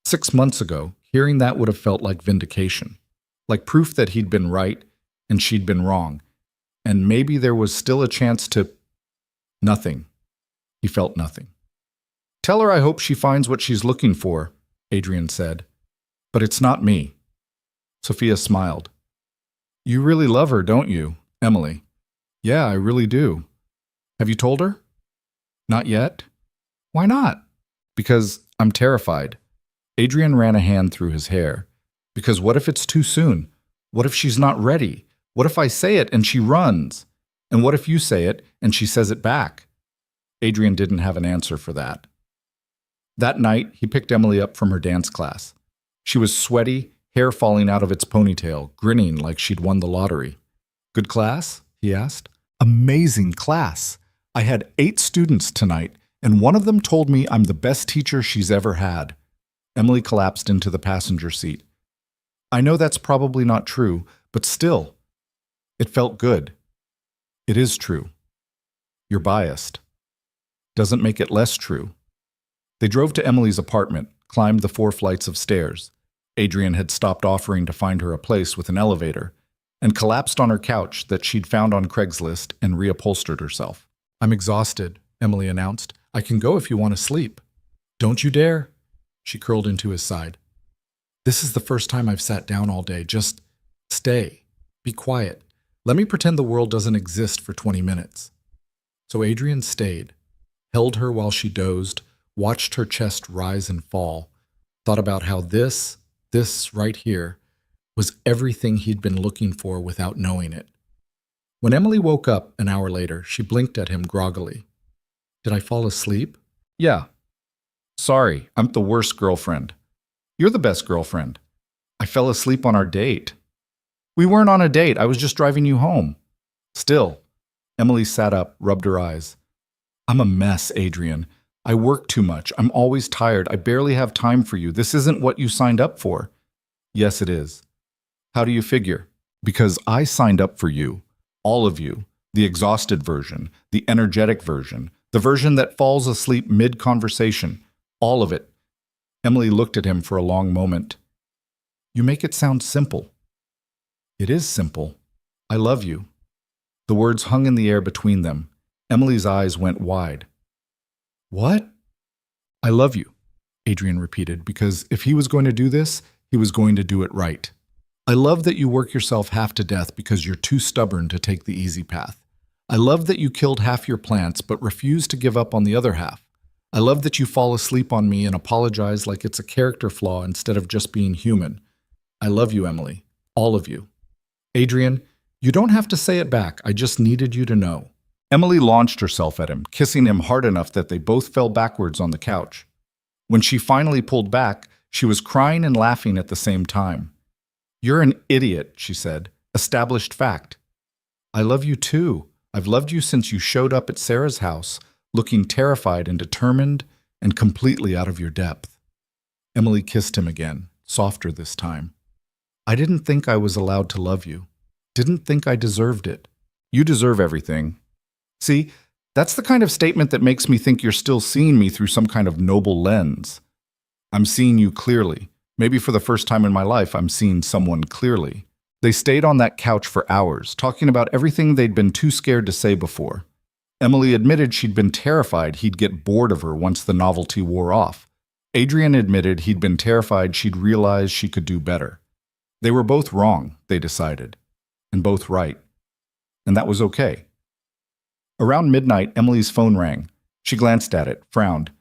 6 months ago, hearing that would have felt like vindication, like proof that he'd been right and she'd been wrong, and maybe there was still a chance to... Nothing. He felt nothing. "Tell her I hope she finds what she's looking for," Adrian said. "But it's not me." Sophia smiled. You really love her, don't you, Emily? Yeah, I really do. Have you told her? Not yet. Why not? Because I'm terrified. Adrian ran a hand through his hair. Because what if it's too soon? What if she's not ready? What if I say it and she runs? And what if you say it and she says it back? Adrian didn't have an answer for that. That night, he picked Emily up from her dance class. She was sweaty, hair falling out of its ponytail, grinning like she'd won the lottery. Good class? He asked. Amazing class. I had 8 students tonight, and one of them told me I'm the best teacher she's ever had. Emily collapsed into the passenger seat. I know that's probably not true, but still, it felt good. It is true. You're biased. Doesn't make it less true. They drove to Emily's apartment, climbed the 4 flights of stairs. Adrian had stopped offering to find her a place with an elevator, and collapsed on her couch that she'd found on Craigslist and reupholstered herself. I'm exhausted, Emily announced. I can go if you want to sleep. Don't you dare. She curled into his side. This is the first time I've sat down all day. Just stay. Be quiet. Let me pretend the world doesn't exist for 20 minutes. So Adrian stayed, held her while she dozed, watched her chest rise and fall, thought about how this right here, was everything he'd been looking for without knowing it. When Emily woke up an hour later, she blinked at him groggily. Did I fall asleep? Yeah. Sorry, I'm the worst girlfriend. You're the best girlfriend. I fell asleep on our date. We weren't on a date, I was just driving you home. Still, Emily sat up, rubbed her eyes. I'm a mess, Adrian. I work too much. I'm always tired. I barely have time for you. This isn't what you signed up for. Yes, it is. How do you figure? Because I signed up for you. All of you. The exhausted version. The energetic version. The version that falls asleep mid-conversation. All of it. Emily looked at him for a long moment. You make it sound simple. It is simple. I love you. The words hung in the air between them. Emily's eyes went wide. What? I love you, Adrian repeated, because if he was going to do this, he was going to do it right. I love that you work yourself half to death because you're too stubborn to take the easy path. I love that you killed half your plants but refuse to give up on the other half. I love that you fall asleep on me and apologize like it's a character flaw instead of just being human. I love you, Emily. All of you. Adrian, you don't have to say it back. I just needed you to know. Emily launched herself at him, kissing him hard enough that they both fell backwards on the couch. When she finally pulled back, she was crying and laughing at the same time. You're an idiot, she said. Established fact. I love you too. I've loved you since you showed up at Sarah's house, looking terrified and determined and completely out of your depth. Emily kissed him again, softer this time. I didn't think I was allowed to love you. Didn't think I deserved it. You deserve everything. See, that's the kind of statement that makes me think you're still seeing me through some kind of noble lens. I'm seeing you clearly. Maybe for the first time in my life, I'm seeing someone clearly. They stayed on that couch for hours, talking about everything they'd been too scared to say before. Emily admitted she'd been terrified he'd get bored of her once the novelty wore off. Adrian admitted he'd been terrified she'd realize she could do better. They were both wrong, they decided, and both right. And that was okay. Around midnight, Emily's phone rang. She glanced at it, frowned.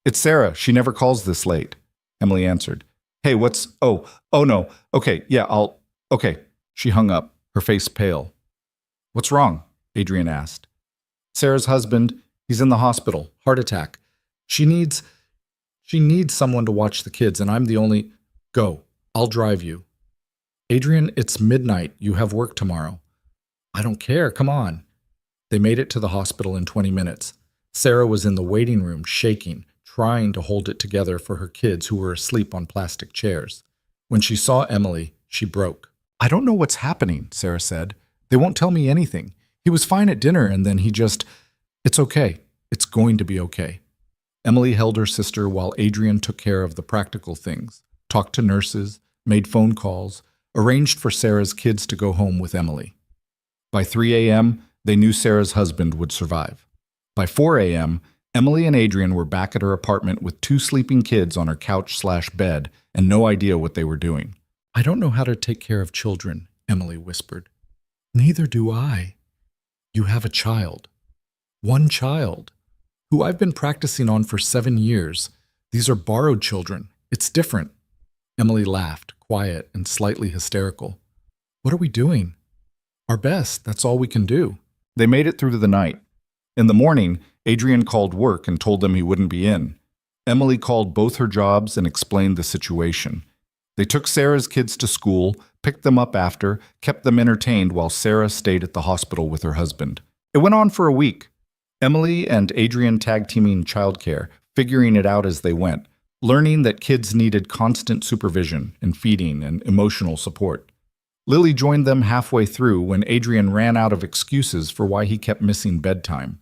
It's Sarah. She never calls this late. Emily answered. Hey, oh no. Okay, yeah, okay. She hung up, her face pale. What's wrong? Adrian asked. Sarah's husband, he's in the hospital, heart attack. She needs someone to watch the kids, and I'm the only... Go, I'll drive you. Adrian, it's midnight. You have work tomorrow. I don't care, come on. They made it to the hospital in 20 minutes. Sarah was in the waiting room, shaking, trying to hold it together for her kids who were asleep on plastic chairs. When she saw Emily, she broke. I don't know what's happening, Sarah said. They won't tell me anything. He was fine at dinner and then he just... It's okay. It's going to be okay. Emily held her sister while Adrian took care of the practical things, talked to nurses, made phone calls, arranged for Sarah's kids to go home with Emily. By 3 a.m., they knew Sarah's husband would survive. By 4 a.m., Emily and Adrian were back at her apartment with 2 sleeping kids on her couch/bed and no idea what they were doing. I don't know how to take care of children, Emily whispered. Neither do I. You have a child. One child, who I've been practicing on for 7 years. These are borrowed children. It's different. Emily laughed, quiet and slightly hysterical. What are we doing? Our best. That's all we can do. They made it through the night. In the morning, Adrian called work and told them he wouldn't be in. Emily called both her jobs and explained the situation. They took Sarah's kids to school, picked them up after, kept them entertained while Sarah stayed at the hospital with her husband. It went on for a week. Emily and Adrian tag-teaming childcare, figuring it out as they went, learning that kids needed constant supervision and feeding and emotional support. Lily joined them halfway through when Adrian ran out of excuses for why he kept missing bedtime.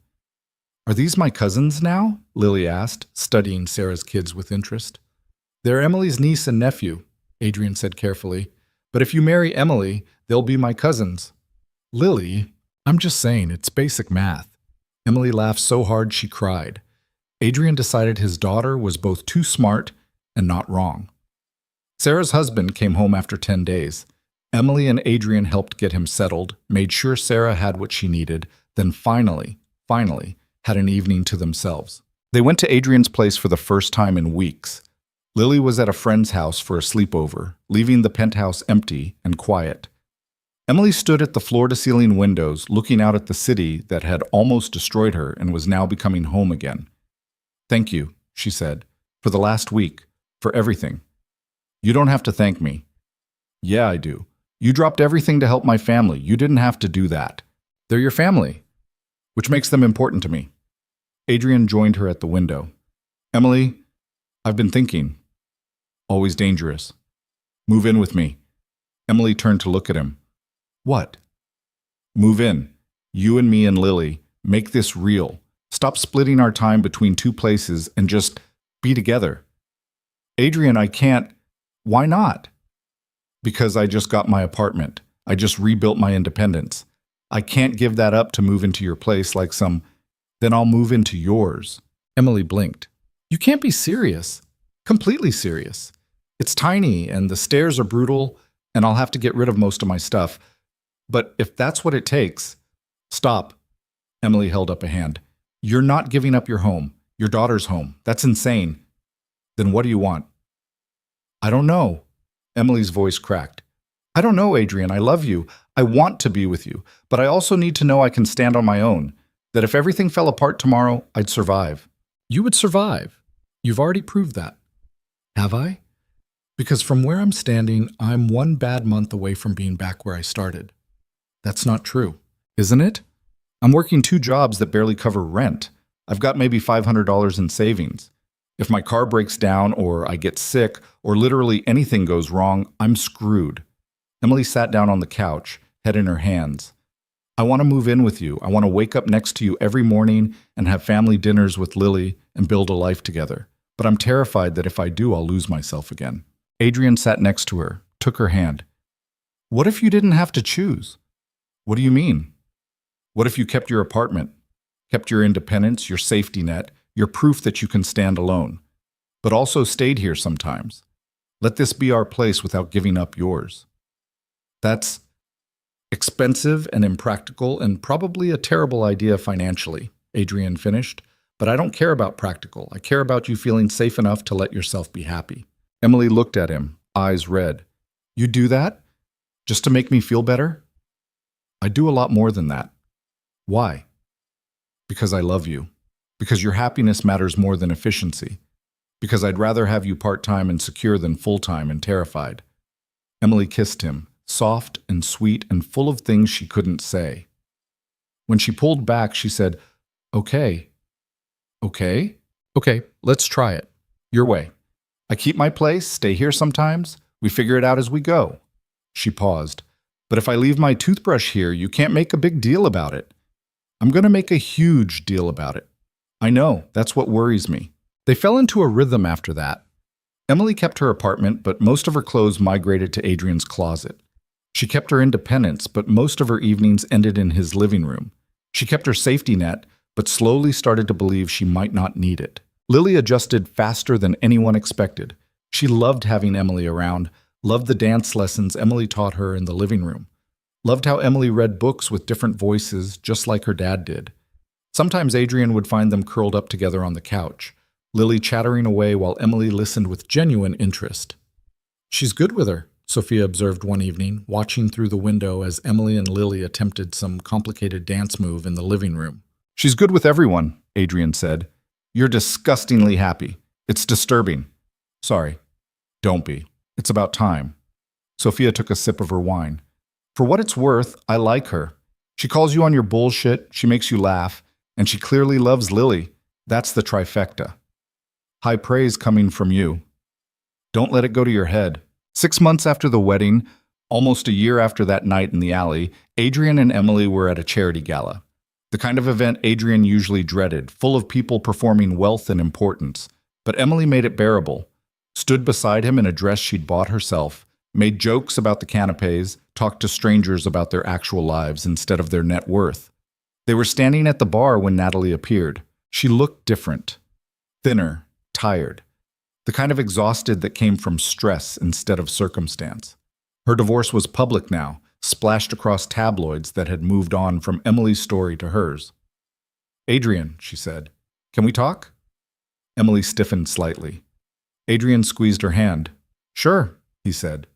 Are these my cousins now? Lily asked, studying Sarah's kids with interest. They're Emily's niece and nephew, Adrian said carefully. But if you marry Emily, they'll be my cousins. Lily, I'm just saying, it's basic math. Emily laughed so hard she cried. Adrian decided his daughter was both too smart and not wrong. Sarah's husband came home after 10 days. Emily and Adrian helped get him settled, made sure Sarah had what she needed, then finally, had an evening to themselves. They went to Adrian's place for the first time in weeks. Lily was at a friend's house for a sleepover, leaving the penthouse empty and quiet. Emily stood at the floor-to-ceiling windows, looking out at the city that had almost destroyed her and was now becoming home again. Thank you, she said, for the last week, for everything. You don't have to thank me. Yeah, I do. You dropped everything to help my family. You didn't have to do that. They're your family, which makes them important to me. Adrian joined her at the window. Emily, I've been thinking. Always dangerous. Move in with me. Emily turned to look at him. What? Move in. You and me and Lily. Make this real. Stop splitting our time between two places and just be together. Adrian, I can't. Why not? Because I just got my apartment. I just rebuilt my independence. I can't give that up to move into your place like some. Then I'll move into yours. Emily blinked. You can't be serious. Completely serious. It's tiny and the stairs are brutal and I'll have to get rid of most of my stuff. But if that's what it takes. Stop. Emily held up a hand. You're not giving up your home, your daughter's home. That's insane. Then what do you want? I don't know. Emily's voice cracked. I don't know, Adrian. I love you. I want to be with you. But I also need to know I can stand on my own. That if everything fell apart tomorrow, I'd survive. You would survive. You've already proved that. Have I? Because from where I'm standing, I'm one bad month away from being back where I started. That's not true, isn't it? I'm working 2 jobs that barely cover rent. I've got maybe $500 in savings. If my car breaks down or I get sick or literally anything goes wrong, I'm screwed. Emily sat down on the couch, head in her hands. I want to move in with you. I want to wake up next to you every morning and have family dinners with Lily and build a life together. But I'm terrified that if I do, I'll lose myself again. Adrian sat next to her, took her hand. What if you didn't have to choose? What do you mean? What if you kept your apartment, kept your independence, your safety net, your proof that you can stand alone, but also stayed here sometimes? Let this be our place without giving up yours. That's expensive and impractical and probably a terrible idea financially, Adrian finished. But I don't care about practical. I care about you feeling safe enough to let yourself be happy. Emily looked at him, eyes red. You do that? Just to make me feel better? I do a lot more than that. Why? Because I love you. Because your happiness matters more than efficiency. Because I'd rather have you part-time and secure than full-time and terrified. Emily kissed him, soft and sweet and full of things she couldn't say. When she pulled back, she said, Okay. Okay? Okay, let's try it. Your way. I keep my place, stay here sometimes. We figure it out as we go. She paused. But if I leave my toothbrush here, you can't make a big deal about it. I'm going to make a huge deal about it. I know, that's what worries me. They fell into a rhythm after that. Emily kept her apartment, but most of her clothes migrated to Adrian's closet. She kept her independence, but most of her evenings ended in his living room. She kept her safety net, but slowly started to believe she might not need it. Lily adjusted faster than anyone expected. She loved having Emily around, loved the dance lessons Emily taught her in the living room. Loved how Emily read books with different voices, just like her dad did. Sometimes Adrian would find them curled up together on the couch, Lily chattering away while Emily listened with genuine interest. "She's good with her," Sophia observed one evening, watching through the window as Emily and Lily attempted some complicated dance move in the living room. "She's good with everyone," Adrian said. "You're disgustingly happy. It's disturbing." "Sorry. Don't be. It's about time." Sophia took a sip of her wine. "For what it's worth, I like her. She calls you on your bullshit, she makes you laugh, and she clearly loves Lily. That's the trifecta. High praise coming from you. Don't let it go to your head." 6 months after the wedding, almost a year after that night in the alley, Adrian and Emily were at a charity gala. The kind of event Adrian usually dreaded, full of people performing wealth and importance. But Emily made it bearable, stood beside him in a dress she'd bought herself, made jokes about the canapes, talked to strangers about their actual lives instead of their net worth. They were standing at the bar when Natalie appeared. She looked different, thinner, tired, the kind of exhausted that came from stress instead of circumstance. Her divorce was public now, splashed across tabloids that had moved on from Emily's story to hers. "Adrian," she said, "can we talk?" Emily stiffened slightly. Adrian squeezed her hand. "Sure," he said.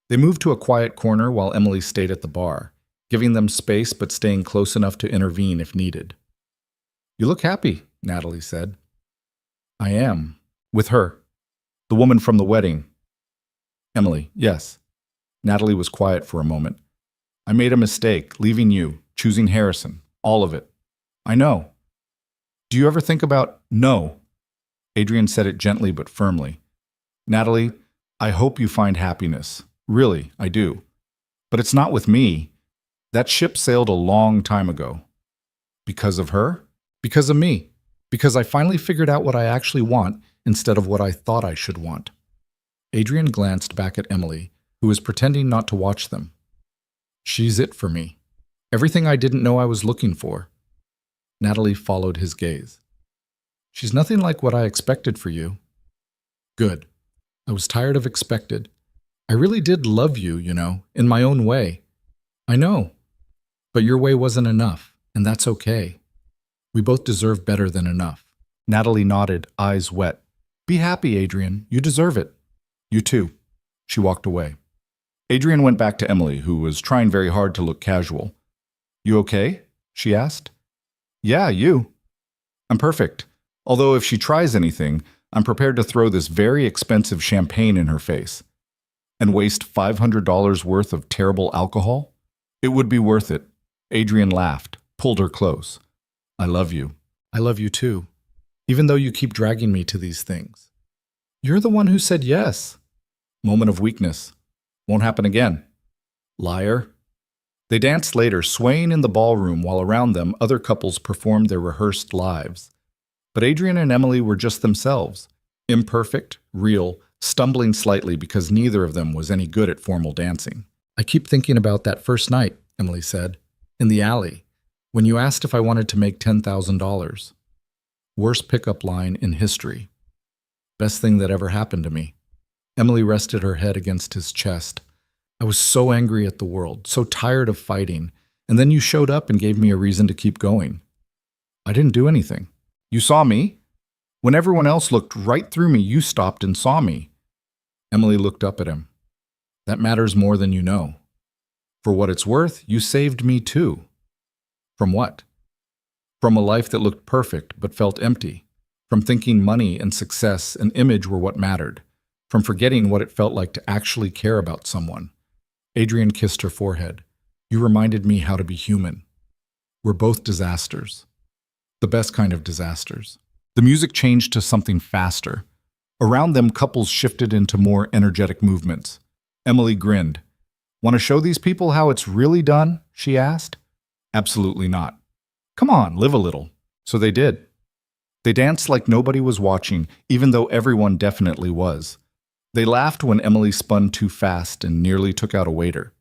They moved to a quiet corner while Emily stayed at the bar, giving them space but staying close enough to intervene if needed. "You look happy," Natalie said. "I am. With her. The woman from the wedding." Emily, "Yes." Natalie was quiet for a moment. "I made a mistake, leaving you, choosing Harrison. All of it. I know. Do you ever think about—" "No." Adrian said it gently but firmly. "Natalie, I hope you find happiness. Really, I do. But it's not with me. That ship sailed a long time ago." "Because of her?" "Because of me. Because I finally figured out what I actually want instead of what I thought I should want." Adrian glanced back at Emily, who was pretending not to watch them. "She's it for me. Everything I didn't know I was looking for." Natalie followed his gaze. "She's nothing like what I expected for you." "Good. I was tired of expected. I really did love you, in my own way. I know. But your way wasn't enough, and that's okay. We both deserve better than enough." Natalie nodded, eyes wet. "Be happy, Adrian. You deserve it." "You too." She walked away. Adrian went back to Emily, who was trying very hard to look casual. "You okay?" she asked. "Yeah, you." "I'm perfect. Although if she tries anything, I'm prepared to throw this very expensive champagne in her face." "And waste $500 worth of terrible alcohol?" "It would be worth it." Adrian laughed, pulled her close. "I love you." "I love you too. Even though you keep dragging me to these things." "You're the one who said yes." "Moment of weakness. Won't happen again." "Liar." They danced later, swaying in the ballroom while around them other couples performed their rehearsed lives. But Adrian and Emily were just themselves, imperfect, real, stumbling slightly because neither of them was any good at formal dancing. "I keep thinking about that first night," Emily said, "in the alley, when you asked if I wanted to make $10,000. Worst pickup line in history. Best thing that ever happened to me." Emily rested her head against his chest. "I was so angry at the world, so tired of fighting, and then you showed up and gave me a reason to keep going." "I didn't do anything." "You saw me? When everyone else looked right through me, you stopped and saw me." Emily looked up at him. "That matters more than you know. For what it's worth, you saved me too." "From what?" "From a life that looked perfect but felt empty. From thinking money and success and image were what mattered. From forgetting what it felt like to actually care about someone." Adrian kissed her forehead. "You reminded me how to be human. We're both disasters. The best kind of disasters." The music changed to something faster. Around them, couples shifted into more energetic movements. Emily grinned. "Want to show these people how it's really done?" she asked. "Absolutely not." "Come on, live a little." So they did. They danced like nobody was watching, even though everyone definitely was. They laughed when Emily spun too fast and nearly took out a waiter.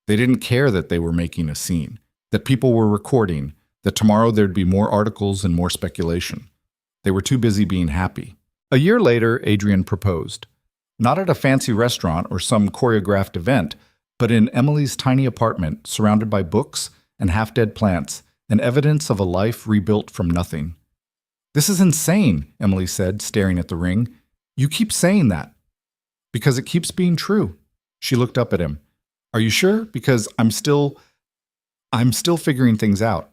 They didn't care that they were making a scene, that people were recording, that tomorrow there'd be more articles and more speculation. They were too busy being happy. A year later, Adrian proposed. Not at a fancy restaurant or some choreographed event, But in Emily's tiny apartment, surrounded by books and half-dead plants, and evidence of a life rebuilt from nothing. "This is insane," Emily said, staring at the ring. "You keep saying that." "Because it keeps being true." She looked up at him. "Are you sure? Because I'm still figuring things out.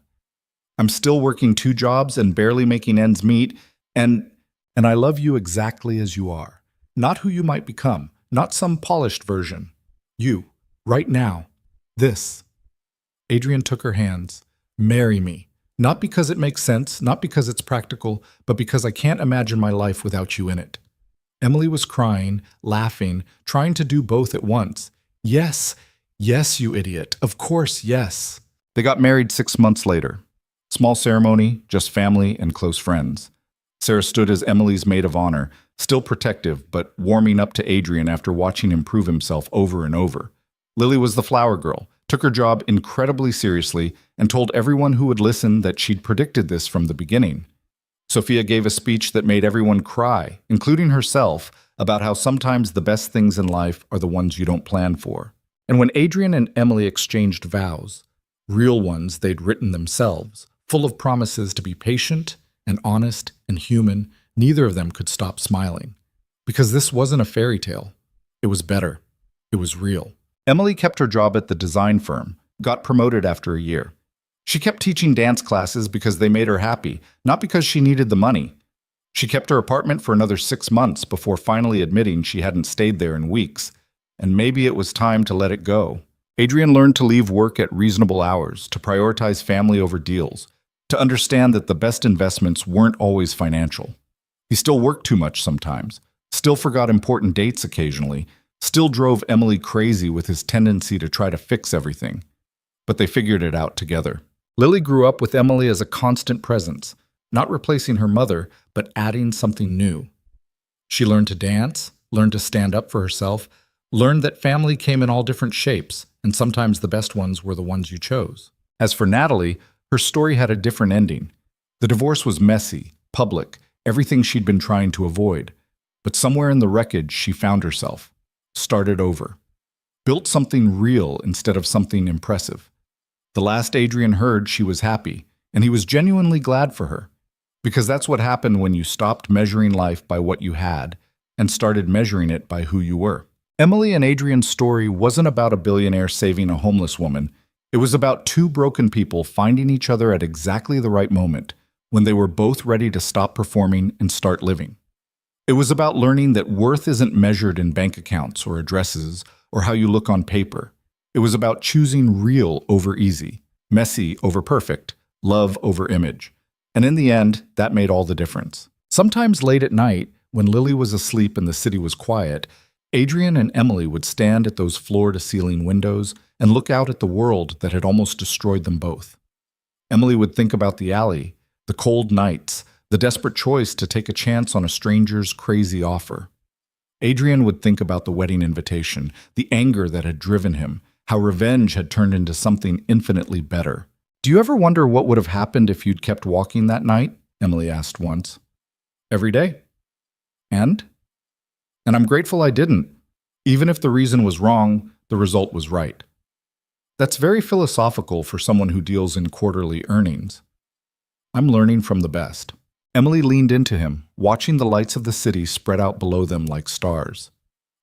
I'm still working 2 jobs and barely making ends meet, and I love you exactly as you are. Not who you might become, not some polished version. You, right now, this." Adrian took her hands. "Marry me. Not because it makes sense, not because it's practical, but because I can't imagine my life without you in it." Emily was crying, laughing, trying to do both at once. "Yes, yes, you idiot. Of course, yes." They got married 6 months later. Small ceremony, just family and close friends. Sarah stood as Emily's maid of honor, still protective, but warming up to Adrian after watching him prove himself over and over. Lily was the flower girl, took her job incredibly seriously, and told everyone who would listen that she'd predicted this from the beginning. Sophia gave a speech that made everyone cry, including herself, about how sometimes the best things in life are the ones you don't plan for. And when Adrian and Emily exchanged vows, real ones they'd written themselves, full of promises to be patient and honest and human, neither of them could stop smiling. Because this wasn't a fairy tale. It was better. It was real. Emily kept her job at the design firm, got promoted after a year. She kept teaching dance classes because they made her happy, not because she needed the money. She kept her apartment for another 6 months before finally admitting she hadn't stayed there in weeks, and maybe it was time to let it go. Adrian learned to leave work at reasonable hours, to prioritize family over deals, to understand that the best investments weren't always financial. He still worked too much sometimes, still forgot important dates occasionally, still drove Emily crazy with his tendency to try to fix everything. But they figured it out together. Lily grew up with Emily as a constant presence, not replacing her mother, but adding something new. She learned to dance, learned to stand up for herself, learned that family came in all different shapes, and sometimes the best ones were the ones you chose. As for Natalie, her story had a different ending. The divorce was messy, public, everything she'd been trying to avoid. But somewhere in the wreckage, she found herself. Started over. Built something real instead of something impressive. The last Adrian heard, she was happy, and he was genuinely glad for her. Because that's what happened when you stopped measuring life by what you had and started measuring it by who you were. Emily and Adrian's story wasn't about a billionaire saving a homeless woman. It was about 2 broken people finding each other at exactly the right moment, when they were both ready to stop performing and start living. It was about learning that worth isn't measured in bank accounts or addresses or how you look on paper. It was about choosing real over easy, messy over perfect, love over image. And in the end, that made all the difference. Sometimes late at night, when Lily was asleep and the city was quiet, Adrian and Emily would stand at those floor-to-ceiling windows and look out at the world that had almost destroyed them both. Emily would think about the alley, the cold nights, the desperate choice to take a chance on a stranger's crazy offer. Adrian would think about the wedding invitation, the anger that had driven him, how revenge had turned into something infinitely better. "Do you ever wonder what would have happened if you'd kept walking that night?" Emily asked once. "Every day." And I'm grateful I didn't. Even if the reason was wrong, the result was right. That's very philosophical for someone who deals in quarterly earnings. I'm learning from the best. Emily leaned into him, watching the lights of the city spread out below them like stars.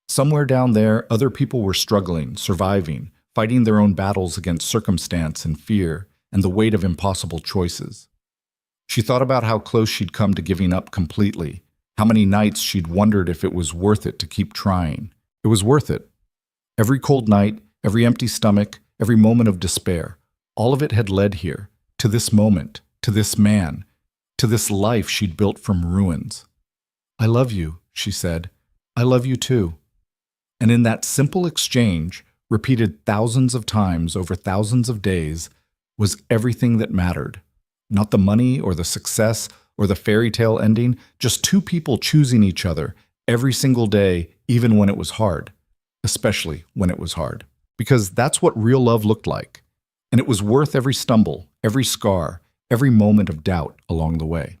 Somewhere down there, other people were struggling, surviving, fighting their own battles against circumstance and fear and the weight of impossible choices. She thought about how close she'd come to giving up completely, how many nights she'd wondered if it was worth it to keep trying. It was worth it. Every cold night, every empty stomach, every moment of despair, all of it had led here, to this moment, to this man, to this life she'd built from ruins. "I love you," she said. "I love you too." And in that simple exchange, repeated thousands of times over thousands of days, was everything that mattered. Not the money or the success or the fairy tale ending, just 2 people choosing each other every single day, even when it was hard, especially when it was hard. Because that's what real love looked like. And it was worth every stumble, every scar, every moment of doubt along the way.